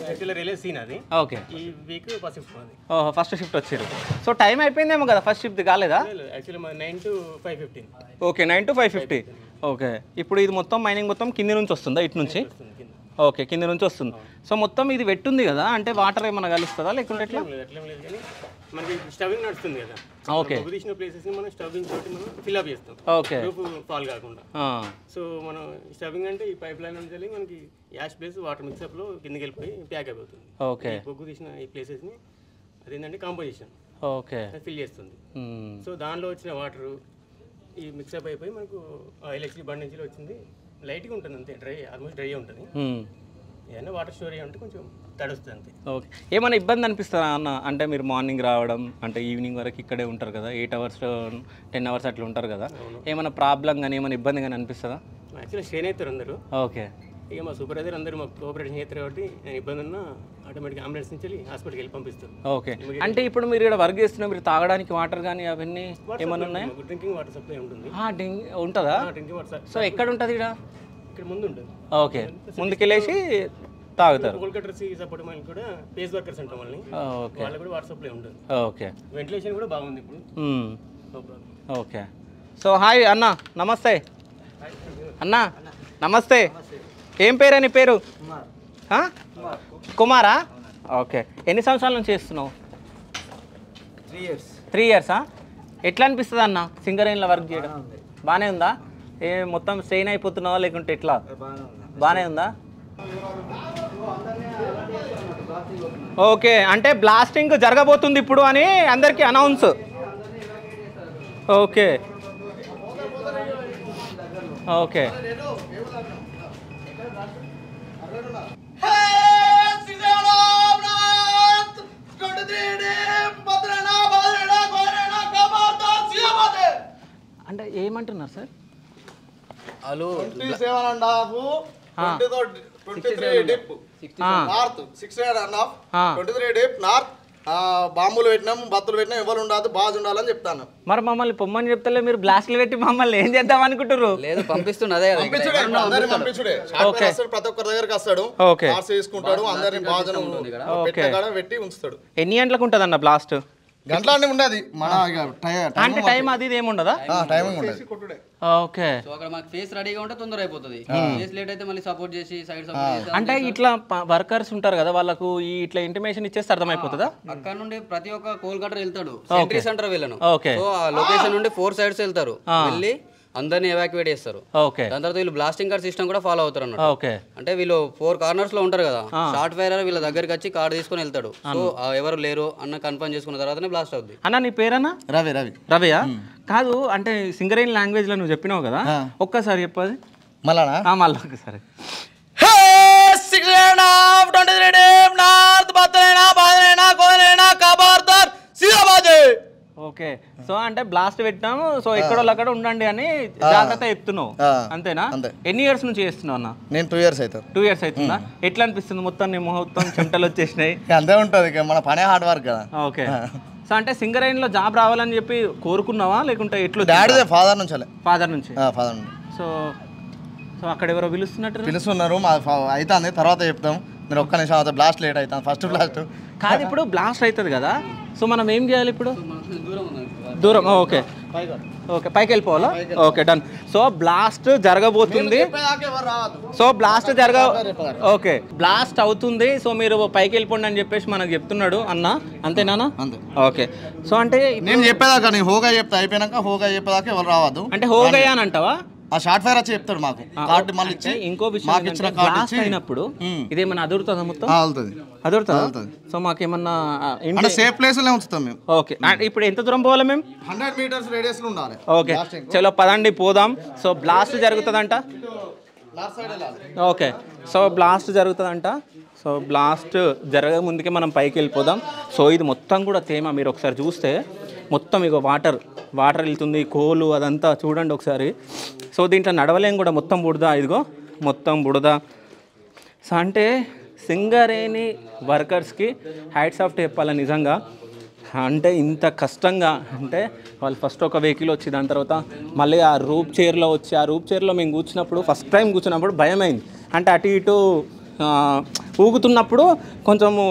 యాక్చువల్లీ రిలే సీన్ అది. ఓకే. ఈ వీక్ ఫస్ట్ షిఫ్ట్ అది. ఓహో, ఫస్ట్ షిఫ్ట్ వచ్చారు. సో టైం అయిపోయిందేమో కదా, ఫస్ట్ షిఫ్ట్ కాలేదా? యాక్చువల్లీ మన 9 to 5:15. Okay, 9 to 5:50. ఓకే. ఇప్పుడు ఇది మొత్తం మైనింగ్ మొత్తం కింది నుంచి వస్తుందా, ఇటు నుంచి? ఓకే, కింద నుంచి వస్తుంది. సో మొత్తం ఇది వెట్టుంది కదా, అంటే వాటర్ ఏమైనా కలుస్తుందా లేకుంటే ఎట్లా? అట్లేం లేదు కానీ మనకి స్టవింగ్ నడుస్తుంది కదా. ఓకే. తీసిన ప్లేసెస్ని మనం స్టవింగ్ తోటి మనం ఫిల్అప్ చేస్తాం. ఓకే. రూఫ్ ఫాల్ కాకుండా. సో మనం స్టవింగ్ అంటే ఈ పైప్ లైన్ నుంచి వెళ్ళి మనకి యాష్ ప్లేస్ వాటర్ మిక్సప్లో కిందకి వెళ్ళిపోయి ప్యాక్ అయిపోతుంది. ఓకే. బొగ్గు తీసిన ఈ ప్లేసెస్ని అదేంటంటే కాంపోజిషన్. ఓకే. ఫిల్ చేస్తుంది. సో దానిలో వచ్చిన వాటర్ ఈ మిక్సప్ అయిపోయి మనకు ఎలక్ట్రిక్ బండి నుంచి వచ్చింది. లైట్గా ఉంటుంది అంతే, ఆల్మోస్ట్ డ్రై ఉంటుంది. ఏదైనా వాటర్ స్టోరేజ్ అంటే కొంచెం తడుస్తుంది అంతే. ఓకే. ఏమైనా ఇబ్బంది అనిపిస్తారా అన్న? అంటే మీరు మార్నింగ్ రావడం అంటే ఈవినింగ్ వరకు ఇక్కడే ఉంటారు కదా, 8 hours 10 hours అట్లా ఉంటారు కదా, ఏమైనా ప్రాబ్లం కానీ ఏమైనా ఇబ్బంది కానీ అనిపిస్తుందా? యాక్చువల్లీ స్ట్రెయిన్ అవుతారు అందరూ. ఓకే. ఇక మా సూపర్వైజర్ అందరూ మాకు కోఆపరేషన్ చేస్తారు కాబట్టి ఇబ్బంది ఉన్నా ఆటోమేటిక్ అంబులెన్స్ నుంచి వెళ్ళి హాస్పిటల్కి వెళ్ళి పంపిస్తారు. ఓకే. అంటే ఇప్పుడు మీరు ఇక్కడ వర్క్ చేస్తున్నా, మీరు తాగడానికి వాటర్ కానీ అవన్నీ ఏమైనా ఉన్నాయా? డ్రింకింగ్ వాటర్ సప్లై ఉంటుంది. ఉంటుందా? Drinking water. సో ఎక్కడ ఉంటుంది ఇక్కడ ముందు ఉంటుంది. ఓకే, ముందుకెళ్ళేసి తాగుతారు. కోల్కతా సపోర్ట్ మనకి కూడా పేస్ వర్కర్స్ అంటాం వాళ్ళని. ఓకే. వాళ్ళకి కూడా వాటర్ సప్లై ఉంటుంది. ఓకే. వెంటిలేషన్ కూడా బాగుంది ఇప్పుడు. ఓకే. సో హాయ్ అన్న, నమస్తే అన్న. నమస్తే. ఏం పేరు నీ పేరు? కుమారా? ఓకే. ఎన్ని సంవత్సరాల నుంచి చేస్తున్నావు? 3 years. 3 years. ఎట్లా అనిపిస్తుంది అన్న సింగరేణిలో వర్క్ చేయడం? బాగానే ఉందా? ఏ మొత్తం స్ట్రెయిన్ అయిపోతున్నావా లేకుంటే ఎట్లా? బాగానే ఉందా? ఓకే. అంటే బ్లాస్టింగ్ జరగబోతుంది ఇప్పుడు అని అందరికీ అనౌన్స్. ఓకే. ఓకే. అంటే ఏమంటున్నారు సార్? వాళ్ళు 23 డిప్ నార్త్ 6.5 23 డిప్ నార్త్ బాంబులు పెట్టినాం, బత్తులు పెట్టినాం, ఎవరు ఉండదు బాగా ఉండాలని చెప్తాను. మరి మమ్మల్ని పొమ్మని చెప్తలే, మీరు బ్లాస్ట్లు పెట్టి మమ్మల్ని ఏం చేద్దాం అనుకుంటారు? లేదు, పంపిస్తున్నదే. పంపించుడే ప్రతి ఒక్కరి దగ్గరికి వస్తాడు, ఆర్సీ తీసుకుంటాడు, అందరిని బాగా పెట్టి ఉంచుతాడు. ఎన్ని గంటలకు ఉంటుంది అన్న బ్లాస్ట్? గంటల ఉండదు మన అంటే టైం అది ఏముండదా? టైమింగ్ ఉండదు. ఓకే. సో అక్కడ మాకు ఫేస్ రెడీగా ఉంటే తొందర అయిపోతుంది. ఫేస్ లేట్ అయితే మళ్ళీ సపోర్ట్ చేసి సైడ్ సపోర్ట్ చేసి అంటే ఇట్లా వర్కర్స్ ఉంటారు కదా, వాళ్ళకు ఈ ఇట్లా ఇంటిమేషన్ ఇచ్చేస్తే అర్థమైపోతుందా? అక్కడ నుండి ప్రతి ఒక్క కోల్కతా వెళ్తాడు, సెంట్రీ సెంటర్ వెళ్ళను. ఓకే. సో ఆ లొకేషన్ నుండి 4 sides వెళ్తారు, వెళ్ళి అందరిని ఎవాక్యువేట్ చేస్తారు. ఓకే. దాని తర్వాత వీళ్ళు బ్లాస్టింగ్ కార్ సిస్టమ్ కూడా ఫాలో అవుతారు అన్నట్టు. ఓకే. అంటే వీళ్ళు 4 corners లో ఉంటారు కదా, షార్ట్ ఫైర్ వీళ్ళ దగ్గరికి వచ్చి కార్ తీసుకొని వెళ్తాడు. సో ఎవరు లేరు అన్న కన్ఫర్మ్ చేసుకున్న తర్వాతనే బ్లాస్ట్ అవుతుంది. అన్న నీ పేరన్నా? రవి. రవియా? కాదు, అంటే సింగరేణి లాంగ్వేజ్ లో నువ్వు చెప్పినావు కదా, ఒక్కసారి చెప్పది మళ్ళా. మళ్ళీ ఒకసారి. ఓకే. సో అంటే బ్లాస్ట్ పెట్టినాము, సో ఎక్కడో అక్కడ ఉండండి అని జాగ్రత్త చెప్తున్నావు, అంతేనా? ఎన్ని ఇయర్స్ నుంచి చేస్తున్నావు అన్న? నేను 2 years అవుతాను. 2 years అవుతుందా? ఎట్లా అనిపిస్తుంది? మొత్తం నీ మొత్తం చెమటలు వచ్చేసినాయి. అంతే ఉంటుంది, మన పనే హార్డ్ వర్క్ కదా. ఓకే. సో అంటే సింగరేణిలో జాబ్ రావాలని చెప్పి కోరుకున్నావా లేకుంటే ఎట్లా? డాడీ ఫాదర్ నుంచి. ఫాదర్ నుంచి. సో సో అక్కడ ఎవరో పిలుస్తున్నారు, అవుతుంది తర్వాత చెప్తాం. మీరు ఒక్క నిమిషం అవుతుంది, బ్లాస్ట్ లేట్ అవుతుంది. ఫస్ట్ బ్లాస్ట్ కాదు, ఇప్పుడు బ్లాస్ట్ అవుతుంది కదా, సో మనం ఏం చేయాలి ఇప్పుడు? దూరం. ఓకే. ఓకే, పైకి వెళ్ళిపోవాలా? Okay, done. సో బ్లాస్ట్ జరగబోతుంది. సో బ్లాస్ట్ ఓకే, బ్లాస్ట్ అవుతుంది, సో మీరు పైకి వెళ్ళిపోండి అని చెప్పేసి మనకు చెప్తున్నాడు అన్న, అంతేనా? అంతే. ఓకే. సో అంటే నేను చెప్పేదాకా నేను హోగా చెప్తా, అయిపోయినాక హోగా చెప్పేదాకా ఎవరు రావద్దు. అంటే హోగయ్యా అని అంటావా? ఆ షార్ట్ ఫైర్ వచ్చి చెప్తాడు మాకు, కార్డు మళ్ళీ ఇచ్చి. ఇంకో విషయం, బ్లాస్ట్ అయినప్పుడు ఇదేమన్నా అదురుతుందా? మొత్తం అదురుతుంది. సో మాకేమన్నా సేఫ్ ప్లేస్ లో ఉంచుతాం మేము. ఓకే. ఇప్పుడు ఎంత దూరం పోవాలి మేము? 100 meters రేడియస్ లో ఉండాలి. ఓకే, చలో పదండి పోదాం. సో బ్లాస్ట్ జరుగుతుందంట. ఓకే, సో బ్లాస్ట్ జరుగుతుందంట. సో బ్లాస్ట్ జరగక ముందుకే మనం పైకి వెళ్ళిపోదాం. సో ఇది మొత్తం కూడా తేమ, మీరు ఒకసారి చూస్తే మొత్తం ఇగో వాటర్ వెళ్తుంది, కోలు అదంతా చూడండి ఒకసారి. సో దీంట్లో నడవలేం కూడా, మొత్తం బుడద, ఇదిగో మొత్తం బుడద. సో అంటే సింగరేణి వర్కర్స్కి హ్యాట్స్ ఆఫ్ చెప్పాలి నిజంగా. అంటే ఇంత కష్టంగా, అంటే వాళ్ళు ఫస్ట్ ఒక వెహికల్ వచ్చి దాని తర్వాత మళ్ళీ ఆ రూప్ చైర్లో వచ్చి, ఆ రూప్ చైర్లో మేము కూర్చున్నప్పుడు ఫస్ట్ టైం కూర్చున్నప్పుడు భయమైంది. అంటే అటు ఇటు ఊగుతున్నప్పుడు కొంచెము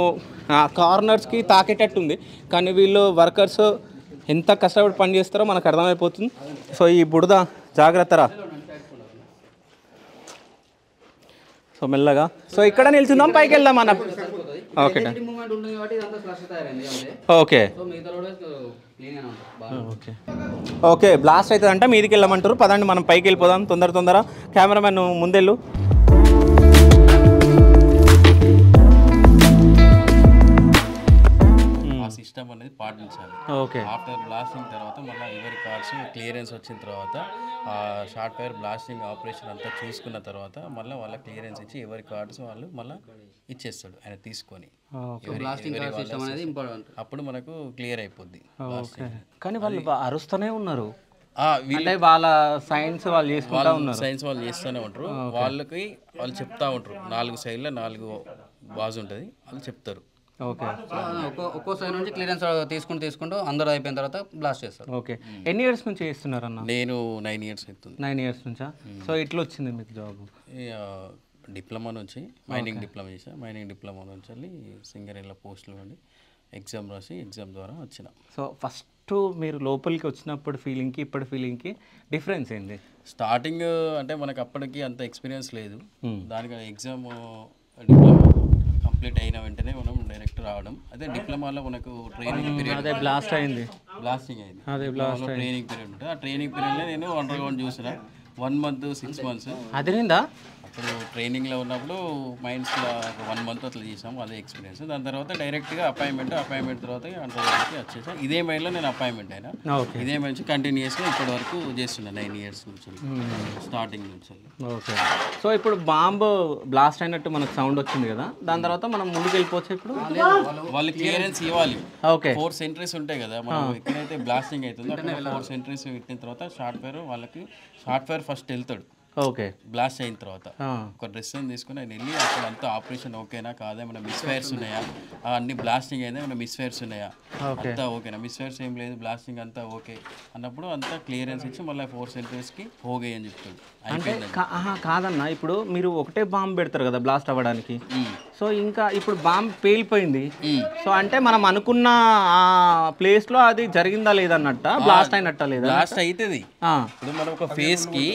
కార్నర్స్కి తాకేటట్టుంది. కానీ వీళ్ళు వర్కర్స్ ఎంత కష్టపడి పని చేస్తారో మనకు అర్థమైపోతుంది. సో ఈ బుడద జాగ్రత్తరా. సో మెల్లగా, సో ఇక్కడ నిల్చుందాం, పైకి వెళ్దాం అన్న. Okay okay okay okay blast అవుతుందంట, మీదికి వెళ్ళమంటారు. పదండి మనం పైకి వెళ్ళిపోదాం తొందర. కెమెరామెన్ ముందెళ్ళు. సిస్టమ్ అనేది పాటించాలి. ఓకే. ఆఫ్టర్ బ్లాస్టింగ్ తర్వాత మళ్ళీ ఎవరి కార్డ్స్ క్లియరెన్స్ వచ్చిన తర్వాత షార్ట్ ఫైర్ బ్లాస్టింగ్ ఆపరేషన్ అంతా చూసుకున్న తర్వాత మళ్ళీ వాళ్ళ క్లియరెన్స్ ఇచ్చి ఎవరి కార్డ్స్ వాళ్ళు మళ్ళీ ఇచ్చేస్తాడు ఆయన తీసుకొని. అప్పుడు మనకు క్లియర్ అయిపోద్ది. కానీ వాళ్ళు అరుస్తూనే ఉన్నారు, వాళ్ళ సైన్స్ వాళ్ళు చేసుకుంటా ఉన్నారు. సైన్స్ వాళ్ళు చేస్తూనే ఉంటారు. వాళ్ళకి వాళ్ళు చెప్తా ఉంటారు, 4 సైడ్లో 4 బాజ్ ఉంటుంది, వాళ్ళు చెప్తారు. ఓకే, ఒక్కో సైడ్ నుంచి క్లియరెన్స్ తీసుకుంటూ అందరూ అయిపోయిన తర్వాత బ్లాస్ట్ చేస్తారు. ఓకే, ఎన్ని ఇయర్స్ నుంచి చేస్తున్నారన్న? నేను 9 ఇయర్స్ అవుతుంది. 9 ఇయర్స్ నుంచా? సో ఇట్లా వచ్చింది మీకు జాబ్? డిప్లొమా నుంచి మైనింగ్ డిప్లొమా చేసా. మైనింగ్ డిప్లొమా నుంచి వెళ్ళి సింగరేణిలో పోస్టులు వండి ఎగ్జామ్ రాసి ఎగ్జామ్ ద్వారా వచ్చిన. సో ఫస్ట్ మీరు లోపలికి వచ్చినప్పుడు ఫీలింగ్కి ఇప్పటి ఫీలింగ్కి డిఫరెన్స్ ఏంది? స్టార్టింగ్ అంటే మనకు అప్పటికి అంత ఎక్స్పీరియన్స్ లేదు. దానికి ఎగ్జామ్ డిప్లొమా కంప్లీట్ అయిన వెంటనే మనం డైరెక్ట్ రావడం. అదే డిప్లొమాలో మనకు ట్రైనింగ్ పీరియడ్, అదే బ్లాస్టింగ్ అయింది. అదే ట్రైనింగ్ పీరియడ్ ఉంటుంది. ఆ ట్రైనింగ్ పీరియడ్లో నేను అండర్ గ్రౌండ్ చూసిన 1 month 6 months. అదేందా? అప్పుడు ట్రైనింగ్లో ఉన్నప్పుడు మైన్స్లో 1 month అట్లా చేసాము, అదే ఎక్స్పీరియన్స్. దాని తర్వాత డైరెక్ట్గా అపాయింట్మెంట్ తర్వాత అండర్ గ్రౌండ్కి వచ్చేసాను. ఇదే మైన్లో నేను అపాయింట్మెంట్ అయినా. ఇదే మైన్ నుంచి కంటిన్యూస్గా ఇప్పటి వరకు చేస్తున్నా 9 years నుంచి, స్టార్టింగ్ నుంచి. ఓకే, సో ఇప్పుడు బాంబు బ్లాస్ట్ అయినట్టు మనకు సౌండ్ వచ్చింది కదా, దాని తర్వాత మనం ముందుకు వెళ్ళిపోవచ్చు. ఇప్పుడు వాళ్ళు క్లియరెన్స్ ఇవ్వాలి. ఓకే, 4 సెంటరీస్ ఉంటాయి కదా, మనం ఎక్కడైతే బ్లాస్టింగ్ అవుతుందో అక్కడ 4 సెంటరీస్ పెట్టిన తర్వాత షార్ట్ ఫైర్ వాళ్ళకి ఫస్ట్ వెళ్తాడు. ఓకే, బ్లాస్ట్ అయిన తర్వాత ఒక డ్రెస్ తీసుకుని ఆయన వెళ్ళి అక్కడ అంతా ఆపరేషన్ ఓకేనా కాదా, ఏమైనా మిస్ ఫైర్స్ ఉన్నాయా, అన్ని బ్లాస్టింగ్ అయితే ఏమైనా మిస్ ఫైర్స్ ఉన్నాయా, అంతా ఓకేనా, మిస్ ఫైర్స్ ఏం లేదు, బ్లాస్టింగ్ అంతా ఓకే అన్నప్పుడు అంతా క్లియరెన్స్ ఇచ్చి మళ్ళీ 4 సెంటరీస్కి పోగే అని చెప్తాడు. అంటే కాదన్న, ఇప్పుడు మీరు ఒకటే బాంబు పెడతారు కదా బ్లాస్ట్ అవ్వడానికి. సో ఇంకా ఇప్పుడు బాంబు పేలిపోయింది, సో అంటే మనం అనుకున్న ఆ ప్లేస్లో అది జరిగిందా లేదన్నట్ట, బ్లాస్ట్ అయినట్ట లేదా? బ్లాస్ట్ అవుతుంది. ఇప్పుడు మనం ఒక ఫేస్కి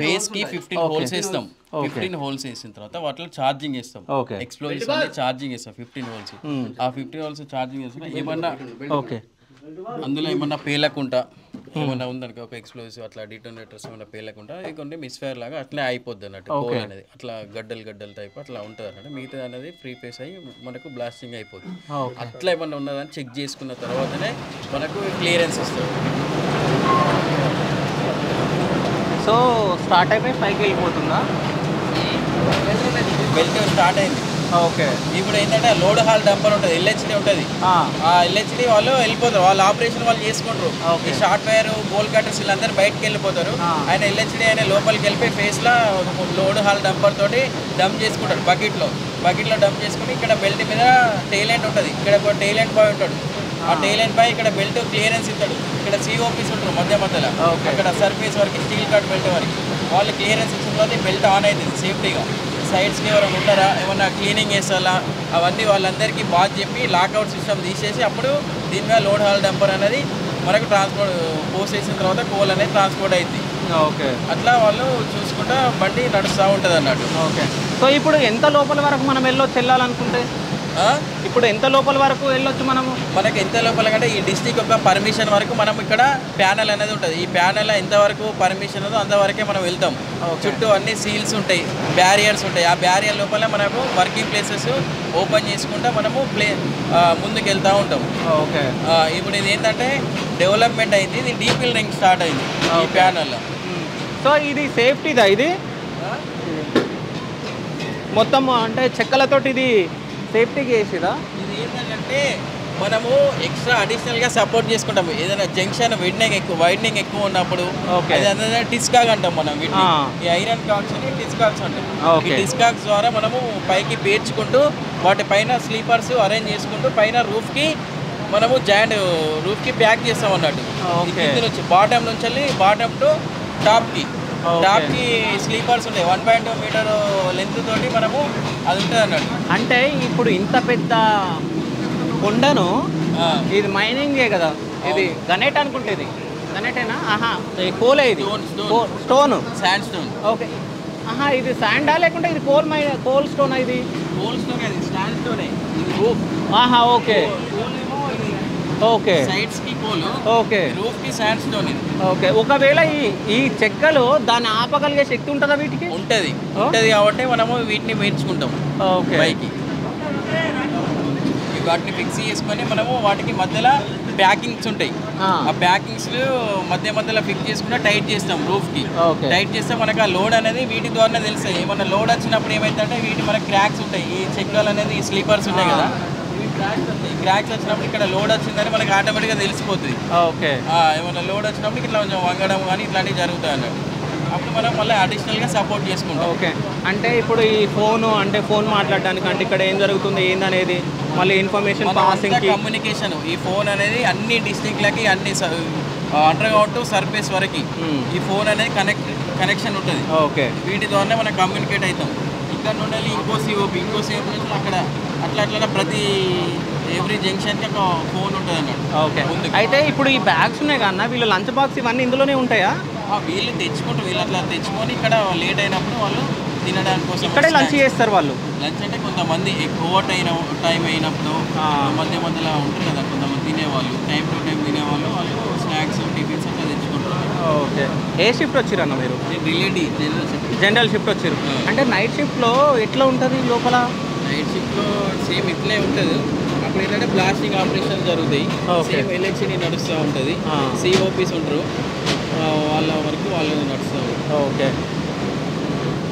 ఫేస్ కి 15 హోల్స్ వేస్తాం. 15 హోల్స్ వేసిన తర్వాత వాటిలో ఛార్జింగ్ వేస్తాం. ఎక్స్ప్లోజివ్స్ అన్ని ఛార్జింగ్ వేస్తాం 15 హోల్స్. ఆ 15 హోల్స్ ఛార్జింగ్ వేస్తున్నా ఏమన్నా అందులో ఏమన్నా పేలకుండా ఏమన్నా ఉందనుకో, ఒక ఎక్స్ప్లోజివ్ అట్లా డిటోనేటర్స్ ఏమన్నా పేలకుండా ఇక మిస్ ఫైర్ లాగా అట్లే అయిపోద్ది అన్నట్టు. కోల్ అనేది అట్లా గడ్డలు టైప్ అట్లా ఉంటుంది అన్నట్టు. మిగతా అనేది ఫ్రీ ఫేస్ అయ్యి మనకు బ్లాస్టింగ్ అయిపోతుంది. అట్లా ఏమన్నా ఉన్నదని చెక్ చేసుకున్న తర్వాతనే మనకు క్లియరెన్స్ ఇస్తుంది. సో స్టార్ట్ అయిపోయి పైకి వెళ్ళిపోతుందా? వెళ్తే స్టార్ట్ అయింది. ఓకే, ఇప్పుడు ఏంటంటే లోడ్ హాల్ డంపర్ ఉంటుంది, ఎల్హెచ్డి ఉంటుంది. ఆ ఎల్హెచ్డి వాళ్ళు వెళ్ళిపోతారు, వాళ్ళ ఆపరేషన్ వాళ్ళు చేసుకుంటారు. ఈ షార్ట్ ఫైర్ బోల్ కట్టర్స్ వీళ్ళందరూ బయటకు వెళ్ళిపోతారు. ఆయన ఎల్హెచ్డి ఆయన లోపలికి వెళ్ళిపోయి ఫేస్లో లోడ్ హాల్ డంపర్ తోటి డంప్ చేసుకుంటాడు. బకెట్లో డంప్ చేసుకుని ఇక్కడ బెల్ట్ మీద టైలెంట్ ఉంటుంది, ఇక్కడ ఒక టైలెంట్ బాయ్ ఉంటాడు. ఆ టైలెంట్ బాయ్ ఇక్కడ బెల్ట్ క్లియరెన్స్ ఇస్తాడు. ఇక్కడ సిఓపీస్ ఉంటారు మధ్యలో, అక్కడ సర్ఫేస్ వరకు స్టీల్ కట్ బెల్ట్ వరకు వాళ్ళు క్లియరెన్స్ ఇచ్చిన తర్వాత బెల్ట్ ఆన్ అవుతుంది సేఫ్టీగా. సైడ్స్కి ఎవరైనా ఉంటారా, ఏమన్నా క్లీనింగ్ చేస్తారా, అవన్నీ వాళ్ళందరికీ బాగా చెప్పి లాకౌట్ సిస్టమ్ తీసేసి అప్పుడు దీని మీద లోడ్ హాల్ డంపర్ అనేది మనకు ట్రాన్స్పోర్ట్ పోస్ట్ చేసిన తర్వాత కోల్ అనేది ట్రాన్స్పోర్ట్ అవుతుంది. ఓకే, అట్లా వాళ్ళు చూసుకుంటా బండి నడుస్తూ ఉంటుంది అన్నట్టు. ఓకే, సో ఇప్పుడు ఎంత లోపల వరకు మనం వెళ్ళాలనుకుంటే ఇప్పుడు ఎంత లోపల వరకు వెళ్ళొచ్చు మనము? మనకి ఎంత లోపల అంటే ఈ డిస్ట్రిక్ట్ యొక్క పర్మిషన్ వరకు మనం ఇక్కడ ప్యానల్ అనేది ఉంటుంది. ఈ ప్యానల్ ఎంతవరకు పర్మిషన్ ఉందో అంతవరకే మనం వెళ్తాం. చుట్టూ అన్ని సీల్స్ ఉంటాయి, బ్యారియర్స్ ఉంటాయి. ఆ బ్యారియర్ లోపల మనము వర్కింగ్ ప్లేసెస్ ఓపెన్ చేసుకుంటా మనము ముందుకు వెళ్తూ ఉంటాం. ఓకే, ఇప్పుడు ఇది ఏంటంటే డెవలప్మెంట్ అయింది, ఇది డీపిల్ రింగ్ స్టార్ట్ అయింది ఈ ప్యానల్లో. సో ఇది సేఫ్టీదా ఇది మొత్తం అంటే చెక్కలతోటి ఇది సేఫ్టీకి వేసిదా? ఇది ఏంటంటే మనము ఎక్స్ట్రా అడిషనల్గా సపోర్ట్ చేసుకుంటాము. ఏదైనా జంక్షన్ వైడనింగ్ ఎక్కువ ఉన్నప్పుడు అది డిస్కాక్ అంటాం మనం. ఈ ఐరన్ కాక్స్ అని డిస్కాక్స్ అంటాం. ఈ డిస్కాక్స్ ద్వారా మనము పైకి పేర్చుకుంటూ వాటి పైన స్లీపర్స్ అరేంజ్ చేసుకుంటూ పైన రూఫ్కి మనము రూఫ్కి ప్యాక్ చేస్తాం అన్నట్టు. కింద నుంచి బాటమ్ నుంచి వెళ్ళి బాటమ్ టు టాప్కి స్లీపర్స్ ఉంటాయి. 1.2 మీటర్ లెంత్ తోటి మనము అది ఉంటుంది అన్నట్టు. అంటే ఇప్పుడు ఇంత పెద్ద కొండను ఇది మైనింగే కదా, ఇది గనేట్ అనుకుంటే ఇది గనేటేనా? కోలే ఇది స్టోన్ శాండ్ స్టోన్. ఓకే ఇది శాండా లేకుంటే ఇది కోల్ స్టోన్? ఇది కోల్ స్టోన్, అది శాండ్ స్టోనే. ఓకే ఓకే సైడ్స్ కి కోల్, ఓకే రూఫ్ కి శాండ్ స్టోన్. ఇది ఓకే. ఒకవేళ ఈ చెక్కలు దాన్ని ఆపగలిగే శక్తి ఉంటుందా వీటికి? ఉంటది కాబట్టి మనము వీటిని పేర్చుకుంటాం పైకి. వాటిని ఫిక్స్ చేసుకొని మనము వాటికి మధ్యలో ప్యాకింగ్స్ ఉంటాయి. ఆ ప్యాకింగ్స్ మధ్యలో ఫిక్స్ చేసుకుంటే టైట్ చేస్తాం రూఫ్కి. టైట్ చేస్తే మనకు ఆ లోడ్ అనేది వీటి ద్వారానే తెలుస్తాయి. ఏమన్నా లోడ్ వచ్చినప్పుడు ఏమైందంటే వీటి మనకి క్రాక్స్ ఉంటాయి. ఈ చెక్కలు అనేది ఈ స్లీపర్స్ ఉంటాయి కదా, ఈ క్రాక్స్ వచ్చినప్పుడు ఇక్కడ లోడ్ వచ్చిందని మనకి ఆటోమేటిక్గా తెలిసిపోతుంది. ఏమన్నా లోడ్ వచ్చినప్పుడు ఇట్లా కొంచెం వంగడం కానీ ఇట్లాంటివి జరుగుతాయి అన్నట్టు. అప్పుడు మనం మళ్ళీ అడిషనల్గా సపోర్ట్ చేసుకుంటాం. ఓకే. అంటే ఇప్పుడు ఈ ఫోన్ మాట్లాడడానికి అంటే ఇక్కడ ఏం జరుగుతుంది ఏందనేది మళ్ళీ ఇన్ఫర్మేషన్ పాసింగ్ కమ్యూనికేషన్. ఈ ఫోన్ అనేది అన్ని డిస్ట్రిక్ట్లకి అన్ని అండర్ గ్రౌండ్ టు సర్ఫేస్ వరకు ఈ ఫోన్ అనేది కనెక్షన్ ఉంటుంది. ఓకే. వీటి ద్వారానే మనం కమ్యూనికేట్ అవుతాం. ఇక్కడ నుండి ఇంకో సిఓపి నుంచి అక్కడ అట్లా ప్రతి ఎవ్రీ జంక్షన్కి ఒక ఫోన్ ఉంటుంది అన్నట్టు. ఓకే. అయితే ఇప్పుడు ఈ బ్యాగ్స్ ఉన్నాయి కన్నా వీళ్ళు లంచ్ బాక్స్ ఇవన్నీ ఇందులోనే ఉంటాయా? వీళ్ళు తెచ్చుకుంటారు. వీళ్ళు అట్లా తెచ్చుకొని ఇక్కడ లేట్ అయినప్పుడు వాళ్ళు తినడానికి కోసం ఇక్కడే లంచ్ చేస్తారు వాళ్ళు. లంచ్ అంటే కొంతమంది ఓవర్ టైం అయినప్పుడు మధ్యలో ఉంటారు కదా కొంతమంది తినేవాళ్ళు, టైం టు టైం తినేవాళ్ళు, వాళ్ళు స్నాక్స్ టిఫిన్స్ అట్లా తెచ్చుకుంటారు. ఓకే. ఏ షిఫ్ట్ వచ్చారు అన్న మీరు? జనరల్ షిఫ్ట్ వచ్చారు. అంటే నైట్ షిఫ్ట్లో ఎట్లా ఉంటుంది లోపల? నైట్ షిఫ్ట్లో సేమ్ ఇట్లే ఉంటుంది. అప్పుడు ఏంటంటే బ్లాస్టింగ్ ఆపరేషన్ జరుగుతాయి. సేమ్ ఎలక్షన్ నడుస్తూ ఉంటుంది. సిఓపీస్ ఉంటారు, వాళ్ళ వరకు వాళ్ళు నడుస్తూ ఉంటారు. ఓకే.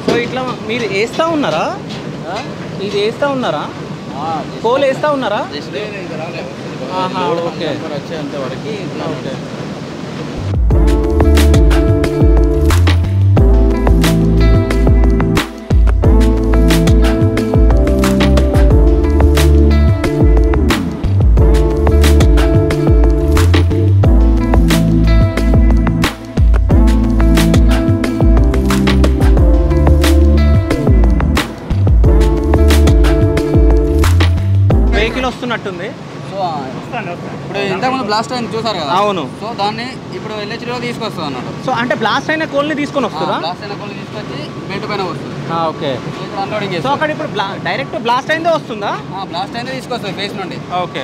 సో ఇట్లా మీరు వేస్తూ ఉన్నారా? ఇది వేస్తూ ఉన్నారా? కోల్ వేస్తూ ఉన్నారా? ఓకే. వచ్చేంత వరకు ఓకే. వస్తున్నట్టుంది. సో ఇప్పుడు ఇంతకుముందు బ్లాస్ట్ అయింది చూసారు కదా? అవును. సో దాన్ని ఇప్పుడు ఎల్హెచ్లో తీసుకొస్తుంది అన్నట్టు. సో అంటే బ్లాస్ట్ అయిన కోల్ని తీసుకొని వస్తుందా? బ్లాస్ట్ అయిన కోల్ని తీసుకొచ్చి బెడ్ పైన వస్తుంది. ఓకే. ఇక్కడ అన్లోడింగ్ సో అక్కడ ఇప్పుడు డైరెక్ట్ బ్లాస్ట్ అయిందే వస్తుందా? బ్లాస్ట్ అయిందే తీసుకొస్తుంది ఫేస్ నుండి. ఓకే.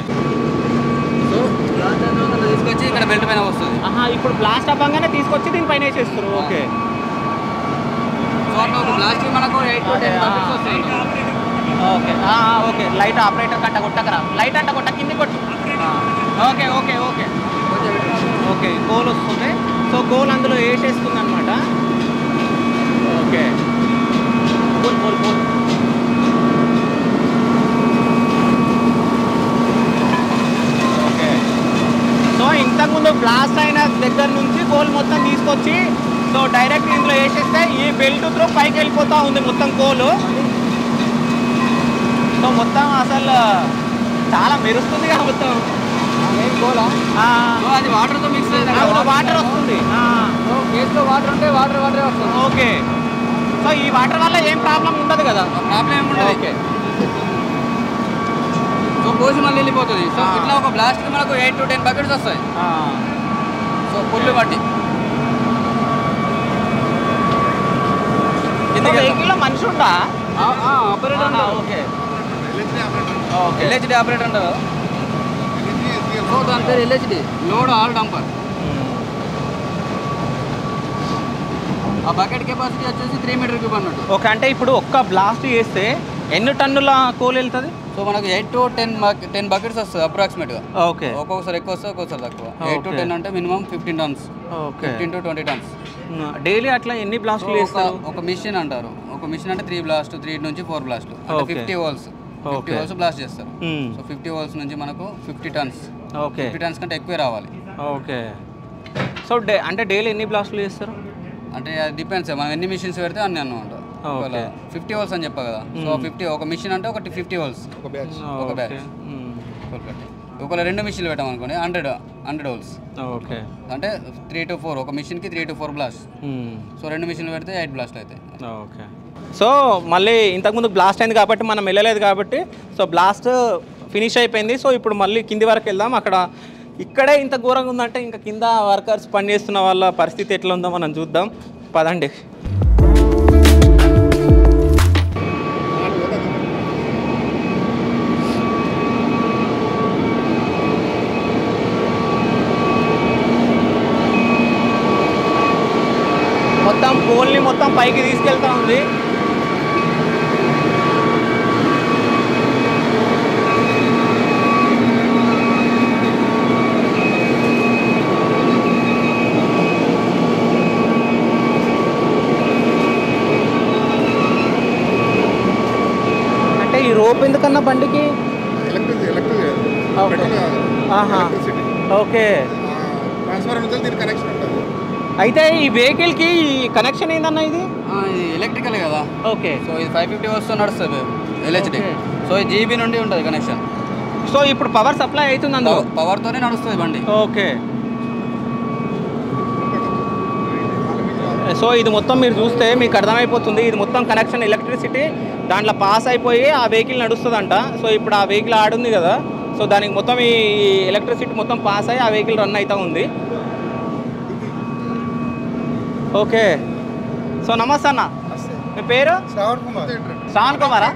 సో బ్లాస్ట్ అయిన తీసుకొచ్చి ఇక్కడ బెల్ట్ పైన వస్తుంది. ఇప్పుడు బ్లాస్ట్ అవ్వగానే తీసుకొచ్చి దీనిపైన వేసేస్తారు. ఓకే. సో అట్లా ఒక బ్లాస్ట్ మనకు 8 to 10 buckets వస్తాయి. ఓకే. ఓకే. లైట్ ఆపరేటర్ కట్ట కొట్టకరా, లైట్ అంట కొట్ట కింది కొట్టు. Okay okay okay okay. Coal వస్తుంది. సో కోల్ అందులో వేసేస్తుంది అనమాట. Okay. Coal coal coal. Okay. So ఇంతకుముందు బ్లాస్ట్ అయిన దగ్గర నుంచి కోల్ మొత్తం తీసుకొచ్చి సో డైరెక్ట్ ఇందులో వేసేస్తే ఈ బెల్ట్ త్రూ పైకి వెళ్ళిపోతూ ఉంది మొత్తం కోలు. సో మొత్తం అసలు చాలా మెరుస్తుంది కదా మొత్తం. అది వాటర్తో మిక్స్ అవును, వాటర్ వస్తుంది. కేసులో వాటర్ ఉంటే వాటర్ వస్తుంది. ఓకే. సో ఈ వాటర్ వల్ల ఏం ప్రాబ్లం ఉండదు కదా? ప్రాబ్లం ఏమి ఉండదు. ఓకే. సో పోసి మళ్ళీ వెళ్ళిపోతుంది. సో ఇట్లా ఒక బ్లాస్ట్కి మనకు 8 to 10 buckets వస్తాయి. సో ఫుల్ బట్టి వెహికల్లో మనిషి ఉందా? ఆపరేటర్. ఓకే. ఎల్హెచ్డి ఆపరేటర్ అంటారు. సో దాని పేరు ఎల్హెచ్డి, లోడ్ ఆల్ డంపర్. ఆ బకెట్ కెపాసిటీ వచ్చేసి 3 meter cube అన్నట్టు. ఓకే. అంటే ఇప్పుడు ఒక్క బ్లాస్ట్ చేస్తే ఎన్ని టన్నుల కోల్ వెళ్తుంది? సో మనకు 8 to 10 buckets వస్తుంది అప్రాక్సిమేట్గా. ఓకే. ఒక్కొక్కసారి ఎక్కువ వస్తుంది, ఒక్కొక్కసారి తక్కువ. 8 to 10 అంటే minimum 15 tons, 15 to 20 tons. Daily అట్లా ఎన్ని బ్లాస్ట్లు చేస్తారు? ఒక మిషన్ అంటారు, ఒక మిషన్ అంటే 3 బ్లాస్ట్, 3 నుంచి 4 బ్లాస్ట్, 50 హోల్స్, 50 హోల్స్ బ్లాస్ట్ చేస్తారు. సో 50 హోల్స్ నుంచి మనకు 50 టన్స్, 50 టన్స్ కంటే ఎక్కువే రావాలి. ఓకే. సో అంటే డైలీ ఎన్ని బ్లాస్ట్లు చేస్తారు? అంటే డిపెండ్స్, మనం ఎన్ని మిషన్స్ పెడితే అన్ని అన్నమాట. 50 హోల్స్ అని చెప్పా కదా, సో 50 ఒక మిషన్ అంటే ఒకటి 50 హోల్స్ ఒక బ్యాచ్. ఒకవేళ 2 మిషన్లు పెట్టాం అనుకోండి 100 హోల్స్. ఓకే. అంటే 3 to 4, ఒక మిషన్కి 3 to 4 బ్లాస్ట్. సో 2 మిషన్లు పెడితే 8 బ్లాస్ట్లు అవుతాయి. ఓకే. సో మళ్ళీ ఇంతకుముందు బ్లాస్ట్ అయింది కాబట్టి మనం వెళ్ళలేదు కాబట్టి సో బ్లాస్ట్ ఫినిష్ అయిపోయింది. సో ఇప్పుడు మళ్ళీ కింది వరకు వెళ్దాం. ఇక్కడే ఇంత ఘోరంగా ఉందంటే ఇంకా కింద వర్కర్స్ పనిచేస్తున్న వాళ్ళ పరిస్థితి ఎట్లా ఉందో మనం చూద్దాం, పదండి. మొత్తం పోల్ని మొత్తం పైకి తీసుకెళ్తా ఉంది. అంటే ఈ రోప్ ఎందుకన్నా బండికి? ఓకే. అయితే ఈ వెహికల్కి కనెక్షన్ ఏందన్నా? ఇది ఎలక్ట్రికల్ కదా. ఓకే. సో ఇది 550 వస్తూ నడుస్తుంది ఎల్హెచ్డి. సో ఇది జీబీ నుండి ఉంటుంది కనెక్షన్. సో ఇప్పుడు పవర్ సప్లై అవుతుంది అందులో? పవర్తోనే నడుస్తుంది బండి. ఓకే. సో ఇది మొత్తం మీరు చూస్తే మీకు అర్థమైపోతుంది, ఇది మొత్తం కనెక్షన్ ఎలక్ట్రిసిటీ దాంట్లో పాస్ అయిపోయి ఆ వెహికల్ నడుస్తుందంట. సో ఇప్పుడు ఆ వెహికల్ ఆడుంది కదా, సో దానికి మొత్తం ఈ ఎలక్ట్రిసిటీ మొత్తం పాస్ అయ్యి ఆ వెహికల్ రన్ అవుతూ ఉంది. ఓకే. సో నమస్తే అన్న, మీ పేరు? శ్రావణ్ కుమారా?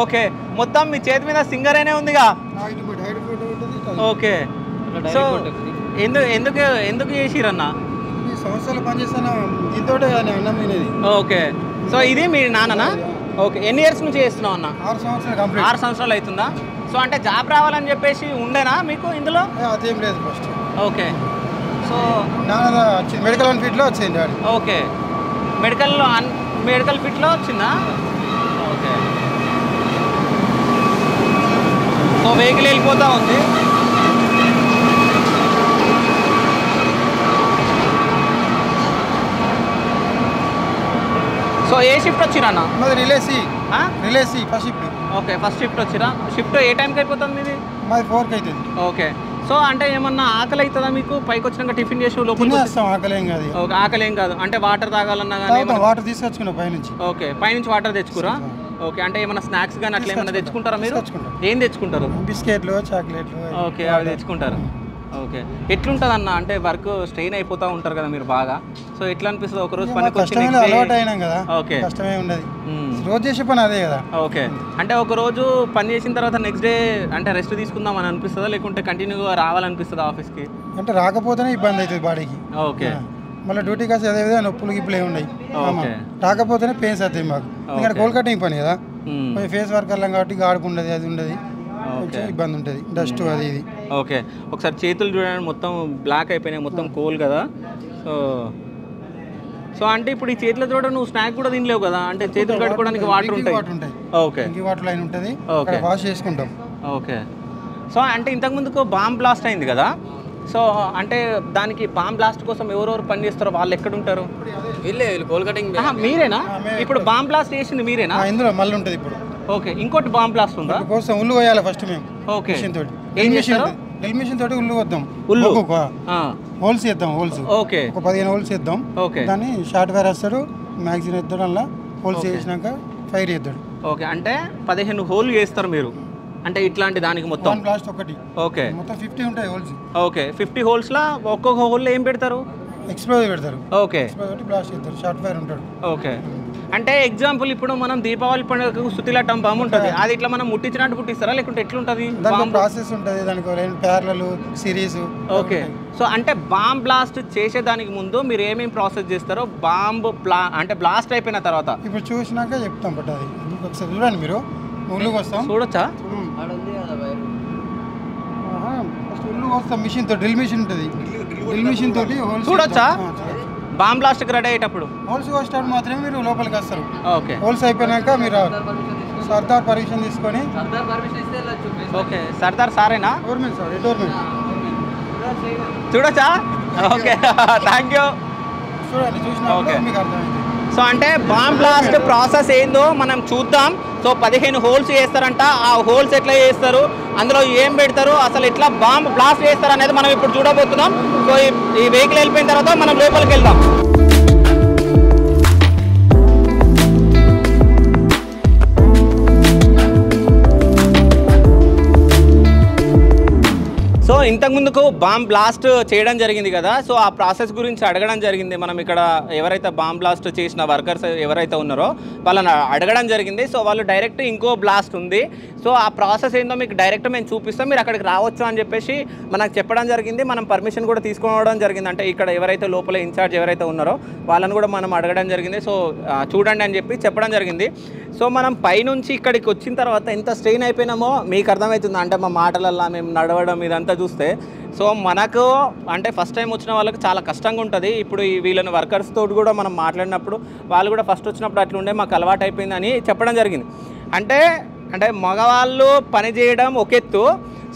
ఓకే. మొత్తం మీ చేతి మీద సింగర్ అనే ఉందిగా? ఓకే. సో ఎందుకు చేసిరన్నా? సంవత్సరాలు పనిచేస్తాను దీంతో అన్నం తినేది. ఓకే. సో ఇది మీ నాన్ననా? ఓకే. ఎన్ని ఇయర్స్ నుంచి చేస్తున్నావు అన్న? 6 సంవత్సరాలు కంప్లీట్. 6 సంవత్సరాలు అవుతుందా? సో అంటే జాబ్ రావాలని చెప్పేసి ఉండేనా మీకు ఇందులో? అదేం లేదు ఫస్ట్. ఓకే. సో నాన్న మెడికల్ అండ్ ఫిట్లో వచ్చింది డాడీ. ఓకే. మెడికల్ ఫిట్లో వచ్చిందా? ఓకే. సో వెహికల్ వెళ్ళిపోతూ ఉంది. సో ఏ షిఫ్ట్ వచ్చిరన్న? మాది రిలేసి first shift. Okay. First shift వచ్చిరా? షిఫ్ట్ ఏ టైంకి అయిపోతుంది మీది? మాది 4కి అవుతుంది. ఓకే. సో అంటే ఏమన్నా ఆకలి అవుతుందా మీకు? పైకి వచ్చినాక టిఫిన్ చేసి లోపలికి వస్తాం. ఆకలేం కాదు. ఓకే. ఆకలేం కాదు. అంటే వాటర్ తాగాలన్నా కానీ వాటర్ తీసుకొచ్చుకున్నాం పైనుంచి. ఓకే. పైనుంచి వాటర్ తెచ్చుకురా? ఓకే. అంటే ఏమన్నా స్నాక్స్ కానీ అట్లా ఏమన్నా తెచ్చుకుంటారా మీరు? ఏం తెచ్చుకుంటారు? బిస్కెట్లు, చాక్లెట్లు. ఓకే. అవి తెచ్చుకుంటారు. ఓకే. ఎట్లుంటుంది అన్న? అంటే వర్క్ స్ట్రెయిన్ అయిపోతూ ఉంటారు కదా మీరు బాగా, సో ఎట్లా అనిపిస్తుంది ఒకరోజు పనికి వచ్చి? అలవాటు అయినాం కదా. ఓకే. కష్టమే ఉండదు, రోజు చేసే పని అదే కదా. ఓకే. అంటే ఒక రోజు పని చేసిన తర్వాత నెక్స్ట్ డే అంటే రెస్ట్ తీసుకుందాం అని అనిపిస్తుందా, లేకుంటే కంటిన్యూగా రావాలనిపిస్తుందా ఆఫీస్కి? అంటే రాకపోతేనే ఇబ్బంది అవుతుంది బాడీకి. ఓకే. మళ్ళీ డ్యూటీకి వస్తే అదే విధంగా నొప్పులు గిప్పులు ఏమి ఉన్నాయి. రాకపోతేనే పెయిన్స్ అవుతాయి మాకు. ఎందుకంటే కోల్ కటింగ్ పని కదా, కొంచెం ఫేస్ వర్క్ వెళ్ళాం కాబట్టి ఆడుకుండదు, అది ఉండదు, కొంచెం ఇబ్బంది ఉంటుంది, డస్ట్ అది ఇది. ఓకే. ఒకసారి చేతులు చూడండి, మొత్తం బ్లాక్ అయిపోయినాయి, మొత్తం కోల్ కదా. సో అంటే ఇప్పుడు ఈ చేతుల చూడ నువ్వు స్నాక్ కూడా తినలేవు కదా, అంటే చేతులు కట్టుకోవడానికి వాటర్ ఉంటాయి. ఓకే. వాటర్ లైన్ ఉంటుంది, వాష్ చేసుకుంటాం. ఓకే. సో అంటే ఇంతకుముందుకు బాంబ్ బ్లాస్ట్ అయింది కదా, సో అంటే దానికి బాంబ్ బ్లాస్ట్ కోసం ఎవరెవరు పని చేస్తారో వాళ్ళు ఎక్కడ ఉంటారు? వీళ్ళు కోల్ కటింగ్. మీరేనా? ఇప్పుడు బాంబ్ బ్లాస్ట్ చేసింది మీరేనా? ఇందులో మళ్ళీ ఉంటుంది ఇప్పుడు. ఓకే. ఇంకోటి బాంబ్ బ్లాస్ట్ ఉందా? కోసం ఉల్లు పోయాలి ఫస్ట్ మేము. ఓకే. మిషన్ తోటి డ్రిల్ మిషన్ తోటి ఉల్లు వద్దాం, హోల్స్ చేద్దాం. Holes okay. ఒక 15 హోల్స్ చేద్దాం. ఓకే. దాన్ని షార్ట్ వేర్ వేస్తాడు, మ్యాగజైన్ వేస్తాడు, అలా హోల్స్ చేసినాక ఫైర్ చేద్దాడు. ఓకే. అంటే 15 హోల్ చేస్తారు మీరు, అంటే ఇట్లాంటి దానికి మొత్తం బ్లాస్ట్ ఒకటి. ఓకే. మొత్తం 50 ఉంటాయి హోల్స్. ఓకే. 50 హోల్స్లో ఒక్కొక్క హోల్లో ఏం పెడతారు? ఎక్స్ప్లోజర్ పెడతారు. ఓకే. ఎక్స్ప్లోజర్ బ్లాస్ట్ చేస్తారు, షార్ట్ ఫైర్ ఉంటాడు. ఓకే. అంటే ఎగ్జాంపుల్ ఇప్పుడు మనం దీపావళి పండుగకు సుతిలట్టం బాంబు ఉంటుంది, అది ఇట్లా మనం ముట్టించినట్టు పుట్టిస్తారా, లేకుంటే ఎట్లుంటుంది? దానికి ప్రాసెస్ ఉంటుంది, దానికి ప్యారలల్ సిరీస్. ఓకే. సో అంటే బాంబ్ బ్లాస్ట్ చేసేదానికి ముందు మీరు ఏమేమి ప్రాసెస్ చేస్తారో బాంబు అంటే బ్లాస్ట్ అయిపోయిన తర్వాత ఇప్పుడు చూసినాక చెప్తాం. బట్ అది ఒకసారి చూడండి, మీరు ఉల్లుకి వస్తాం చూడొచ్చా? ఫస్ట్ ఉల్లు వస్తాం మిషన్ తో, డ్రిల్ మిషన్ ఉంటుంది, డ్రిల్ మిషన్ తోటి చూడొచ్చా? బాంబ్ బ్లాస్ట్కి రెడీ అయ్యేటప్పుడు హోల్స్ వచ్చేటప్పుడు మాత్రమే మీరు లోపలికి వస్తారు. ఓకే. హోల్స్ అయిపోయినాక మీరు సర్దార్ పర్మిషన్ తీసుకొని. ఓకే. సర్దార్ సారేనా? గవర్నమెంట్ సార్, గవర్నమెంట్ చూడొచ్చా? Okay, thank you. చూడండి, చూసినప్పుడు మీకు అర్థమైంది. సో అంటే బాంబ్ బ్లాస్ట్ ప్రాసెస్ ఏందో మనం చూద్దాం. సో 15 హోల్స్ చేస్తారంట. ఆ హోల్స్ ఎట్లా చేస్తారు, అందులో ఏం పెడతారు, అసలు ఎట్లా బాంబ్ బ్లాస్ట్ చేస్తారు అనేది మనం ఇప్పుడు చూడబోతున్నాం. సో ఈ వెహికల్ వెళ్ళిపోయిన తర్వాత మనం లోపలికి వెళ్దాం. సో ఇంతకుముందుకు బాంబ్ బ్లాస్ట్ చేయడం జరిగింది కదా, సో ఆ ప్రాసెస్ గురించి అడగడం జరిగింది. మనం ఇక్కడ ఎవరైతే బాంబ్ బ్లాస్ట్ చేసిన వర్కర్స్ ఎవరైతే ఉన్నారో వాళ్ళని అడగడం జరిగింది. సో వాళ్ళు డైరెక్ట్ ఇంకో బ్లాస్ట్ ఉంది, సో ఆ ప్రాసెస్ ఏందో మీకు డైరెక్ట్ మేము చూపిస్తాం, మీరు అక్కడికి రావచ్చు అని చెప్పేసి మనకు చెప్పడం జరిగింది. మనం పర్మిషన్ కూడా తీసుకోవడం జరిగింది. అంటే ఇక్కడ ఎవరైతే లోపల ఇన్ఛార్జ్ ఎవరైతే ఉన్నారో వాళ్ళని కూడా మనం అడగడం జరిగింది. సో చూడండి అని చెప్పి చెప్పడం జరిగింది. సో మనం పైనుంచి ఇక్కడికి వచ్చిన తర్వాత ఎంత స్ట్రెయిన్ అయిపోయినామో మీకు అర్థమవుతుంది. అంటే మా మాటలల్లో మేము నడవడం ఇదంతా చూస్తే సో మనకు అంటే ఫస్ట్ టైం వచ్చిన వాళ్ళకి చాలా కష్టంగా ఉంటుంది. ఇప్పుడు ఈ వీళ్ళని వర్కర్స్ తోటి కూడా మనం మాట్లాడినప్పుడు వాళ్ళు కూడా ఫస్ట్ వచ్చినప్పుడు అట్లుండే మాకు అలవాటు అయిపోయిందని చెప్పడం జరిగింది. అంటే మగవాళ్ళు పని చేయడం ఒక ఎత్తు,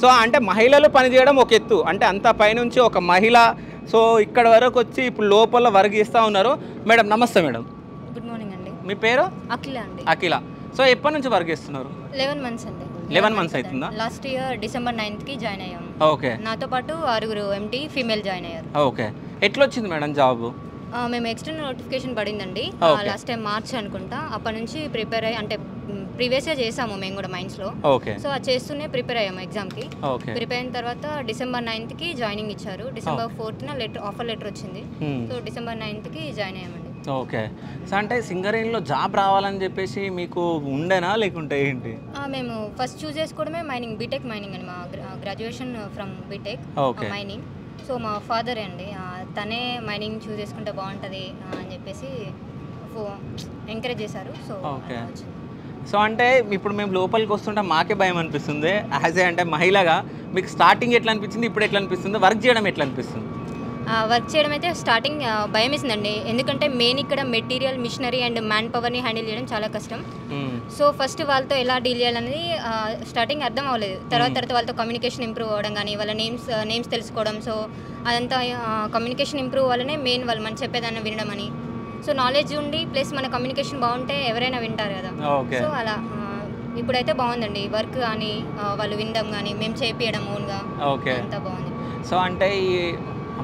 సో అంటే మహిళలు పని చేయడం ఒక ఎత్తు. అంటే అంత పైనుంచి ఒక మహిళ సో ఇక్కడ వరకు వచ్చి ఇప్పుడు లోపల వర్క్ చేస్తూ ఉన్నారు. మేడం నమస్తే. మేడం గుడ్ మార్నింగ్ అండి. మీ పేరు? అఖిల అండి. అఖిల. సో ఎప్పటి నుంచి వర్క్ చేస్తున్నారు? 11 months అండి. 11 months అవుతుందా? Last year December 9th join అయ్యాము. ఓకే. నాతో పాటు 6 MT ఫీమేల్ జాయిన్ అయ్యారు. ఓకే. ఎట్లా వచ్చింది మేడం జాబ్? మేము ఎక్స్టర్నల్ నోటిఫికేషన్ పడిందండి లాస్ట్ టైం మార్చ్ అనుకుంటా. అప్పటి నుంచి ప్రిపేర్ అయ్యి అంటే ప్రీవియస్గా చేసాము మేము కూడా మైండ్స్లో. ఓకే. సో అది చేస్తూనే ప్రిపేర్ అయ్యాము ఎగ్జామ్కి. ఓకే. ప్రిపేర్ అయిన తర్వాత December 9th జాయినింగ్ ఇచ్చారు. December 4th ఆఫర్ లెటర్ వచ్చింది. సో December 9th జాయిన్ అయ్యామండి. ఓకే. సో అంటే సింగరేణిలో జాబ్ రావాలని చెప్పేసి మీకు ఉండేనా లేకుంటే ఏంటి? మేము ఫస్ట్ చూస్ చేసుకోవడమే మైనింగ్, బీటెక్ మైనింగ్ అండి. మా graduation from BTech mining. So మా ఫాదర్ అండి తనే మైనింగ్ చూస్ చేసుకుంటే బాగుంటుంది అని చెప్పేసి ఎంకరేజ్ చేశారు. So okay. సో అంటే ఇప్పుడు మేము లోపలికి వస్తుంటే మాకే భయం అనిపిస్తుంది. యాజ్ ఏ అంటే మహిళగా మీకు స్టార్టింగ్ ఎట్లా అనిపించింది, ఇప్పుడు ఎట్లా అనిపిస్తుంది, వర్క్ చేయడం ఎట్లా అనిపిస్తుంది? వర్క్ చేయడం అయితే స్టార్టింగ్ భయం వేసిందండి. ఎందుకంటే మెయిన్ ఇక్కడ మెటీరియల్, మిషనరీ అండ్ మ్యాన్ పవర్ని హ్యాండిల్ చేయడం చాలా కష్టం. సో ఫస్ట్ వాళ్ళతో ఎలా డీల్ చేయాలనేది స్టార్టింగ్ అర్థం అవ్వలేదు. తర్వాత వాళ్ళతో కమ్యూనికేషన్ ఇంప్రూవ్ అవ్వడం కానీ, వాళ్ళ నేమ్స్ తెలుసుకోవడం. సో అదంతా కమ్యూనికేషన్ ఇంప్రూవ్ అవ్వాలనే మెయిన్, వాళ్ళు మనం చెప్పేదాన్ని వినడం అని. సో నాలెడ్జ్ ఉండి ప్లస్ మన కమ్యూనికేషన్ బాగుంటే ఎవరైనా వింటారు కదా. సో అలా ఇప్పుడైతే బాగుందండి వర్క్ కానీ, వాళ్ళు వినడం కానీ, మేము చేపియడం ఓన్గా అంతా బాగుంది. సో అంటే ఈ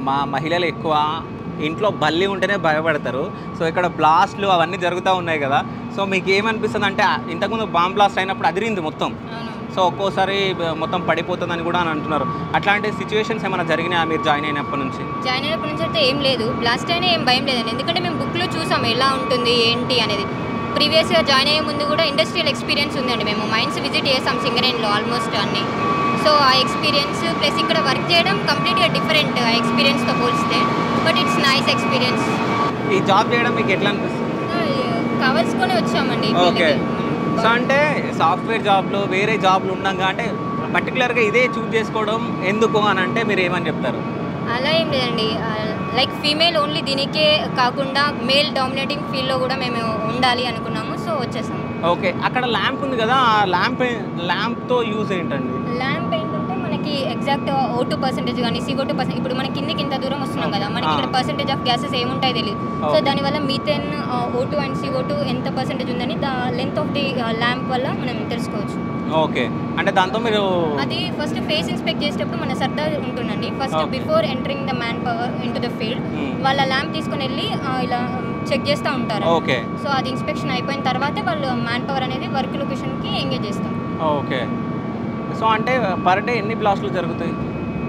మా మహిళలు ఎక్కువ ఇంట్లో బల్లి ఉంటేనే భయపడతారు. సో ఇక్కడ బ్లాస్ట్లు అవన్నీ జరుగుతూ ఉన్నాయి కదా. సో మీకు ఏమనిపిస్తుంది అంటే ఇంతకుముందు బాంబ్ బ్లాస్ట్ అయినప్పుడు అదిరింది మొత్తం, సో ఒక్కోసారి మొత్తం పడిపోతుందని కూడా అని అంటున్నారు. అట్లాంటి సిచ్యువేషన్స్ ఏమైనా జరిగినాయా మీరు జాయిన్ అయినప్పటి నుంచి? జాయిన్ అయినప్పటి నుంచి అయితే ఏం లేదు. బ్లాస్ట్ అయినా ఏం భయం లేదండి. ఎందుకంటే మేము బుక్లో చూసాము ఎలా ఉంటుంది ఏంటి అనేది. ప్రీవియస్గా జాయిన్ అయ్యే ముందు కూడా ఇండస్ట్రియల్ ఎక్స్పీరియన్స్ ఉందండి. మేము మైన్స్ విజిట్ చేసాం సింగరేణిలో ఆల్మోస్ట్ అన్నీ. సో ఆ ఎక్స్పీరియన్స్ ప్లస్ ఇక్కడ వర్క్ చేయడం కంప్లీట్గా డిఫరెంట్ ఆ ఎక్స్పీరియన్స్తో పోలిస్తే. But it's nice experience. ఈ జాబ్ చేయడం మీకు ఎట్లా అనిపిస్తుంది? కావాల్సుకొని వచ్చామండి. ఓకే. సో అంటే సాఫ్ట్వేర్ జాబ్లో వేరే జాబ్లు ఉన్నాగా అంటే పర్టికులర్గా ఇదే చూస్ చేసుకోవడం ఎందుకు అని అంటే మీరు ఏమని చెప్తారు? అలా ఏం లేదండి. లైక్ ఫీమేల్ ఓన్లీ దీనికే కాకుండా మేల్ డామినేటింగ్ ఫీల్డ్లో కూడా మేము ఉండాలి అనుకున్నాము. సో వచ్చేసాము. ఓకే. అక్కడ ల్యాంప్ ఉంది కదా, ఆ ల్యాంప్తో యూజ్ ఏంటండి? ల్యాంప్ ఏంటంటే మనకి ఎగ్జాక్ట్ O2% కానీ CO2%, ఇప్పుడు మన కిందకి ఇంత దూరం వస్తున్నాం కదా, మనకి ఇక్కడ పర్సెంటేజ్ ఆఫ్ గ్యాసెస్ ఏముంటాయో తెలియదు. సో దానివల్ల మీథేన్, O2 అండ్ CO2 ఎంత పర్సెంటేజ్ ఉందని లెంత్ ఆఫ్ ది ల్యాంప్ వల్ల మనం తెలుసుకోవచ్చు. ఓకే. అంటే దాంతో మీరు అది ఫస్ట్ ఫేస్ ఇన్స్పెక్ట్ చేసేటప్పుడు మన సర్దార్ ఉంటుందండి. First before entering the man power in to the field వాళ్ళ ల్యాంప్ తీసుకుని వెళ్ళి ఇలా చెక్ చేస్తూ ఉంటారు. ఓకే. సో అది ఇన్స్పెక్షన్ అయిపోయిన తర్వాతే వాళ్ళు మ్యాన్ పవర్ అనేది వర్క్ లొకేషన్కి ఎంగేజ్ చేస్తాం. ఓకే. సో అంటే పర్ డే ఎన్ని బ్లాస్ట్లు జరుగుతాయి?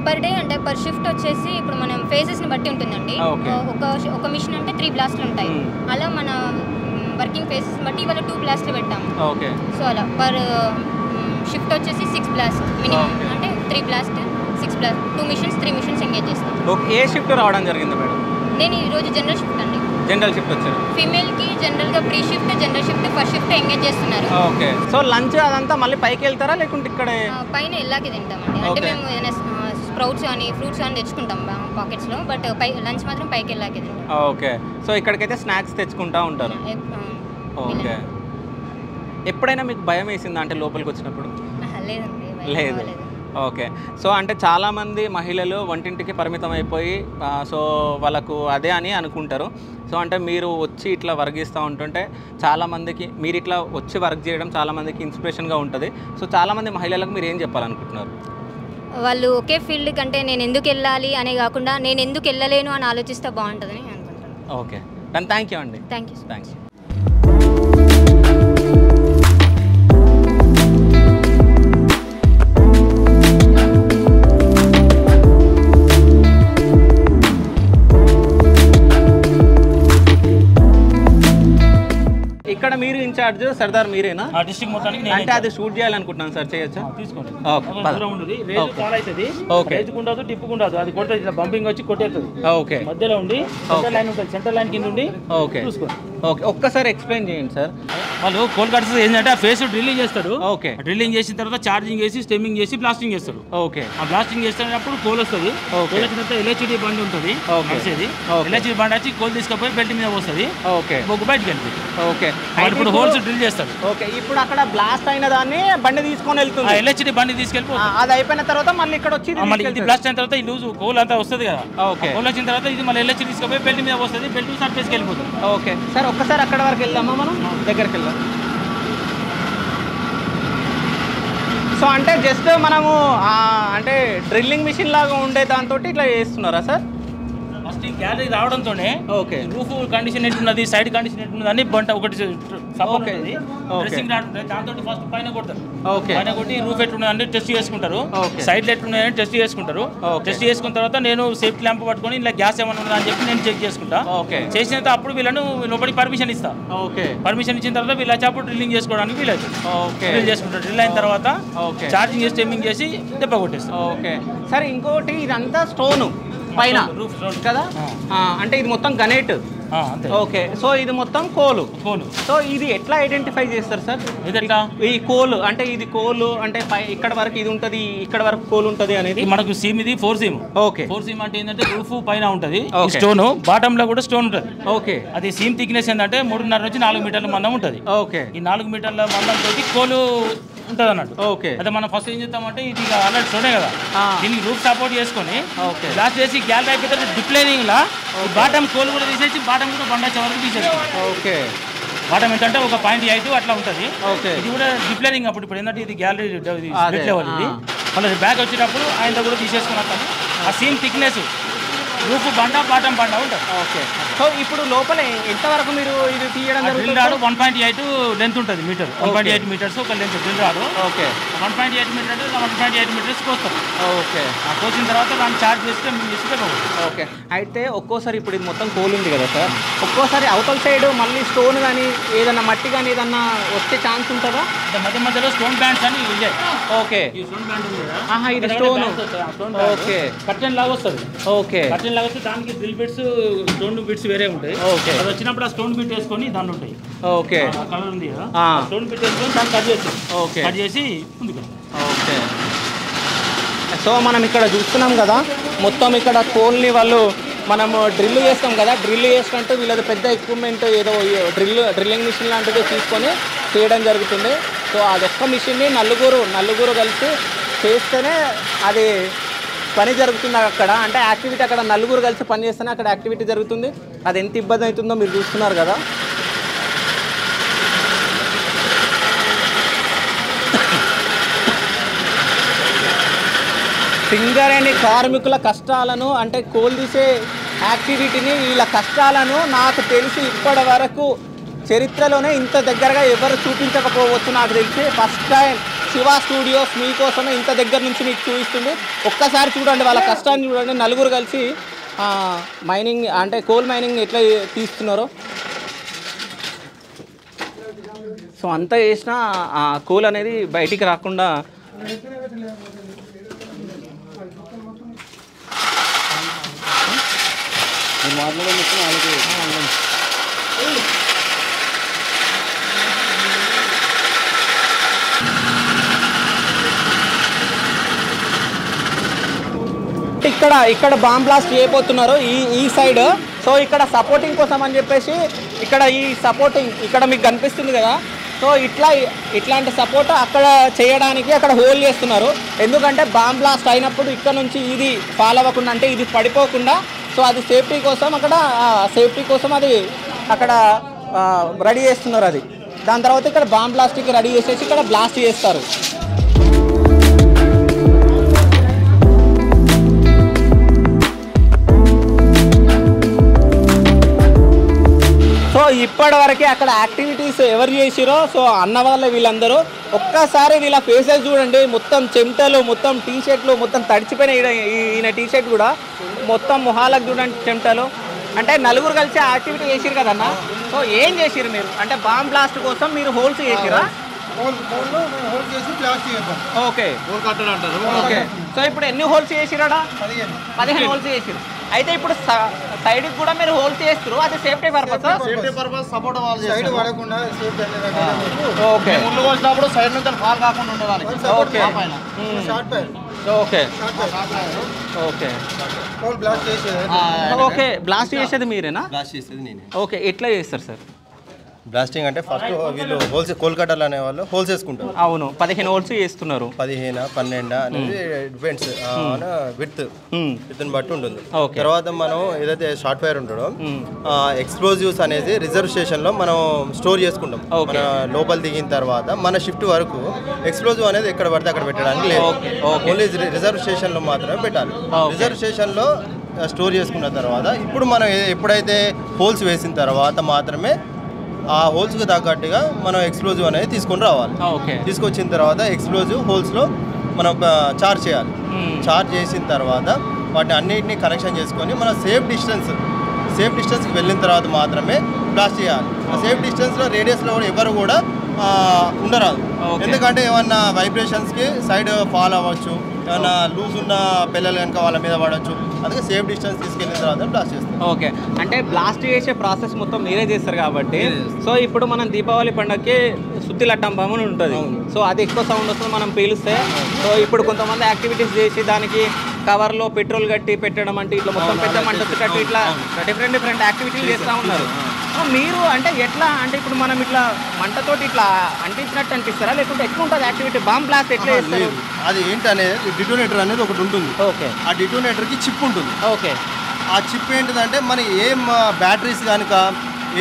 పర్ డే అంటే పర్ షిఫ్ట్ వచ్చేసి ఇప్పుడు మనం ఫేజెస్ని బట్టి ఉంటుందండి. ఒక మిషన్ అంటే 3 బ్లాస్ట్లు ఉంటాయి. అలా మన వర్కింగ్ ఫేజెస్ బట్టి ఇవాళ 2 బ్లాస్ట్లు పెట్టాము. ఓకే. సో అలా పర్ షిఫ్ట్ వచ్చేసి 6 బ్లాస్ట్ మినిమం, అంటే 3 blast 6 blast 2 machines 3 machines engage చేస్తాం. ఓకే. ఏ షిఫ్ట్ రావడం జరిగింది మేడం? నేను ఈరోజు జనరల్ షిఫ్ట్ అండి. జనరల్ షిఫ్ట్ వచ్చారు. ఫీమేల్కి జనరల్గా pre shift, general shift, first shift engage చేస్తున్నారు. ఓకే. సో లంచ్ అదంతా మళ్ళీ పైకి వెళ్తారా లేకుంటే ఇక్కడే పైన ఇలాగే తింటామండి. అంటే మేము ఏదైనా స్ప్రౌట్స్ కానీ ఫ్రూట్స్ కానీ తెచ్చుకుంటాం పాకెట్స్లో, బట్ లంచ్ మాత్రం పైకి వెళ్ళాక. ఓకే, సో ఇక్కడికైతే స్నాక్స్ తెచ్చుకుంటా ఉంటారు. ఓకే, ఎప్పుడైనా మీకు భయం వేసిందా అంటే లోపలికి వచ్చినప్పుడు? లేదు. ఓకే, సో అంటే చాలామంది మహిళలు వంటింటికి పరిమితం అయిపోయి సో వాళ్ళకు అదే అని అనుకుంటారు. సో అంటే మీరు వచ్చి ఇట్లా వర్క్ చేస్తూ ఉంటుంటే చాలామందికి మీరు ఇట్లా వచ్చి వర్క్ చేయడం చాలామందికి ఇన్స్పిరేషన్గా ఉంటుంది. సో చాలామంది మహిళలకు మీరు ఏం చెప్పాలనుకుంటున్నారు? వాళ్ళు ఒకే ఫీల్డ్ కంటే నేను ఎందుకు వెళ్ళాలి అనే కాకుండా నేను ఎందుకు వెళ్ళలేను అని ఆలోచిస్తే బాగుంటుందని అనుకుంటున్నాను. ఓకే, దాని థ్యాంక్ యూ అండి. థ్యాంక్స్. ఇక్కడ మీరు ఇన్ఛార్జ్ సర్దార్ మీరేనా? డిస్ట్రిక్ట్ మొత్తానికి అంటే అది షూట్ చేయాలనుకుంటున్నాను సార్, చేయొచ్చా? తీసుకోండి. ఉండదు, టిప్పుకుండదు, అది కొట్టే బంపింగ్ వచ్చి కొట్టేస్తుంది. ఓకే, మధ్యలో ఉండి సెంటర్ లైన్ ఉంటుంది, సెంటర్ లైన్ కింద ఉండి చూసుకోండి. ఓకే, ఒక్కసారి ఎక్స్ప్లెయిన్ చేయండి సార్. వాళ్ళు కోల్ కట్స్ ఏంటంటే ఆ ఫేస్ డ్రిల్లింగ్ చేస్తాడు. ఓకే, డ్రిల్లింగ్ చేసిన తర్వాత ఛార్జింగ్ చేసి స్టెమ్మింగ్ చేసి బ్లాస్టింగ్ చేస్తాడు. ఓకే, ఆ బ్లాస్టింగ్ చేస్తున్నప్పుడు కోల్ వస్తుంది. కోల్ వచ్చిన తర్వాత ఎల్హెచ్డి బండి ఉంటుంది, ఎల్హెచ్డి బండి వచ్చి కోల్ తీసుకుపోయి బెల్ట్ మీద వస్తుంది. ఓకే, బొగ్గు బయటకు వెళ్తుంది. ఓకే, ఇప్పుడు హోల్స్ డ్రిల్ చేస్తాడు. ఓకే, ఇప్పుడు అక్కడ బ్లాస్ట్ అయిన దాన్ని బండి తీసుకొని వెళ్తుంది, ఎల్హెచ్డి బండి తీసుకెళ్ళిపోతుంది. అది అయిపోయిన తర్వాత మళ్ళీ ఇక్కడ వచ్చి మళ్ళీ ఇది బ్లాస్ట్ అయిన తర్వాత ఈ లూజ్ కోల్ అంతా వస్తుంది కదా. ఓకే, కోల్ వచ్చిన తర్వాత ఇది మళ్ళీ ఎల్హెచ్డి తీసుకుపోయి బెల్ట్ మీద వస్తుంది, బెల్ట్ సర్ఫేస్కి వెళ్ళిపోతుంది. ఓకే సార్, ఒక్కసారి అక్కడ వరకు వెళ్దామా, మనం దగ్గరికి వెళ్దాం. సో అంటే జస్ట్ మనము అంటే డ్రిల్లింగ్ మిషన్ లాగా ఉండే దాంతో ఇట్లా చేస్తున్నారా సార్? ఫస్ట్ ఈ గ్యాలరీ రావడంతోనే ఓకే రూఫ్ కండిషన్ ఎట్టున్నది, సైడ్ కండిషన్ ఎట్టున్నది అని బంట ఒకటి సపోర్ట్ ఉంది. డ్రెస్సింగ్ రాడ్ ఉంటుంది, దాంతో ఫస్ట్ పైన కొడతారు. ఓకే, పైన కొట్టి రూఫ్ ఎట్టున్నదని టెస్ట్ చేసుకుంటారు, సైడ్ ఎట్టున్నాయని టెస్ట్ చేసుకుంటారు. టెస్ట్ చేసుకున్న తర్వాత నేను సేఫ్టీ ల్యాంప్ పట్టుకొని ఇలా గ్యాస్ ఏమైనా ఉందా అని చెప్పి నేను చెక్ చేసుకుంటా. ఓకే, చేసిన తర్వాత అప్పుడు వీళ్ళను లోపలికి పర్మిషన్ ఇస్తా. ఓకే, పర్మిషన్ ఇచ్చిన తర్వాత వీళ్ళు వచ్చేప్పుడు డ్రిల్లింగ్ చేసుకోవడానికి వీలవుతుంది. ఓకే, డ్రిల్ చేసుకుంటారు. డ్రిల్ అయిన తర్వాత ఛార్జింగ్ చేసి స్టెమ్మింగ్ చేసి దెబ్బ కొట్టేస్తాం. ఓకే సరే, ఇంకోటి ఇదంతా స్టోను పైన కదా, అంటే ఇది మొత్తం గనేట్. ఓకే, సో ఇది మొత్తం కోలు. సో ఇది ఎట్లా ఐడెంటిఫై చేస్తారు సార్? ఈ కోలు అంటే ఇది కోలు అంటే ఇక్కడ వరకు ఇది ఉంటుంది, ఇక్కడ వరకు కోలు ఉంటుంది అనేది మనకు సీమ్ ఇది 4 సీమ్. ఓకే, 4 సీమ్ అంటే ఏంటంటే రూఫ్ పైన ఉంటుంది, స్టోన్ బాటమ్ లో కూడా స్టోన్ ఉంటుంది. ఓకే, అది సీమ్ థిక్నెస్ ఏంటంటే 3.5 నుంచి 4 మీటర్ల మందం ఉంటుంది. ఓకే, ఈ 4 మీటర్ల మందం తోటి కోలు ఉంటుంది అన్నట్టు. ఓకే, అదే మనం ఫస్ట్ ఏం చేస్తామంటే ఇది ఆల్రెడీ స్టోనే కదా, దీనికి రూఫ్ సపోర్ట్ చేసుకొని లాస్ట్ చేసి గ్యాలరీ అయిపోతే డిప్లైనింగ్ లా బాటమ్ కోల్ కూడా తీసేసి బాటమ్ కూడా బండాచే వరకు తీసేస్తాం. ఓకే, బాటమ్ ఏంటంటే ఒక 0.8 అట్లా ఉంటుంది. ఓకే, ఇది కూడా డిప్లైనింగ్ అప్పుడు ఇప్పుడు ఏంటంటే ఇది గ్యాలరీ స్ప్లిట్ లెవెల్, ఇది మళ్ళీ బ్యాక్ వచ్చేటప్పుడు ఆయన కూడా తీసేసుకున్నాం. ఆ సీమ్ థిక్నెస్ రూఫ్ బండ బాటమ్ బండ ఉంటుంది. ఓకే, సో ఇప్పుడు లోపల ఎంతవరకు మీరు ఇది తీయడం డ్రిల్ రాడు 1.8 లెంత్ ఉంటుంది, మీటర్ 1.8 మీటర్స్ ఒక లెంత్ డ్రిల్ రాడు. ఓకే, 1.8 మీటర్ 1.8 మీటర్స్ కోస్తాం. ఓకే, కోసిన తర్వాత దాన్ని చార్జ్ చేస్తే ఓకే, అయితే ఒక్కోసారి ఇప్పుడు ఇది మొత్తం కోల్ ఉంది కదా సార్, ఒక్కోసారి అవతల సైడ్ మళ్ళీ స్టోన్ కానీ ఏదన్నా మట్టి కానీ ఏదన్నా వచ్చే ఛాన్స్ ఉంటుందా? మధ్య మధ్యలో స్టోన్ బ్యాండ్స్ అని ఉంటాయి. ఓకే, ఈ స్టోన్ బ్యాండ్ ఉంది కదా, ఆహా ఇది స్టోన్. ఓకే, కర్టెన్ లాగా వస్తుంది. ఓకే, కర్టెన్ లాగా వస్తే దానికి డ్రిల్ బిట్స్ స్టోన్ బిట్స్ వేరే ఉంటాయి. ఓకే, అది వచ్చినప్పుడు ఆ స్టోన్ బిట్ వేసుకొని దాన్ని ఉంటాయి. ఓకే, కలర్ ఉంది కదా, స్టోన్ బిట్ వేసుకొని దాన్ని కట్ చేస్తాం. ఓకే, కట్ చేసి ముందుకు. ఓకే, సో మనం ఇక్కడ చూస్తున్నాం కదా, మొత్తం ఇక్కడ కోల్ని వాళ్ళు మనము డ్రిల్ చేస్తాం కదా, డ్రిల్ చేసినట్టు వీళ్ళది పెద్ద ఎక్విప్మెంట్ ఏదో డ్రిల్లింగ్ మిషన్ లాంటిది తీసుకొని చేయడం జరుగుతుంది. సో అదొక్క మిషన్ని నలుగురు కలిసి చేస్తేనే అది పని జరుగుతుంది అక్కడ, అంటే యాక్టివిటీ అక్కడ నలుగురు కలిసి పని చేస్తేనే అక్కడ యాక్టివిటీ జరుగుతుంది. అది ఎంత ఇబ్బంది అవుతుందో మీరు చూస్తున్నారు కదా. సింగరేణి కార్మికుల కష్టాలను అంటే కోల్ తీసే యాక్టివిటీని వీళ్ళ కష్టాలను నాకు తెలిసి ఇప్పటి వరకు చరిత్రలోనే ఇంత దగ్గరగా ఎవరు చూపించకపోవచ్చు. నాకు తెలిసి ఫస్ట్ టైం శివ స్టూడియోస్ మీకోసమే ఇంత దగ్గర నుంచి మీకు చూపిస్తుంది. ఒక్కసారి చూడండి వాళ్ళ కష్టాన్ని చూడండి, నలుగురు కలిసి మైనింగ్ అంటే కోల్ మైనింగ్ ఎట్లా తీస్తున్నారో. సో అంతా చేసినా ఆ కోల్ అనేది బయటికి రాకుండా కాబట్టి ఇక్కడ బాంబ్ బ్లాస్ట్ చేయబోతున్నారు ఈ సైడ్. సో ఇక్కడ సపోర్టింగ్ కోసం అని చెప్పేసి ఇక్కడ ఈ సపోర్టింగ్ ఇక్కడ మీకు కనిపిస్తుంది కదా. సో ఇట్లాంటి సపోర్ట్ అక్కడ చేయడానికి అక్కడ హోల్ చేస్తున్నారు. ఎందుకంటే బాంబ్ బ్లాస్ట్ అయినప్పుడు ఇక్కడ నుంచి ఇది ఫాల్ అవ్వకుండా, అంటే ఇది పడిపోకుండా, సో అది సేఫ్టీ కోసం అది అక్కడ రెడీ చేస్తున్నారు. అది దాని తర్వాత ఇక్కడ బాంబ్ బ్లాస్ట్కి రెడీ చేసేసి ఇక్కడ బ్లాస్ట్ చేస్తారు. సో ఇప్పటివరకు అక్కడ యాక్టివిటీస్ ఎవరు చేసిరో సో అన్న వాళ్ళ వీళ్ళందరూ ఒక్కసారి వీళ్ళ ఫేసెస్ చూడండి. మొత్తం చెమటలు, మొత్తం టీ షర్ట్లు మొత్తం తడిచిపోయిన ఈయన టీ షర్ట్ కూడా మొత్తం మొహాలకు చూడండి చెమటలు. అంటే నలుగురు కలిసి యాక్టివిటీ చేసిరు కదన్నా. సో ఏం చేసిరు మీరు? అంటే బాంబ్ బ్లాస్ట్ కోసం మీరు హోల్స్ చేసిరా? Okay okay. సో ఇప్పుడు ఎన్ని హోల్స్ చేసిరాడా? 15 హోల్స్ చేసిరు. అయితే ఇప్పుడు సైడ్ కూడా మీరు హోల్స్ చేస్తారు, అది safety purpose. Safety purpose support వాళ్ళు సైడ్ పడకుండా సేఫ్టీ ఓకే. ముందు వచ్చినప్పుడు సైడ్ నుంచి ఫాల్ కాకుండా ఉండడానికి. Okay short fire. Okay okay blast చేసేది. ఓకే బ్లాస్ట్ చేసేది మీరేనా? బ్లాస్ట్ చేసేది నేనే. ఓకే ఎట్లా చేస్తారు సార్ బ్లాస్టింగ్? అంటే ఫస్ట్ వీళ్ళు హోల్స్ కోల్కతాలో అనే వాళ్ళు హోల్స్ వేసుకుంటారు. అవును 15 హోల్స్ చేస్తున్నారు. 15 12 అనేది డిపెండ్స్ విత్ బట్టి ఉంటుంది. తర్వాత మనం ఏదైతే షార్ట్ ఫైర్ ఉంటుందో ఎక్స్ప్లోజివ్స్ అనేది రిజర్వ్ స్టేషన్లో మనం స్టోర్ చేసుకుంటాం. మన లోపల దిగిన తర్వాత మన షిఫ్ట్ వరకు ఎక్స్ప్లోజివ్ అనేది ఎక్కడ పడితే అక్కడ పెట్టడానికి లేదు. ఓన్లీ రిజర్వ్ స్టేషన్లో మాత్రమే పెట్టాలి. రిజర్వ్ స్టేషన్లో స్టోర్ చేసుకున్న తర్వాత ఇప్పుడు మనం ఎప్పుడైతే హోల్స్ వేసిన తర్వాత మాత్రమే ఆ హోల్స్కి తగ్గట్టుగా మనం ఎక్స్ప్లోజివ్ అనేది తీసుకొని రావాలి. తీసుకొచ్చిన తర్వాత ఎక్స్ప్లోజివ్ హోల్స్లో మనం చార్జ్ చేయాలి. చార్జ్ చేసిన తర్వాత వాటిని అన్నిటినీ కనెక్షన్ చేసుకొని మనం సేఫ్ డిస్టెన్స్కి వెళ్ళిన తర్వాత మాత్రమే బ్లాస్ట్ చేయాలి. సేఫ్ డిస్టెన్స్లో రేడియస్లో కూడా ఎవరు కూడా ఉండరాదు. ఎందుకంటే ఏమన్నా వైబ్రేషన్స్కి సైడ్ ఫాల్ అవ్వచ్చు, ఏమన్నా లూజ్ ఉన్న పిల్లలు కనుక వాళ్ళ మీద పడవచ్చు. అందుకే సేఫ్ డిస్టెన్స్ తీసుకెళ్ళిన తర్వాత బ్లాస్ట్ చేస్తాం. ఓకే అంటే బ్లాస్ట్ చేసే ప్రాసెస్ మొత్తం మీరే చేస్తారు కాబట్టి. సో ఇప్పుడు మనం దీపావళి పండుగకి సుత్తి లట్టంబం అని ఉంటుంది. సో అది ఎక్కువ సౌండ్ వస్తుంది మనం పీలుస్తే. సో ఇప్పుడు కొంతమంది యాక్టివిటీస్ చేసి దానికి కవర్లో పెట్రోల్ కట్టి పెట్టడం అంటే ఇట్లా మొత్తం పెద్ద మంట కట్టి ఇట్లా డిఫరెంట్ యాక్టివిటీలు చేస్తూ ఉన్నారు. సో మీరు అంటే ఎట్లా అంటే ఇప్పుడు మనం ఇట్లా మంటతోటి ఇట్లా అంటించినట్టు అనిపిస్తారా, లేకుంటే ఎట్లా ఉంటుంది యాక్టివిటీ? బాంబ్ బ్లాస్ట్ ఎట్లా చేస్తారు? అది ఏంటనేది డిటోనేటర్ అనేది ఒకటి ఉంటుంది. ఓకే ఆ డిటోనేటర్కి చిప్ ఉంటుంది. ఓకే ఆ చిప్ ఏంటిదంటే మన ఏం బ్యాటరీస్ కనుక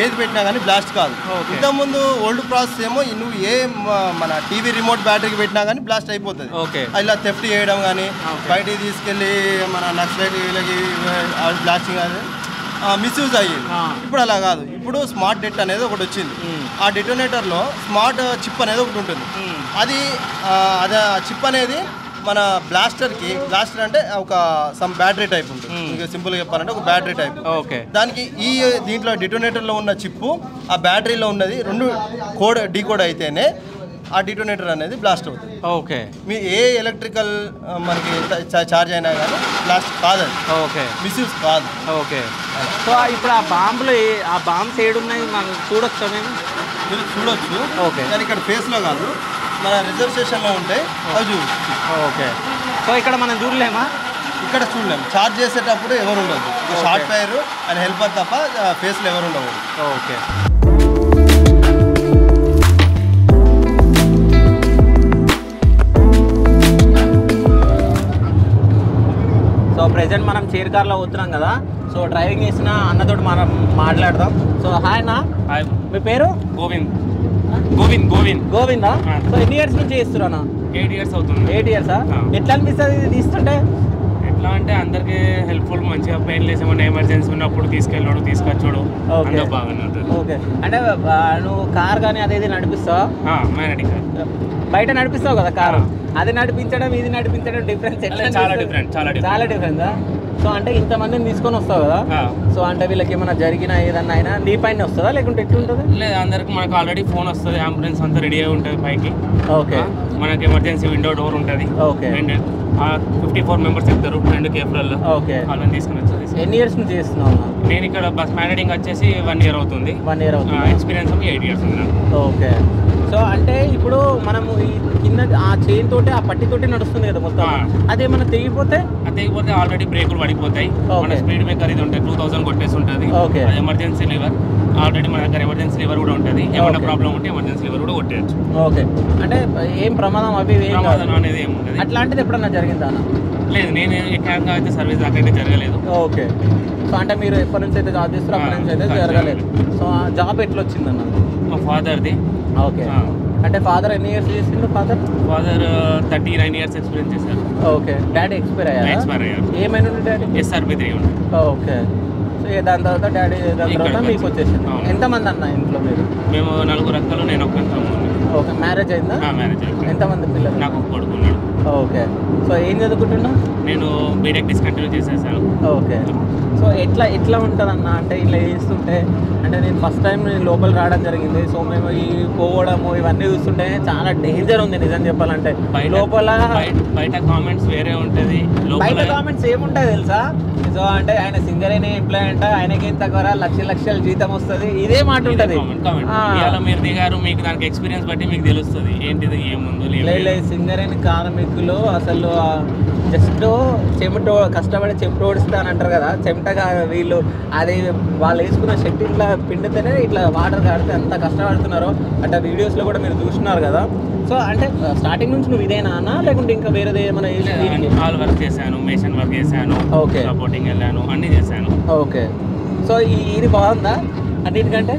ఏది పెట్టినా కానీ బ్లాస్ట్ కాదు. ఇంతకుముందు ఓల్డ్ ప్రాసెస్ ఏమో నువ్వు ఏ మన టీవీ రిమోట్ బ్యాటరీకి పెట్టినా కానీ బ్లాస్ట్ అయిపోతుంది. ఇలా థెఫ్ట్ చేయడం కానీ బయటికి తీసుకెళ్ళి మన నక్సలైట్ వీళ్ళకి బ్లాస్టింగ్ అది మిస్యూజ్ అయ్యింది. ఇప్పుడు అలా కాదు. ఇప్పుడు స్మార్ట్ డెట్ అనేది ఒకటి వచ్చింది. ఆ డిటోనేటర్లో స్మార్ట్ చిప్ అనేది ఒకటి ఉంటుంది. అది చిప్ అనేది మన బ్లాస్టర్ అంటే ఒక సమ్ బ్యాటరీ టైప్ ఉంటుంది. ఇంకా సింపుల్గా చెప్పాలంటే ఒక బ్యాటరీ టైప్. దానికి దీంట్లో డిటోనేటర్లో ఉన్న చిప్పు ఆ బ్యాటరీలో ఉన్నది రెండు డీకోడ్ అయితేనే ఆ డిటోనేటర్ అనేది బ్లాస్ట్ అవుతుంది. ఓకే మీ ఏ ఎలక్ట్రికల్ మనకి చార్జ్ అయినా కానీ బ్లాస్ట్ కాదు, అది ఓకే మిస్యూజ్ కాదు. ఓకే సో ఇప్పుడు ఆ బాంబ్స్ ఏడున్నాయి మనం చూడొచ్చా? మీరు చూడొచ్చు. ఓకే కానీ ఇక్కడ ఫేస్లో కాదు, మన రిజర్వ్ స్టేషన్లో ఉంటాయి, అవి చూడొచ్చు. ఓకే సో ఇక్కడ మనం చూడలేమా? ఇక్కడ చూడలేము. చార్జ్ చేసేటప్పుడు ఎవరు ఉండదు. షార్ట్ ఫైర్ అని హెల్పర్ తప్ప ఫేస్లో ఎవరు ఉండవు. ఓకే సో ప్రెజెంట్ మనం చీరకార్లో పోతున్నాం కదా. సో డ్రైవింగ్ చేసిన అన్నతోటి మనం మాట్లాడదాం. సో హాయ్ అన్న. హాయ్. మీ పేరు? గోవిందా? సో ఎన్ని ఇయర్స్ నుంచి చేస్తున్నా? 8 years అవుతుంది. 8 years? ఎట్లా అనిపిస్తుంది ఇది తీస్తుంటే? ఎట్లా అంటే అందరికి హెల్ప్ఫుల్, మంచిగా పెయిన్ లేసి ఏమన్నా ఎమర్జెన్సీ ఉన్నప్పుడు తీసుకెళ్ళాడు తీసుకొచ్చాడు, అంతా బాగానే ఉంటుంది. ఓకే అంటే నువ్వు కార్ కానీ అదేది నడిపిస్తావా? Magnetic car. బయట నడిపిస్తావు కదా కారు, అది నడిపించడం ఇది నడిపించడం డిఫరెన్స్ ఎట్లా? చాలా డిఫరెంట్. సో అంటే ఇంతమందిని తీసుకొని వస్తావు కదా. సో అంటే వీళ్ళకి ఏమైనా జరిగినా ఏదన్నా అయినా నీ పైన వస్తుందా లేకుంటే ఎట్లుంటుంది? లేదు, అందరికి మనకు ఆల్రెడీ ఫోన్ వస్తుంది, అంబులెన్స్ అంతా రెడీ అయి ఉంటుంది పైకి. ఓకే మనకి ఎమర్జెన్సీ విండో డోర్ ఉంటుంది. ఓకే 54 members చెప్తారు 2 కేఫ్లలో. ఓకే వాళ్ళని తీసుకుని వచ్చేసి. ఎన్ని ఇయర్స్ నుంచి చేస్తున్నావు? నేను ఇక్కడ బస్ మ్యానేజింగ్ వచ్చేసి 1 year అవుతుంది. 1 year అవుతుంది. ఎక్స్పీరియన్స్ 8 years ఉంది నాకు. ఓకే సో అంటే ఇప్పుడు మనము ఈ చిన్న ఆ చైన్ తోటి ఆ పట్టి తోటి నడుస్తుంది కదా మొత్తం. అదేమన్నా తెగిపోతే ఆల్రెడీ బ్రేకులు పడిపోతాయి. మన స్పీడ్ బ్రేకర్ ఇది ఉంటుంది 2000 కొట్టేసి ఉంటుంది. ఎమర్జెన్సీ లివర్ ఆల్రెడీ మన దగ్గర ఎమర్జెన్సీ లివర్ కూడా ఉంటుంది. ఏమైనా ప్రాబ్లం ఉంటే ఎమర్జెన్సీ లివర్ కూడా కొట్టేయచ్చు. ఓకే, అంటే ఏం ప్రమాదం అవి ప్రమాదం అనేది ఏమి ఉంటుంది. అట్లాంటిది ఎప్పుడన్నా జరిగిందా? లేదు, నేను ఎక్కడ అయితే సర్వీస్ దాకా అయితే జరగలేదు. ఓకే, సో అంటే మీరు ఎప్పటి నుంచి అయితే జాబ్ చేస్తారో అప్పటి నుంచి అయితే జరగలేదు. సో ఆ జాబ్ ఎట్లా వచ్చిందన్న? మా ఫాదర్ది. ఓకే, అంటే ఫాదర్ ఎన్ని ఇయర్స్ చేసిండు? ఫాదర్ 39 ఇయర్స్ ఎక్స్పీరియన్స్ చేశారు. ఓకే, డాడీ ఎక్స్పైర్ అయ్యారు. ఏమైనా ఉండే డాడీ? SRB 3 ఉంది. ఓకే, సో దాని తర్వాత డాడీ దాని తర్వాత మీకు వచ్చేసింది. ఎంతమంది అన్న ఇంట్లో మీరు? మేము 4 అక్కలు, నేను ఒక్క తమ్ముడు. ఓకే, మ్యారేజ్ అయిందా? మ్యారేజ్ అయింది. ఎంతమంది పిల్లలు? నాకు ఒక కొడుకు ఉన్నాడు. ఓకే, సో ఏం చదువుకుంటున్నా? నేను బీటెక్ డిస్కంటిన్యూ చేసేసాను. ఓకే, సో ఎట్లా ఉంటుంది అన్న అంటే ఇలా చేస్తుంటే? అంటే నేను ఫస్ట్ టైం నేను లోపల రావడం జరిగింది. సో మేము ఈ పోవడము ఇవన్నీ చూస్తుంటే చాలా డేంజర్ ఉంది నిజం చెప్పాలంటే. లోపల బయట కామెంట్స్ వేరే ఉంటుంది. బయట కామెంట్స్ ఏముంటాయి తెలుసా? సో అంటే ఆయన సింగర్ అయిన ఎంప్లాయ్ అంట, ఆయనకి ఇంత లక్షల జీతం వస్తుంది, ఇదే మాట ఉంటుంది. మీరు దిగారు, మీకు దానికి ఎక్స్పీరియన్స్ బట్టి మీకు తెలుస్తుంది ఏంటిది ఏముందో. సింగర్ అయిన కార్మికులు అసలు జస్ట్ కష్టపడి చెమట ఓడిస్తానంటారు కదా, చెమటగా వీళ్ళు అది వాళ్ళు వేసుకున్న షర్ట్ ఇట్లా పిండితేనే ఇట్లా వాటర్ కాడితే ఎంత కష్టపడుతున్నారో అంటే వీడియోస్లో కూడా మీరు చూస్తున్నారు కదా. సో అంటే స్టార్టింగ్ నుంచి నువ్వు ఇదేనా అన్న, లేకుంటే ఇంకా వేరేది ఏమైనా? ఆల్ వర్క్ చేశాను, మేషన్ వర్క్ చేశాను, ఓకే, సపోర్టింగ్ వెళ్ళాను, అన్నీ చేశాను. ఓకే, సో ఇది బాగుందా అన్నిటికంటే?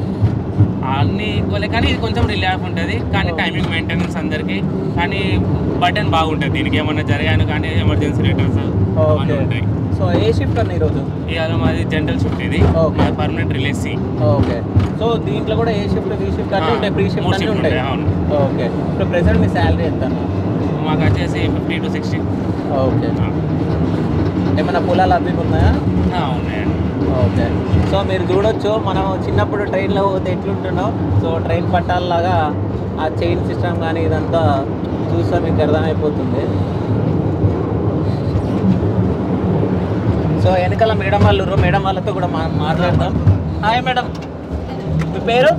అన్నీ ఈక్వలే, కానీ ఇది కొంచెం రిలాక్స్ ఉంటుంది. కానీ టైమింగ్ మెయింటెనెన్స్ అందరికీ, కానీ బటన్ బాగుంటుంది. దీనికి ఏమన్నా జరిగాను కానీ ఎమర్జెన్సీ లెటర్స్ అవన్నీ ఉంటాయి. సో ఏ షిఫ్ట్ అన్న ఈరోజు? ఇవాళ మాది జనరల్ షిఫ్ట్, ఇది మాది permanent release C. Okay, so దీంట్లో కూడా ఏ షిఫ్ట్ బి షిఫ్ట్ అన్నీ ఉంటాయి, ప్రీ షిఫ్ట్ అన్నీ ఉంటాయి. ఓకే, ఇప్పుడు ప్రెసెంట్ మీ శాలరీ ఎంత? మాకు వచ్చేసి 50 to 60. ఓకే, ఏమైనా పొలాలు అవి ఉన్నాయా? ఉన్నాయండి. ఓకే, సో మీరు చూడొచ్చు మనం చిన్నప్పుడు ట్రైన్లో పోతే ఎట్లుంటున్నాం. సో ట్రైన్ పట్టాలలాగా ఆ చైన్ సిస్టమ్ కానీ ఇదంతా చూస్తే మీకు అర్థమైపోతుంది. సో వెనకాల మేడం వాళ్ళు, మేడం వాళ్ళతో కూడా మాట్లాడదాం. హాయ్ మేడం, మీ పేరు?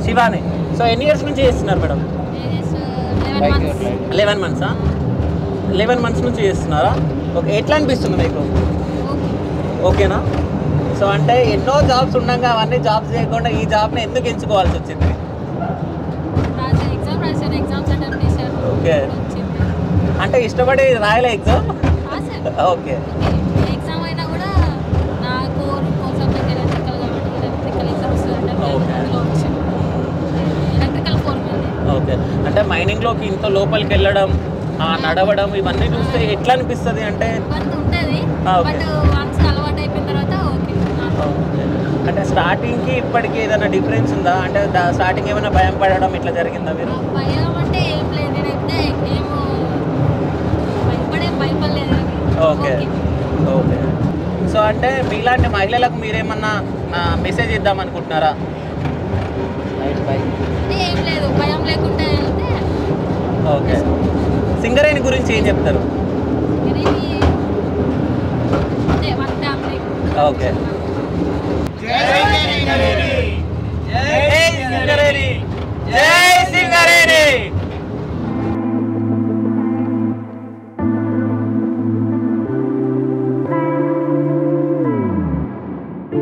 శివాని. సో ఎన్ని ఇయర్స్ నుంచి చేస్తున్నారు మేడం? 11 months. 11 months నుంచి చేస్తున్నారా? ఓకే, ఎట్లా అనిపిస్తుంది మీకు? ఓకేనా? సో అంటే ఎన్నో జాబ్స్ ఉండగా అవన్నీ జాబ్స్ చేయకుండా ఈ జాబ్ని ఎందుకు ఎంచుకోవాల్సి వచ్చింది? ఓకే, అంటే ఇష్టపడి రాయలే ఎగ్జామ్? ఓకే, ఓకే, అంటే మైనింగ్లోకి ఇంత లోపలికి వెళ్ళడం, నడవడం ఇవన్నీ చూస్తే ఎట్లా అనిపిస్తుంది అంటే? అంటే స్టార్టింగ్కి ఇప్పటికి ఏదైనా డిఫరెన్స్ ఉందా? అంటే స్టార్టింగ్ ఏమైనా భయం పడడం ఇట్లా జరిగిందా మీరు? ఓకే, ఓకే, సో అంటే మీలాంటి మహిళలకు మీరేమన్నా మెసేజ్ ఇద్దాం అనుకుంటున్నారా? ఓకే, సింగరేణి గురించి ఏం చెప్తారు? ఓకే, జై సింగరేణి, జై సింగరేణి, జై